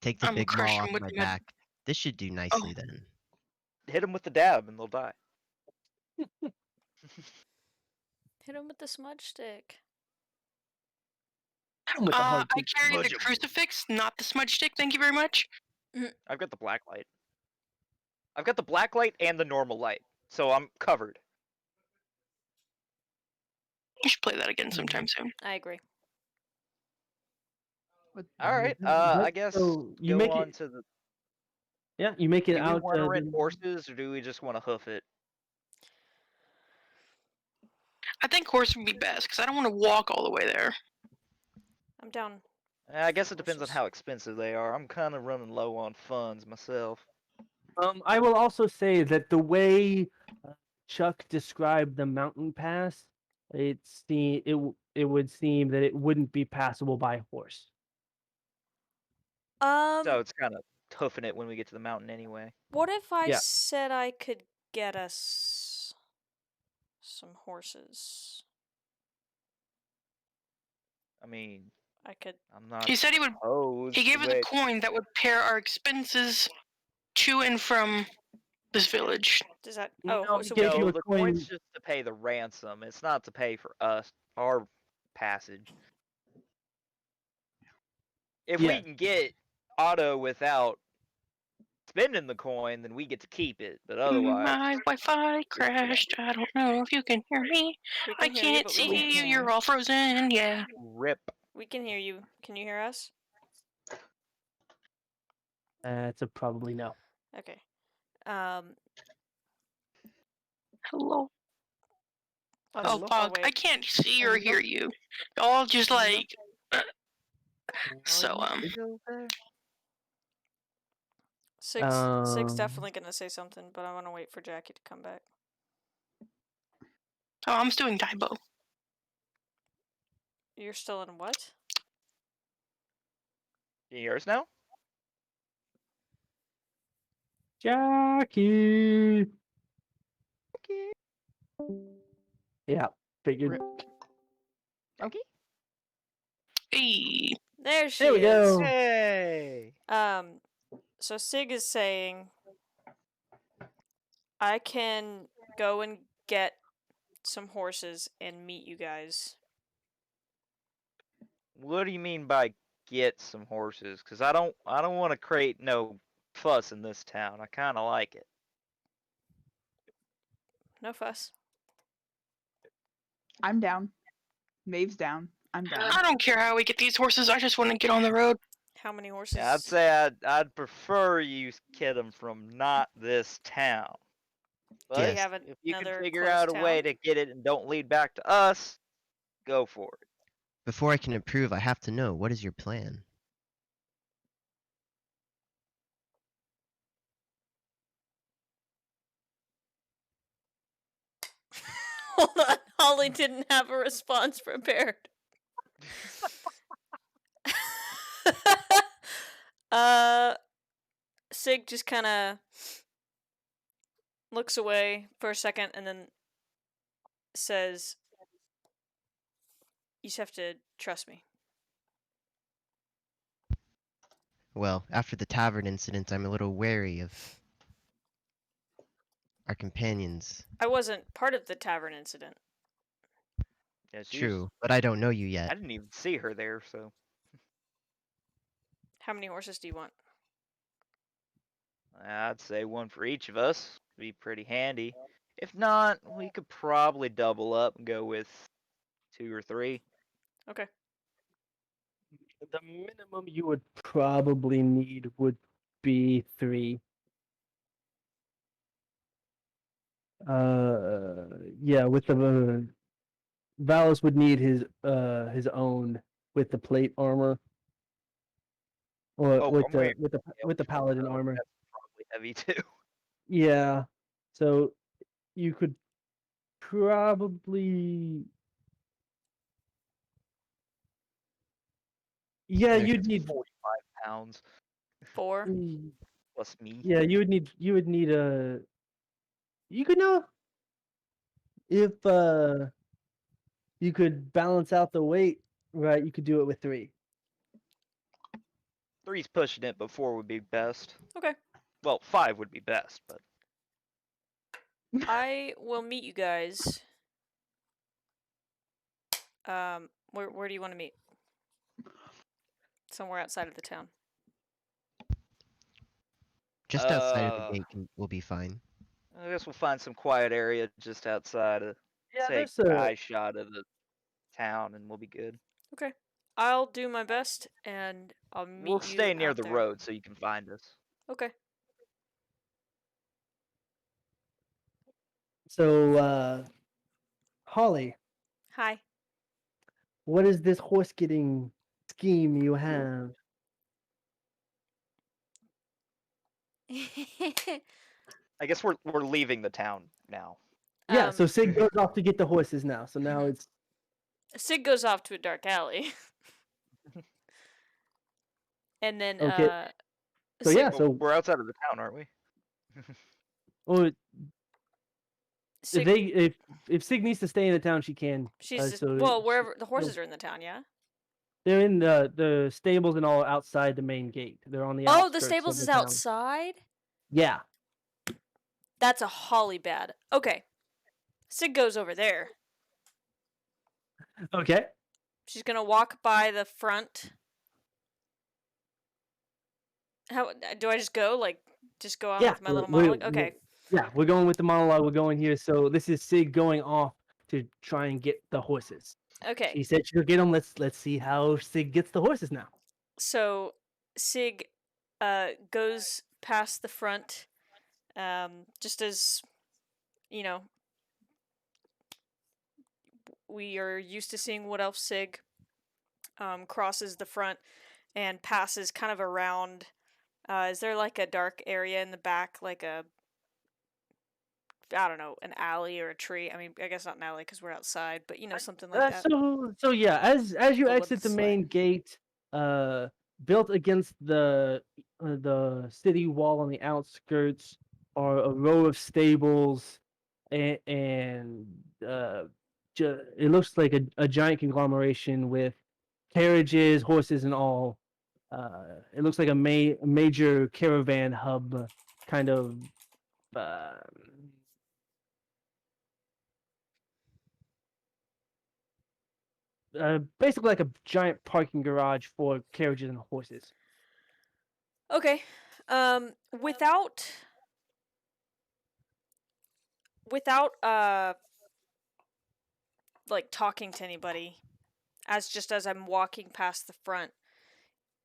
take the I'm big maul crushing off with my my- back. This should do nicely then. Hit them with the dab and they'll die. Hit him with the smudge stick. I carry the Smudge 'em. crucifix, not the smudge stick. Thank you very much. I've got the black light. I've got the black light and the normal light, so I'm covered. You should play that again sometime soon. I agree. All right. But I guess so you go make on it. to the. Yeah, you make it Do we out. want to rent horses, or do we just want to hoof it? I think horse would be best because I don't want to walk all the way there. I'm down. I guess it depends on Horses. how expensive they are. I'm kind of running low on funds myself. I will also say that the way Chuck described the mountain pass, it would seem that it wouldn't be passable by horse. So it's kind of hoofing it when we get to the mountain anyway. What if I Yeah. said I could get us some horses? I mean, I could. I'm not. He said he would. opposed He gave to us a it. coin that would pair our expenses to and from this village. Does that? No, Oh, he so gave we you No, a the coin. coin's just to pay the ransom. It's not to pay for our passage. If Yeah. we can get Otto without spending the coin, then we get to keep it. But otherwise, My Wi-Fi crashed. I don't know if you can hear me. we I can hear you, can't but see we you. can't. You're all frozen. Yeah. rip. We can hear you. Can you hear us? It's a probably no. Okay. Hello. I'll Oh, just- Pog, wait. I can't see or hear you. All just like. So Sig's definitely gonna say something, but I want to wait for Jackie to come back. Oh, I'm just doing Daibo. You're still in what? Yours now? Jackie. Okay. Yeah, figured. Rip. Okay. Hey. There she There we is. go. Hey. So Sig is saying, I can go and get some horses and meet you guys. What do you mean by get some horses? Because I don't want to create no fuss in this town. I kind of like it. No fuss. I'm down. Maeve's down. I'm down. I don't care how we get these horses. I just want to get on the road. How many horses? Yeah, I'd say I'd prefer you get them from not this town. Do we But Yes. have if you can another figure close out a way town? to get it and don't lead back to us, go for it. Before I can approve, I have to know, what is your plan? Hold on, Holly didn't have a response prepared. Sig just kind of looks away for a second and then says, "You just have to trust me." Well, after the tavern incident, I'm a little wary of our companions. I wasn't part of the tavern incident. Yeah, True, but I don't know you I yet. didn't even see her there, so How many horses do you want? I'd say one for each of us. Be pretty handy. If not, we could probably double up and go with 2 or 3. Okay. The minimum you would probably need would be 3. Yeah, with the Valis would need his own with the plate armor, or Oh, with I'm the wearing with the with the Elf, paladin so armor. that's probably heavy too. Yeah, so you could probably. Yeah, There's you'd need. 45 pounds 4. plus me. Yeah, you would need a. You could know if you could balance out the weight, right? You could do it with 3. 3's pushing it, but 4 would be best. Okay. Well, 5 would be best, but I will meet you guys. Where do you want to meet? Somewhere outside of the town. just outside of the gate will be fine. I guess we'll find some quiet area just outside of, Yeah, take there's a. eye shot of the town, and we'll be good. Okay. I'll do my best, and I'll meet We'll you stay near out the there. road so you can find us. Okay. So, Holly, Hi. what is this horse getting scheme you have? I guess we're leaving the town now. Yeah, so Um, Sig goes off to get the horses now. So now it's Sig goes off to a dark alley. And then Okay. So Sig, yeah, Well, so we're outside of the town, aren't we? well, Sig, if Sig needs to stay in the town, she can. she's just, so well, wherever the horses are in the town, yeah. they're in the stables and all outside the main gate. They're on the Oh, outskirts the stables of is the town. outside? Yeah. That's a Holly bad. Okay. Sig goes over there. Okay. She's gonna walk by the front. How do I just go? Like, just go on Yeah. with my little monologue? Okay. Yeah, we're going with the monologue. We're going here. So this is Sig going off to try and get the horses. Okay. She said she'll get them. Let's see how Sig gets the horses now. So Sig goes past the front, just as, you know, we are used to seeing Wood Elf Sig, crosses the front and passes kind of around. Is there like a dark area in the back, like a I don't know, an alley or a tree. I mean, I guess not an alley because we're outside, but something like that. So yeah, as you Go with exit the the sleigh. main gate, built against the city wall on the outskirts are a row of stables, and it looks like a giant conglomeration with carriages, horses, and all. It looks like a major caravan hub, kind of. Uh, Basically like a giant parking garage for carriages and horses. Okay. Without like talking to anybody, as I'm walking past the front,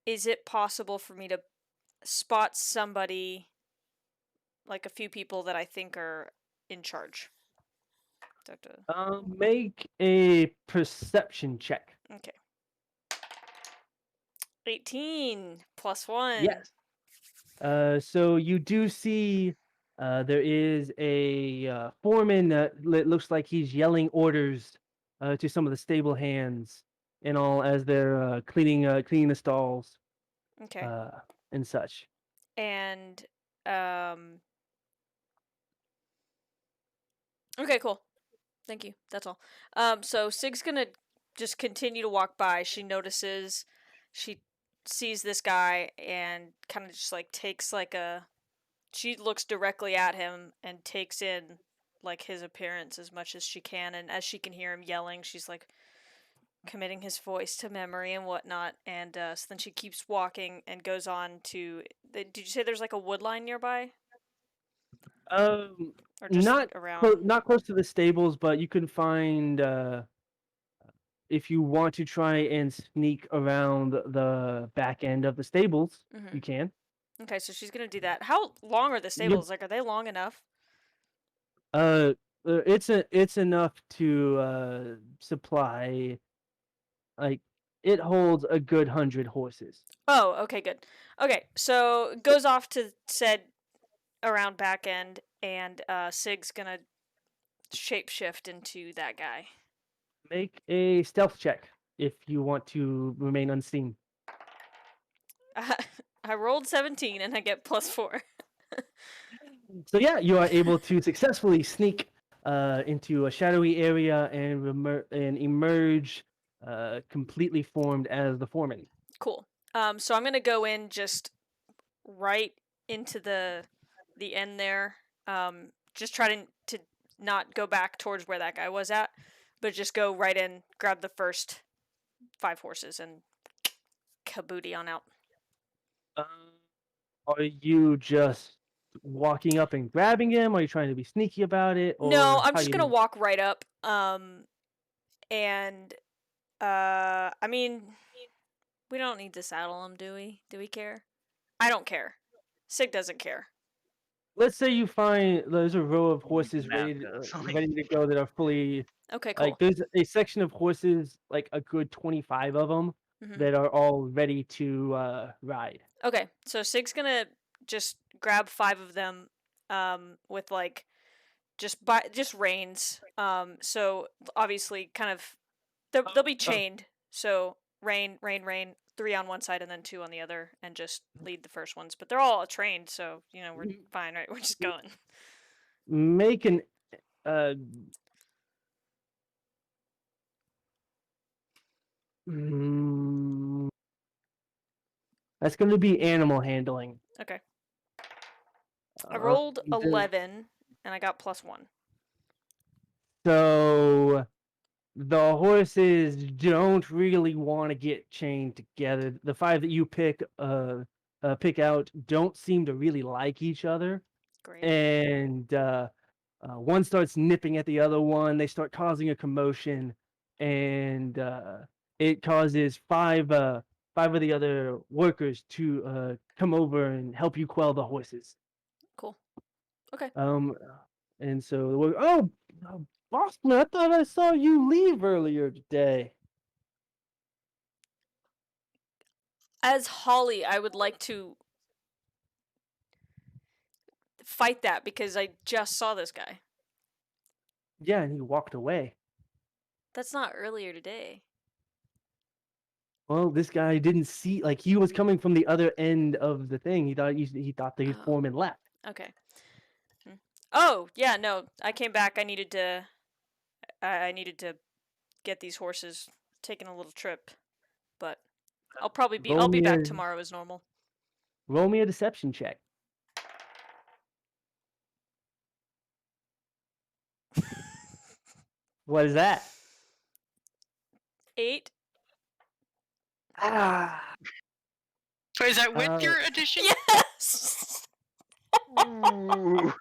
is it possible for me to spot somebody, like a few people that I think are in charge? Make a perception check. Okay. 18 plus 1. Yes. So you do see there is a foreman that looks like he's yelling orders to some of the stable hands and all as they're cleaning the stalls Okay. and such. And okay, cool. Thank you. That's all. So Sig's gonna just continue to walk by. She sees this guy and kind of just like takes like she looks directly at him and takes in like his appearance as much as she can, and as she can hear him yelling, she's like committing his voice to memory and whatnot, and so then she keeps walking and goes on to. Did you say there's like a wood line nearby? Or just Not around? not close to the stables, but you can find if you want to try and sneak around the back end of the stables, you can. Okay, so she's gonna do that. How long are the stables? Like, are they long enough? It's enough to supply, like, it holds a good 100 horses. Oh, okay, good. Okay, so goes off to said around back end, and Sig's gonna shapeshift into that guy. Make a stealth check if you want to remain unseen. I rolled 17 and I get +4. So yeah, you are able to successfully sneak into a shadowy area and emerge completely formed as the foreman. Cool. So I'm gonna go in just right into the end there. Just try to not go back towards where that guy was at, but just go right in, grab the first 5 horses, and kabooty on out. Are you just walking up and grabbing him? Are you trying to be sneaky about it? Or No, I'm just gonna walk right up. And I mean, we don't need to saddle him, do we? Do we care? I don't care. Sig doesn't care. Let's say you find there's a row of horses Math ready goes. to go that are fully. Okay, cool. Like there's a section of horses, like a good 25 of them, that are all ready to ride. Okay, so Sig's gonna just grab 5 of them, with like just reins. So obviously, kind of, they'll be chained. So rein, 3 on one side and then 2 on the other, and just lead the first ones. But they're all trained, so we're fine, right? We're just going. Make an that's going to be animal handling. Okay. I rolled 11 and I got +1. So the horses don't really want to get chained together. The 5 that you pick out don't seem to really like each other. Great. And one starts nipping at the other one. They start causing a commotion, and it causes 5 of the other workers to come over and help you quell the horses. Cool. Okay. And so Boston, I thought I saw you leave earlier today. As Holly, I would like to fight that because I just saw this guy. Yeah, and he walked away. That's not earlier today. Well, this guy didn't see, like, he was coming from the other end of the thing. He thought the Oh. foreman left. Okay. Oh, yeah, no. I came back. I needed to get these horses taking a little trip. But I'll Roll be me back a tomorrow as normal. roll me a deception check. What is that? 8? Ah. So is that with your addition? Yes. Ooh.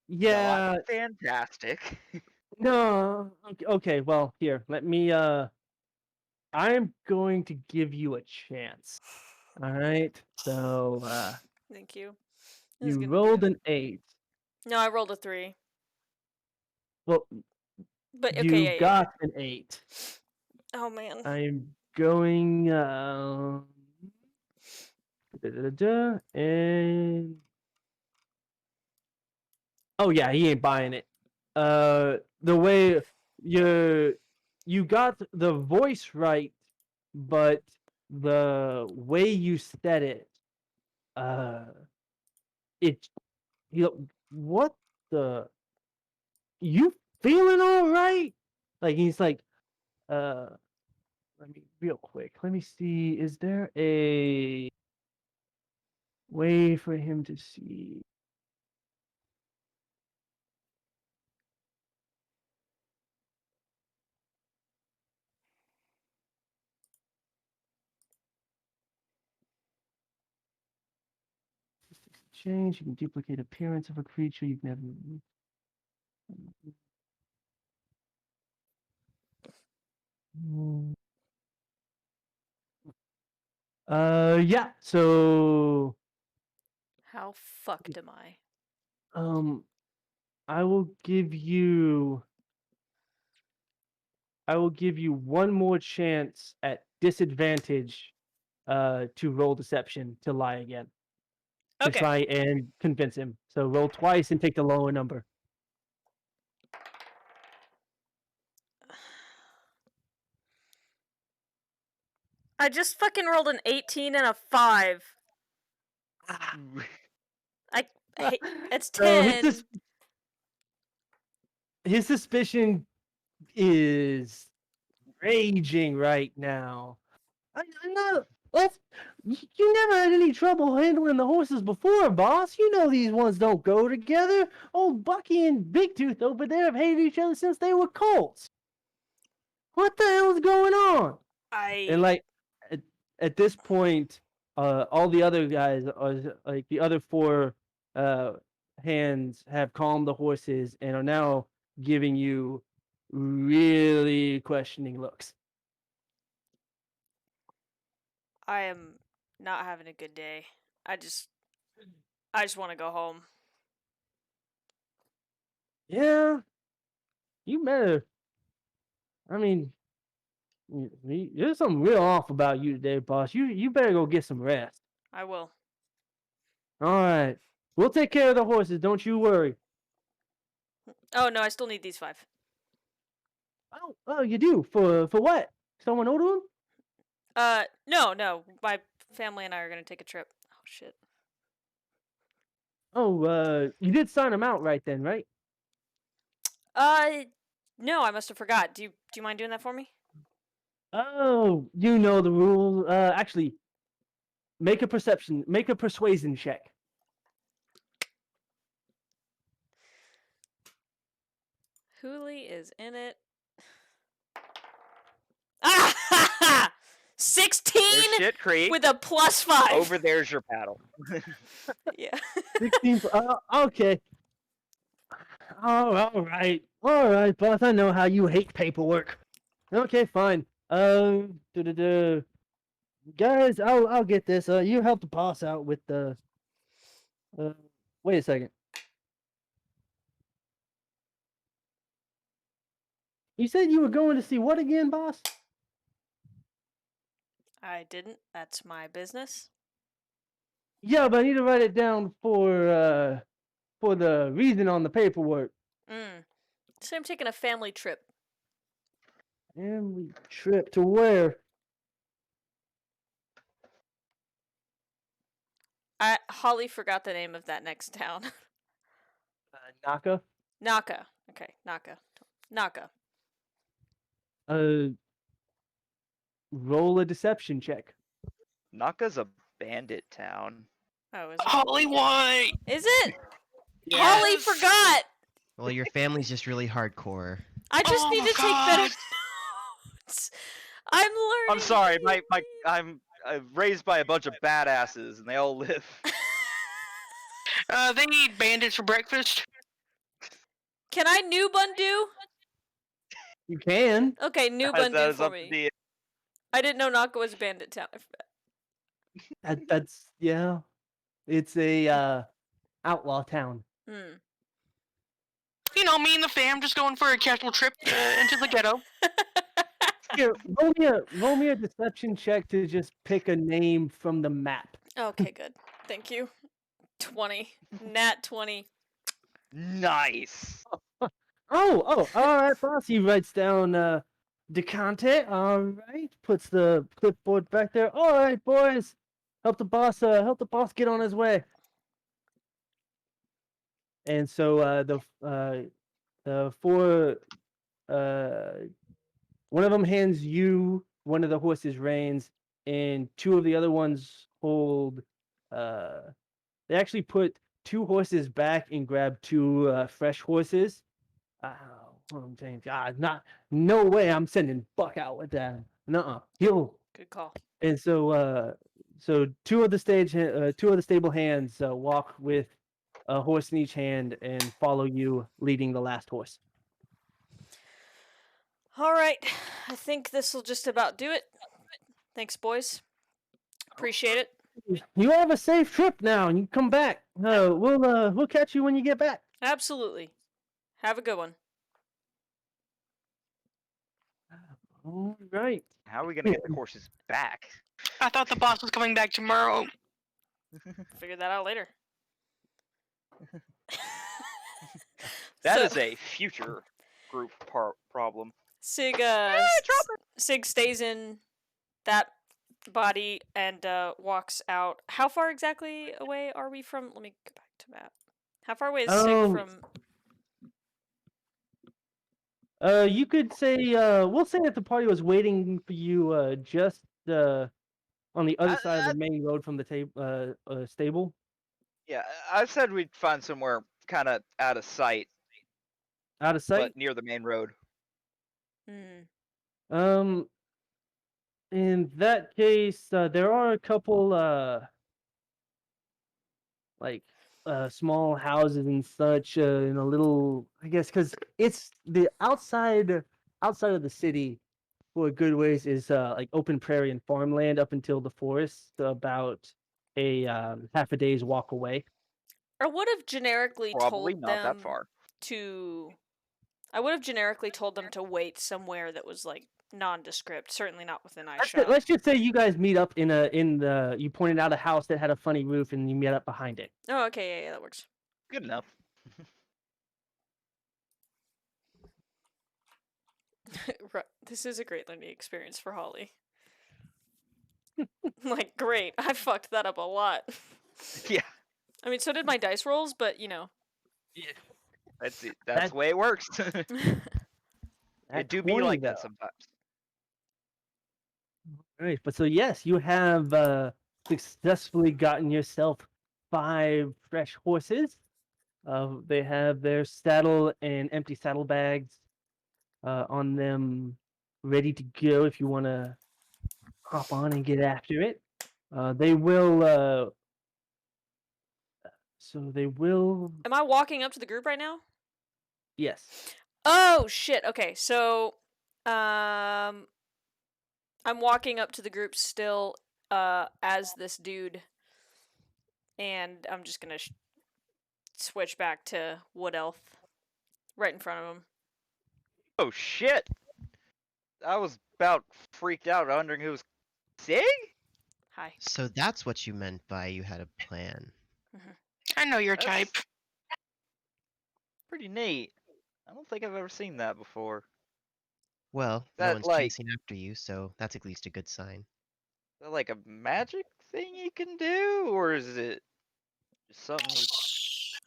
Yeah. Not fantastic. No. Okay. Well, here. Let me. I'm going to give you a chance. All right. So, Thank you. This is you gonna rolled be an 8. No, I rolled a 3. Well, But okay, you yeah, yeah. got an 8. Oh man. I'm going. And oh yeah, he ain't buying it. The way you got the voice right, but the way you said it, it what the you feeling all right? Like he's like, let me real quick. Let me see. Is there a way for him to see? Change. You can duplicate appearance of a creature you've never. Yeah. So, How fucked am I? I will give you. I will give you one more chance at disadvantage, to roll deception to lie again to Okay. try and convince him. So roll twice and take the lower number. I just fucking rolled an 18 and a 5. It's So 10. his suspicion is raging right now. I know. You never had any trouble handling the horses before, boss. You know these ones don't go together. Old Bucky and Big Tooth over there have hated each other since they were colts. What the hell's going on? And like at this point, all the other guys are like the other 4 hands have calmed the horses and are now giving you really questioning looks. I am not having a good day. I just want to go home. Yeah, you better. I mean, there's something real off about you today, boss. You better go get some rest. I will. All right, we'll take care of the horses. Don't you worry. Oh no, I still need these 5. Oh, you do for what? Someone older them? No. My family and I are gonna take a trip. Oh shit. Oh, you did sign them out right then, right? No, I must have forgot. Do you mind doing that for me? Oh, you know the rules. Actually, make a persuasion check. Hooli is in it. Ah! 16 There's shit creek. with a +5. Over there's your paddle. Yeah. 16. Okay. Oh, all right, boss. I know how you hate paperwork. Okay, fine. Guys, I'll get this. You help the boss out with the. Wait a second. You said you were going to see what again, boss? I didn't. That's my business. Yeah, but I need to write it down for for the reason on the paperwork. So I'm taking a family trip. Family trip to where? Holly forgot the name of that next town. Naka. Naka. Okay, Naka. Naka. Roll a deception check. Naka's a bandit town. Oh, is it? Hollywood. Is it? Yes. Holly forgot. Well, your family's just really hardcore. I just Oh need my to take better God. notes. I'm learning. I'm sorry, I'm raised by a bunch of badasses, and they all live. They eat bandits for breakfast. Can I noob undo? You can. Okay, noob That undo is for up me. to the I didn't know Naka was a bandit town. That's yeah. It's a outlaw town. You know, me and the fam just going for a casual trip into the ghetto. Here, roll me a deception check to just pick a name from the map. Okay, good. Thank you. 20. Nat 20. Nice. Oh, all right, boss. He writes down Decante. All right, puts the clipboard back there. All right, boys, help the boss get on his way. And so the four one of them hands you one of the horse's reins, and two of the other ones hold. They actually put two horses back and grab two fresh horses. I'm saying, no way. I'm sending Buck out with that. Nuh-uh. He'll. Good call. And so two of the stable hands walk with a horse in each hand and follow you, leading the last horse. All right. I think this will just about do it. Thanks, boys. Appreciate it. You have a safe trip now, and you come back. We'll catch you when you get back. Absolutely. Have a good one. All right. How are we gonna get the horses back? I thought the boss was coming back tomorrow. Figure that out later. That is a future group problem. Sig stays in that body and walks out. How far exactly away are we from? Let me go back to map. How far away is Sig from? You could say we'll say that the party was waiting for you just on the other side of the main road from the stable. Yeah, I said we'd find somewhere kind of out of sight. Out of sight, but near the main road. In that case, there are a couple small houses and such in a little, I guess, because it's the outside of the city for a good ways is like open prairie and farmland up until the forest, about a half a day's walk away. I would have generically Probably told not them that far. I would have generically told them to wait somewhere that was like nondescript. Certainly not within eyeshot. Let's just say you guys meet up you pointed out a house that had a funny roof and you meet up behind it. Oh, okay, yeah, that works. Good enough. Right. This is a great learning experience for Holly. Like, great. I fucked that up a lot. Yeah. I mean, so did my dice rolls, but you know. Yeah. That's it. That's the way it works. It do be like that sometimes. All right, but so yes, you have successfully gotten yourself 5 fresh horses. They have their saddle and empty saddlebags on them, ready to go if you want to hop on and get after it. They will. So they will. Am I walking up to the group right now? Yes. Oh shit. Okay, so I'm walking up to the group still as this dude, and I'm just gonna switch back to Wood Elf right in front of him. Oh shit! I was about freaked out, wondering who was Sig? Hi. So that's what you meant by you had a plan. I know your type. Pretty neat. I don't think I've ever seen that before. Well, no That one's like chasing after you, so that's at least a good sign. that like a magic thing you can do, or is it just something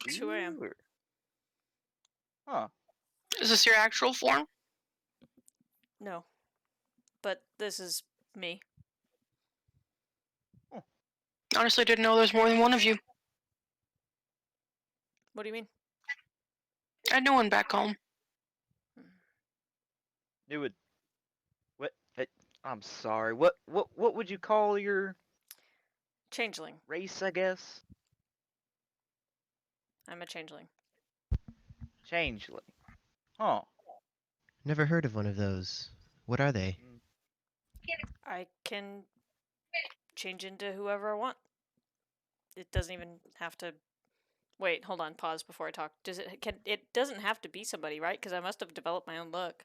you 2 a.m. do? Or... Huh. Is this your actual form? No. But this is me. Honestly, didn't know there's more than one of you. What do you mean? I had no one back home. It would. What? I'm sorry. What would you call your Changeling. race? I guess I'm a changeling. changeling. Huh. Never heard of one of those. What are they? Mm, I can change into whoever I want. It doesn't even have to. Wait, hold on. Pause before I talk. Does it? Can it doesn't have to be somebody, right? Because I must have developed my own look.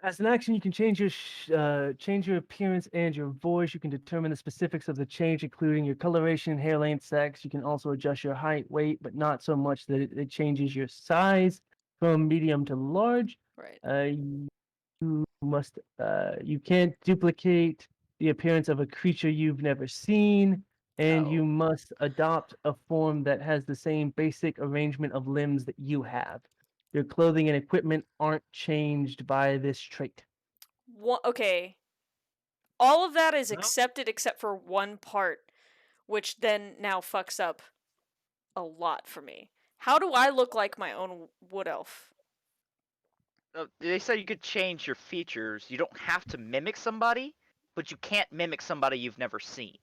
As an action, you can change your appearance and your voice. You can determine the specifics of the change, including your coloration, hair length, sex. You can also adjust your height, weight, but not so much that it changes your size from medium to large. Right. You can't duplicate the appearance of a creature you've never seen, and you Oh. must adopt a form that has the same basic arrangement of limbs that you have. Your clothing and equipment aren't changed by this trait. Okay. All of that is No? accepted except for one part, which then now fucks up a lot for me. How do I look like my own wood elf? They said you could change your features. You don't have to mimic somebody, but you can't mimic somebody you've never seen.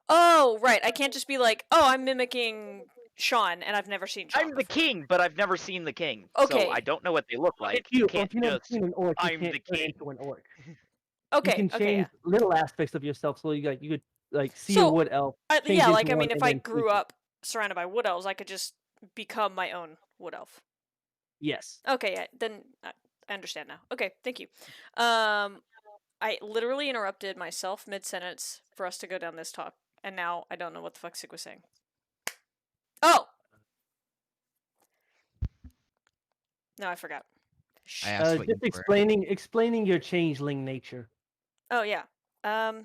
Oh, right. I can't just be like, oh, I'm mimicking Sean, and I've never seen Sean I'm the before. king, but I've never seen the king. Okay. So I don't know what they look like. If you can't never just. seen an orc, you I'm can't the turn king. into an orc. Okay. You can Okay. change Yeah. little aspects of yourself, so you could see a So, wood elf. change yeah, into like I one, mean, if and I then grew tweak it. up surrounded by wood elves, I could just become my own wood elf. Yes. Okay, yeah, then I understand now. Okay, thank you. I literally interrupted myself mid-sentence for us to go down this talk, and now I don't know what the fuck Sig was saying. Oh! No, I forgot. I asked what you Just were. explaining your changeling nature. Oh, yeah. I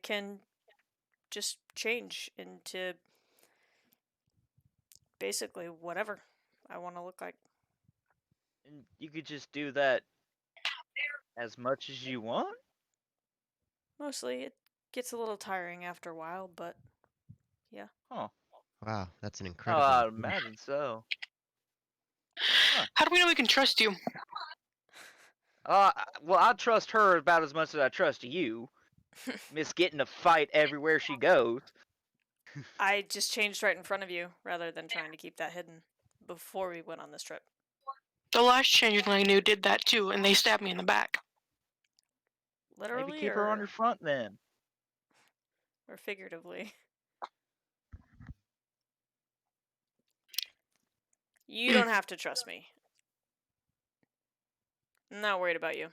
can just change into basically whatever I want to look like. And you could just do that as much as you want. Mostly, it gets a little tiring after a while, but yeah. Huh. Wow, that's an Oh, incredible. I'd imagine so. Huh. How do we know we can trust you? Well, I trust her about as much as I trust you. Miss getting a fight everywhere she goes. I just changed right in front of you rather than trying to keep that hidden before we went on this trip. The last changeling I knew did that too, and they stabbed me in the back. Literally, Maybe keep her on your front then. or figuratively. You don't have to trust me. I'm not worried about you.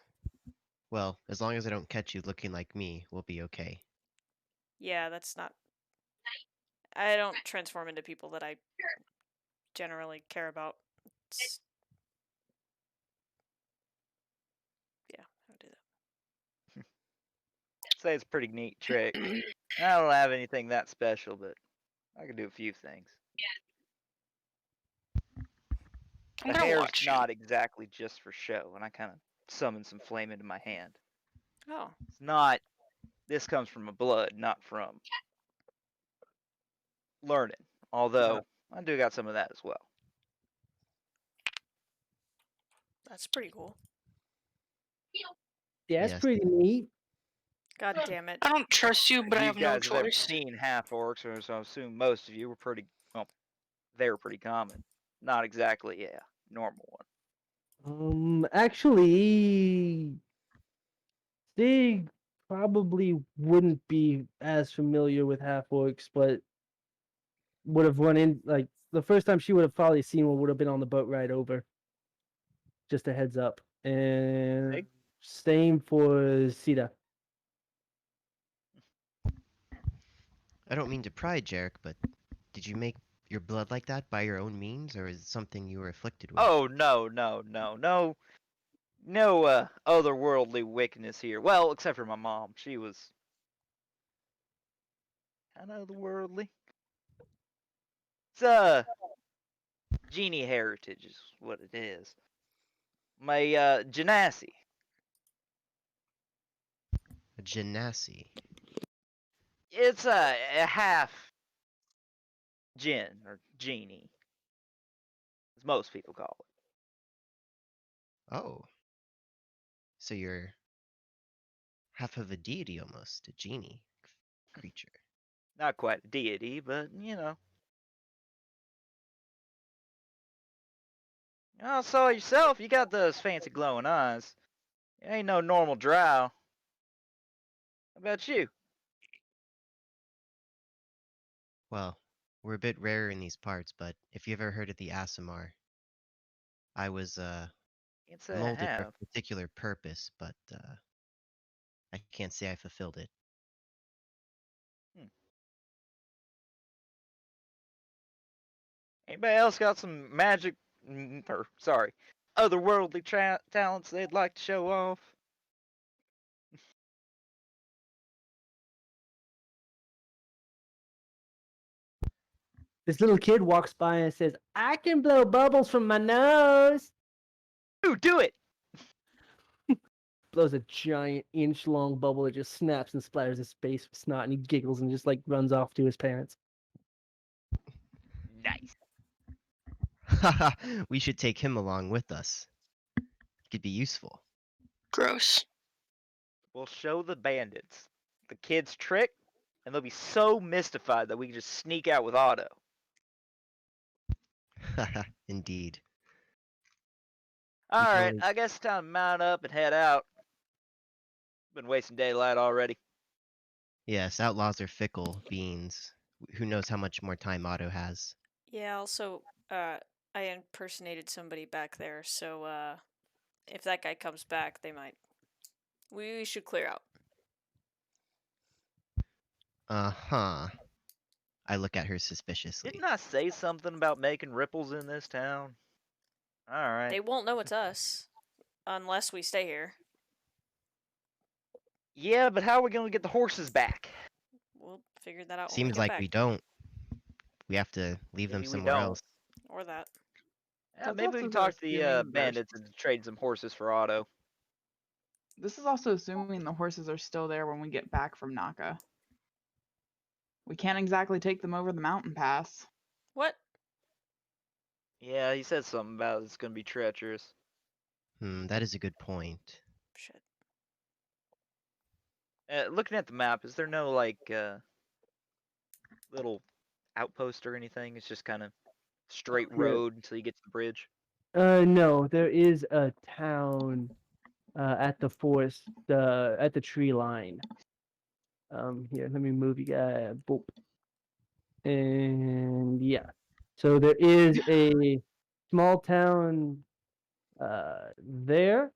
Well, as long as I don't catch you looking like me, we'll be okay. Yeah, that's not. I don't transform into people that I generally care about. Yeah, I would do that. Say it's a pretty neat trick. I don't have anything that special, but I can do a few things. I'm The gonna hair's watch you. not exactly just for show, and I kind of summon some flame into my hand. Oh. It's not. This comes from my blood, not from learning. Although I do got some of that as well. That's pretty cool. Yeah, it's Yes. pretty neat. God damn it. I don't trust you, but I you have no guys have ever choice. seen half orcs, so I assume most of you were pretty. Well, they were pretty common. Not exactly, normal one. Actually, Stig probably wouldn't be as familiar with half orcs, but would have run in like the first time she would have probably seen one would have been on the boat ride over. Just a heads up. And Stig? same for Sita. I don't mean to pry, Jarek, but did you make your blood like that by your own means, or is it something you were afflicted with? Oh no, no otherworldly wickedness here. Well, except for my mom. She was kind of otherworldly. It's genie heritage is what it is. My genasi. A genasi. It's a half jinn or genie, as most people call it. Oh. So you're half of a deity almost, a genie creature. Not quite a deity, but you know. Oh, so yourself, you got those fancy glowing eyes. You ain't no normal drow. How about you? Well, we're a bit rarer in these parts, but if you ever heard of the Asimar, I was Can't say I molded for have. a particular purpose, but I can't say I fulfilled it. Anybody else got some magic, or sorry, otherworldly talents they'd like to show off? This little kid walks by and says, "I can blow bubbles from my nose." Ooh, do it! Blows a giant inch-long bubble that just snaps and splatters his face with snot, and he giggles and just like runs off to his parents. Nice. We should take him along with us. He could be useful. Gross. We'll show the bandits the kid's trick, and they'll be so mystified that we can just sneak out with Otto. Indeed. All can right, only- I guess it's time to mount up and head out. Been wasting daylight already. Yes, outlaws are fickle beings. Who knows how much more time Otto has? Yeah, also, I impersonated somebody back there, so, if that guy comes back, they might... We should clear out. Uh-huh. I look at her suspiciously. Didn't I say something about making ripples in this town? All right. They won't know it's us, unless we stay here. Yeah, but how are we going to get the horses back? We'll figure that out when we Seems get like back. we don't. We have to leave them Maybe we somewhere don't. else. Or that. Yeah, That's maybe we can also talk to the assuming there's- bandits and trade some horses for Otto. This is also assuming the horses are still there when we get back from Naka. We can't exactly take them over the mountain pass. What? Yeah, he said something about it's going to be treacherous. That is a good point. Shit. Looking at the map, is there no, like, little outpost or anything? It's just kind of straight Yeah. road until you get to the bridge. No, there is a town at the forest, at the tree line. Here, let me move you guys. Boop. And yeah, so there is a small town there,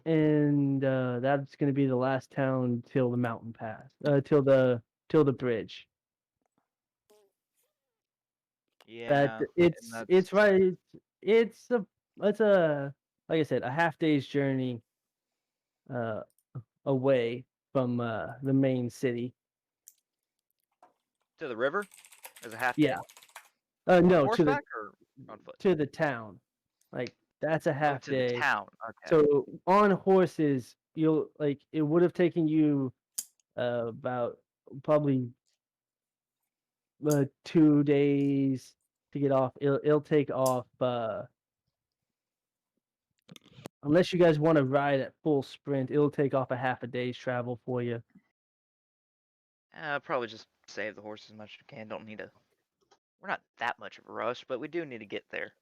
and that's going to be the last town till the mountain pass, till the bridge. Yeah. and It's that's- right. It's a like I said, a half day's journey away from the main city. To the river? As a half Yeah. day? No, to the Horseback or on foot? to the town. Like that's a Oh, half to day. the town. Okay. So on horses, you'll like it would have taken you about probably 2 days to get off. It'll take off unless you guys want to ride at full sprint. It'll take off a half a day's travel for you. Probably just save the horses as much as you can. Don't need to. We're not that much of a rush, but we do need to get there.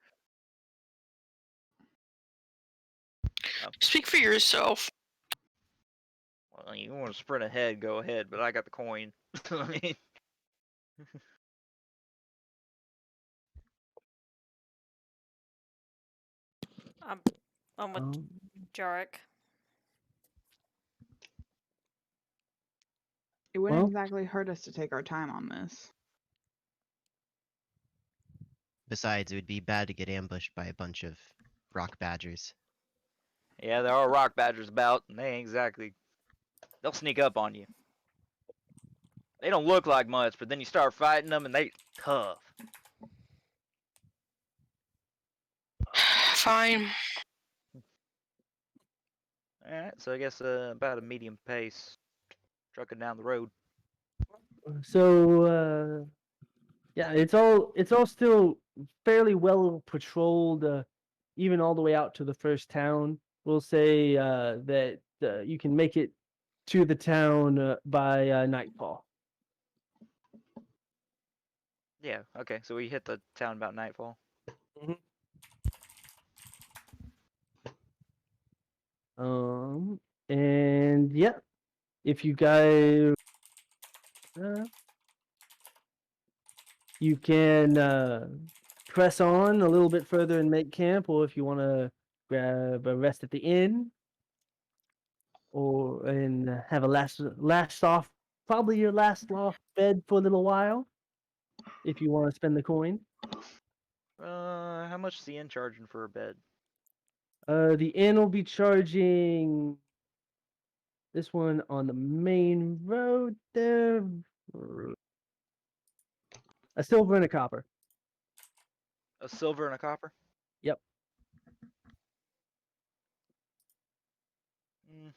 Speak for yourself. Well, you want to sprint ahead, go ahead, but I got the coin. I mean, I'm with Jarek. It wouldn't Well- exactly hurt us to take our time on this. Besides, it would be bad to get ambushed by a bunch of rock badgers. Yeah, there are rock badgers about, and they ain't exactly. They'll sneak up on you. They don't look like much, but then you start fighting them, and they tough. Fine. All right, so I guess about a medium pace, trucking down the road. So yeah, it's all still fairly well patrolled, even all the way out to the first town. We'll say that you can make it to the town by nightfall. Yeah, okay, so we hit the town about nightfall. And yeah, if you guys, you can press on a little bit further and make camp, or if you want to grab a rest at the inn, or and have a last off, probably your last off bed for a little while, if you want to spend the coin. How much is the inn charging for a bed? The inn will be charging this one on the main road there. A silver and a copper. A silver and a copper? Yep. Mm.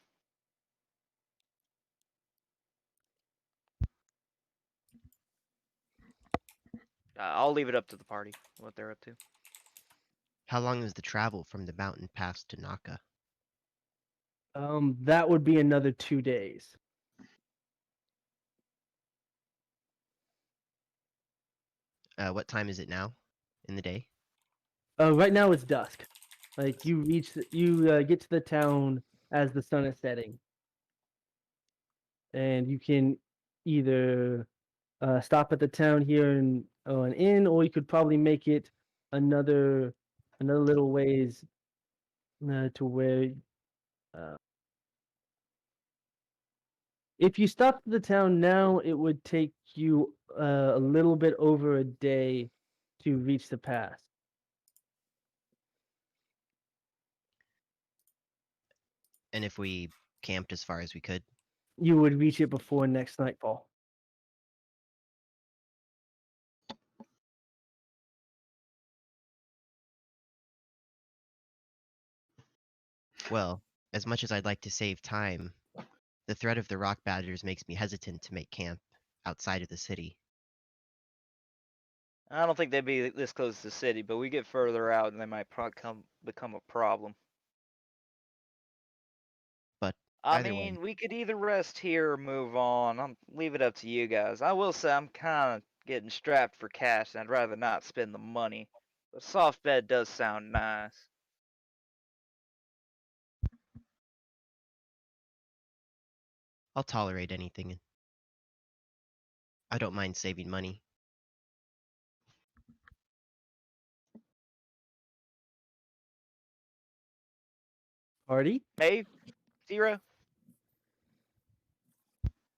I'll leave it up to the party, what they're up to. How long is the travel from the mountain pass to Naka? That would be another 2 days. What time is it now in the day? Right now it's dusk. Like you get to the town as the sun is setting, and you can either stop at the town here and an inn, or you could probably make it another little ways to where if you stopped at the town now, it would take you a little bit over a day to reach the pass. And if we camped as far as we could? You would reach it before next nightfall. Well, as much as I'd like to save time, the threat of the rock badgers makes me hesitant to make camp outside of the city. I don't think they'd be this close to the city, but we get further out and they might become a problem. But I either way, mean, we could either rest here or move on. I'm leave it up to you guys. I will say I'm kind of getting strapped for cash, and I'd rather not spend the money. But soft bed does sound nice. I'll tolerate anything. I don't mind saving money. Party? Hey, Zero?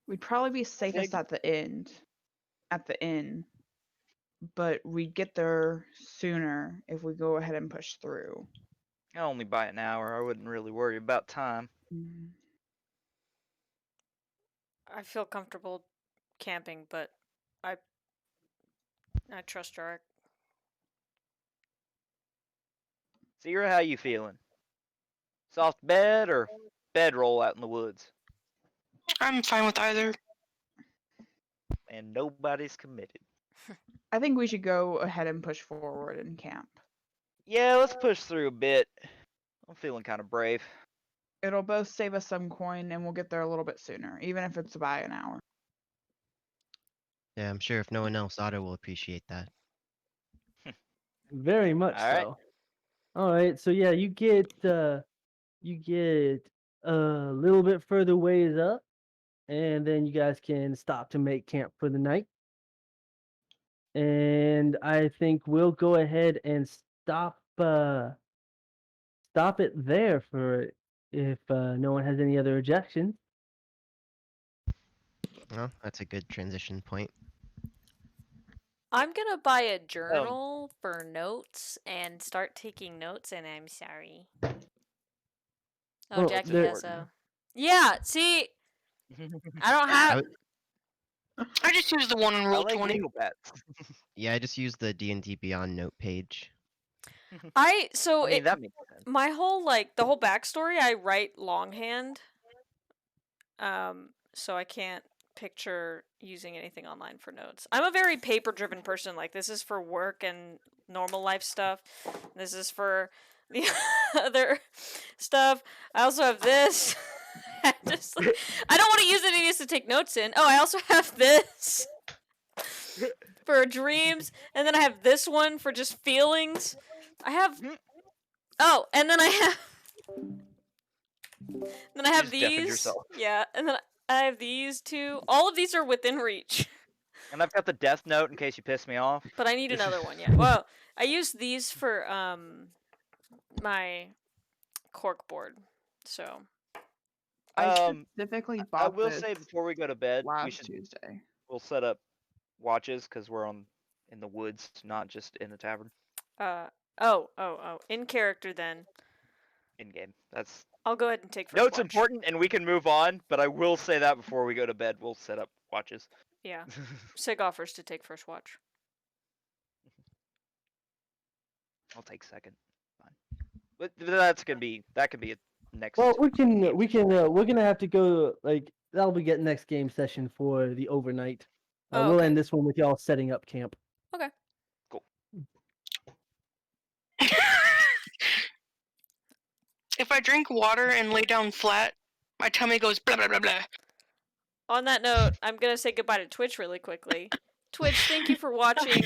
We'd probably be safest Sig? at the inn, but we'd get there sooner if we go ahead and push through. I only buy an hour. I wouldn't really worry about time. I feel comfortable camping, but I trust Jarek. Zero, how you feeling? Soft bed or bedroll out in the woods? I'm fine with either. And nobody's committed. I think we should go ahead and push forward and camp. Yeah, let's push through a bit. I'm feeling kind of brave. It'll both save us some coin and we'll get there a little bit sooner, even if it's by an hour. Yeah, I'm sure if no one else, Otto will appreciate that. Very much All right. so. All right, so yeah, you get a little bit further ways up, and then you guys can stop to make camp for the night. And I think we'll go ahead and stop it there for if no one has any other objections. Well, that's a good transition point. I'm gonna buy a journal for notes and start taking notes, and I'm sorry. Oh, Well, Jackie there- has a. Yeah, see, I don't I have. would, I just use the one on I roll like 20. legal bets. yeah, I just use the D&D Beyond note page. So I mean, it that makes sense. my whole the whole backstory I write longhand. So I can't picture using anything online for notes. I'm a very paper driven person. Like, this is for work and normal life stuff. This is for the other stuff. I also have this. I don't want to use any of these to take notes in. Oh, I also have this for dreams, and then I have this one for just feelings. I have. Oh, and then I have. Then I You have just deafened these. yourself. Yeah, and then I have these two. All of these are within reach. And I've got the death note in case you piss me off. But I need another one, yeah. Well, I use these for my cork board. So I specifically I bought will this say before we go to bed, we last should Tuesday. we'll set up watches because we're in the woods, not just in the tavern. in character then. In game. That's I'll go ahead and take first notes watch. important, and we can move on. But I will say that before we go to bed, we'll set up watches. Yeah. Sig offers to take first watch. I'll take second. Fine. But that can be a next. Well, we're game gonna have to go, like, that'll be getting next game session for the overnight. Oh, We'll okay. end this one with y'all setting up camp. Okay. Cool. If I drink water and lay down flat, my tummy goes blah blah blah blah. On that note, I'm gonna say goodbye to Twitch really quickly. Twitch, thank you for watching.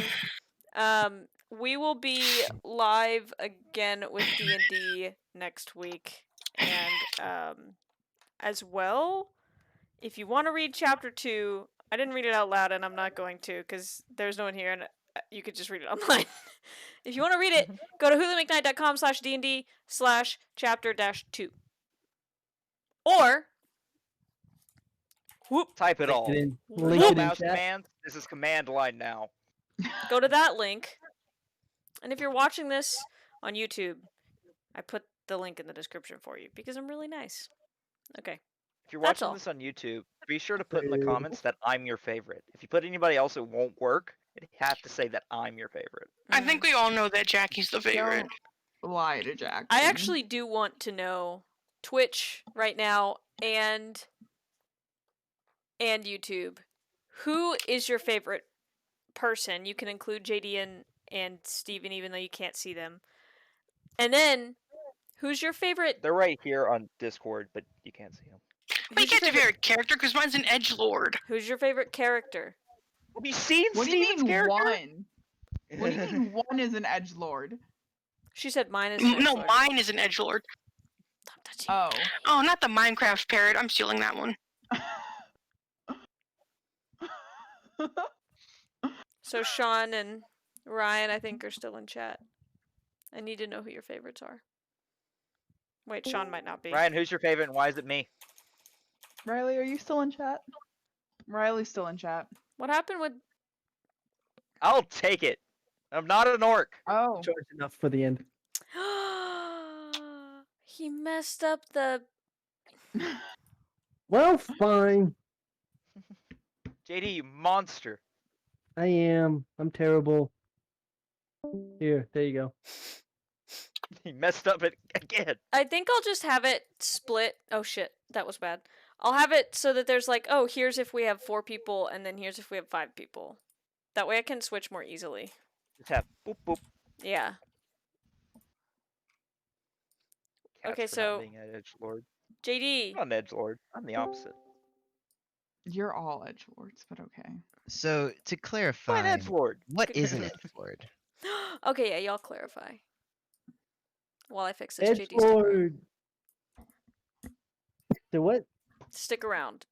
We will be live again with D&D next week, and as well, if you want to read chapter 2, I didn't read it out loud, and I'm not going to because there's no one here, and you could just read it online. If you want to read it, go to hulumcnight.com/dnd/chapter-2, or Type it Link all. it in, No link No it in mouse chat. commands. This is command line now. go to that link. And if you're watching this on YouTube, I put the link in the description for you because I'm really nice. Okay. If you're That's watching all. this on YouTube, be sure to put in the comments that I'm your favorite. If you put anybody else, it won't work. You have to say that I'm your favorite. I think we all know that Jackie's the favorite. Don't lie to Jackson. I actually do want to know Twitch right now and YouTube. Who is your favorite person? You can include JD and Steven even though you can't see them. And then who's your favorite? They're right here on Discord, but you can't see them. But you can't do favorite character because mine's an edgelord. Who's your favorite character? Have you seen What do you Steven's mean character? one? What do you mean one is an edgelord? She said mine is an No, edgelord. mine is an edgelord. Stop touching Oh. me. Oh, not the Minecraft parrot. I'm stealing that one. So Sean and Ryan, I think, are still in chat. I need to know who your favorites are. Wait, Sean might not be. Ryan, who's your favorite, and why is it me? Riley, are you still in chat? Riley's still in chat. What happened with? I'll take it. I'm not an orc. Oh. Charged enough for the end. He messed up the. Well, fine. JD, you monster. I am. I'm terrible. Here, there you go. He messed up it again. I think I'll just have it split. Oh shit, that was bad. I'll have it so that there's like, oh, here's if we have 4 people, and then here's if we have 5 people. That way I can switch more easily. Just have boop boop. Yeah. Cats Okay, for not so- being an edgelord. JD. I'm not an edgelord. I'm the opposite. You're all edgelords, but okay. So to I'm clarify, an edgelord. what is an edgelord? Okay, yeah, y'all clarify. While I fix this, JD, stick around. Edgelord. So what? Stick around.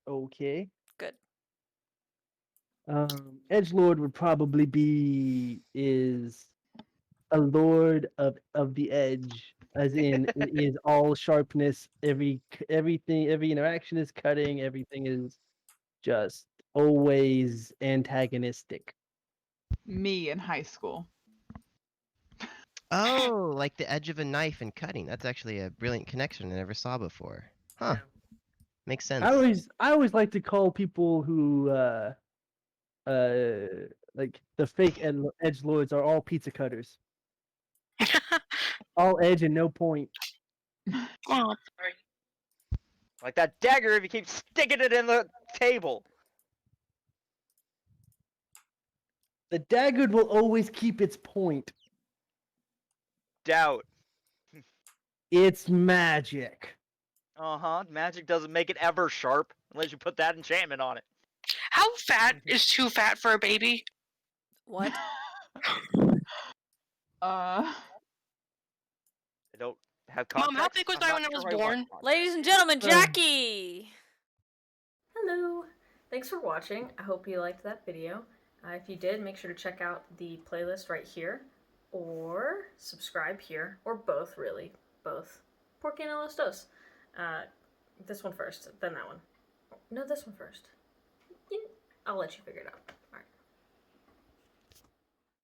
Okay. Good. Edgelord would probably is a lord of the edge, as in it is all sharpness. Everything, every interaction is cutting. Everything is just always antagonistic. Me in high school. Oh, like the edge of a knife and cutting. That's actually a brilliant connection I never saw before. Huh. Yeah. Makes sense. I always like to call people who like the fake edge lords are all pizza cutters. All edge and no point. Oh, sorry. Like that dagger if you keep sticking it in the table. The dagger will always keep its point. Doubt. It's magic. Uh-huh. Magic doesn't make it ever sharp unless you put that enchantment on it. How fat is too fat for a baby? What? I don't have Mom, how context. big was I'm I not when I sure was I want born? context. Ladies and gentlemen, So- Jackie! Hello! Thanks for watching. I hope you liked that video. If you did, make sure to check out the playlist right here, or subscribe here, or both, really. Both. Porque no los dos? This one first, then that one. No, this one first. I'll let you figure it out.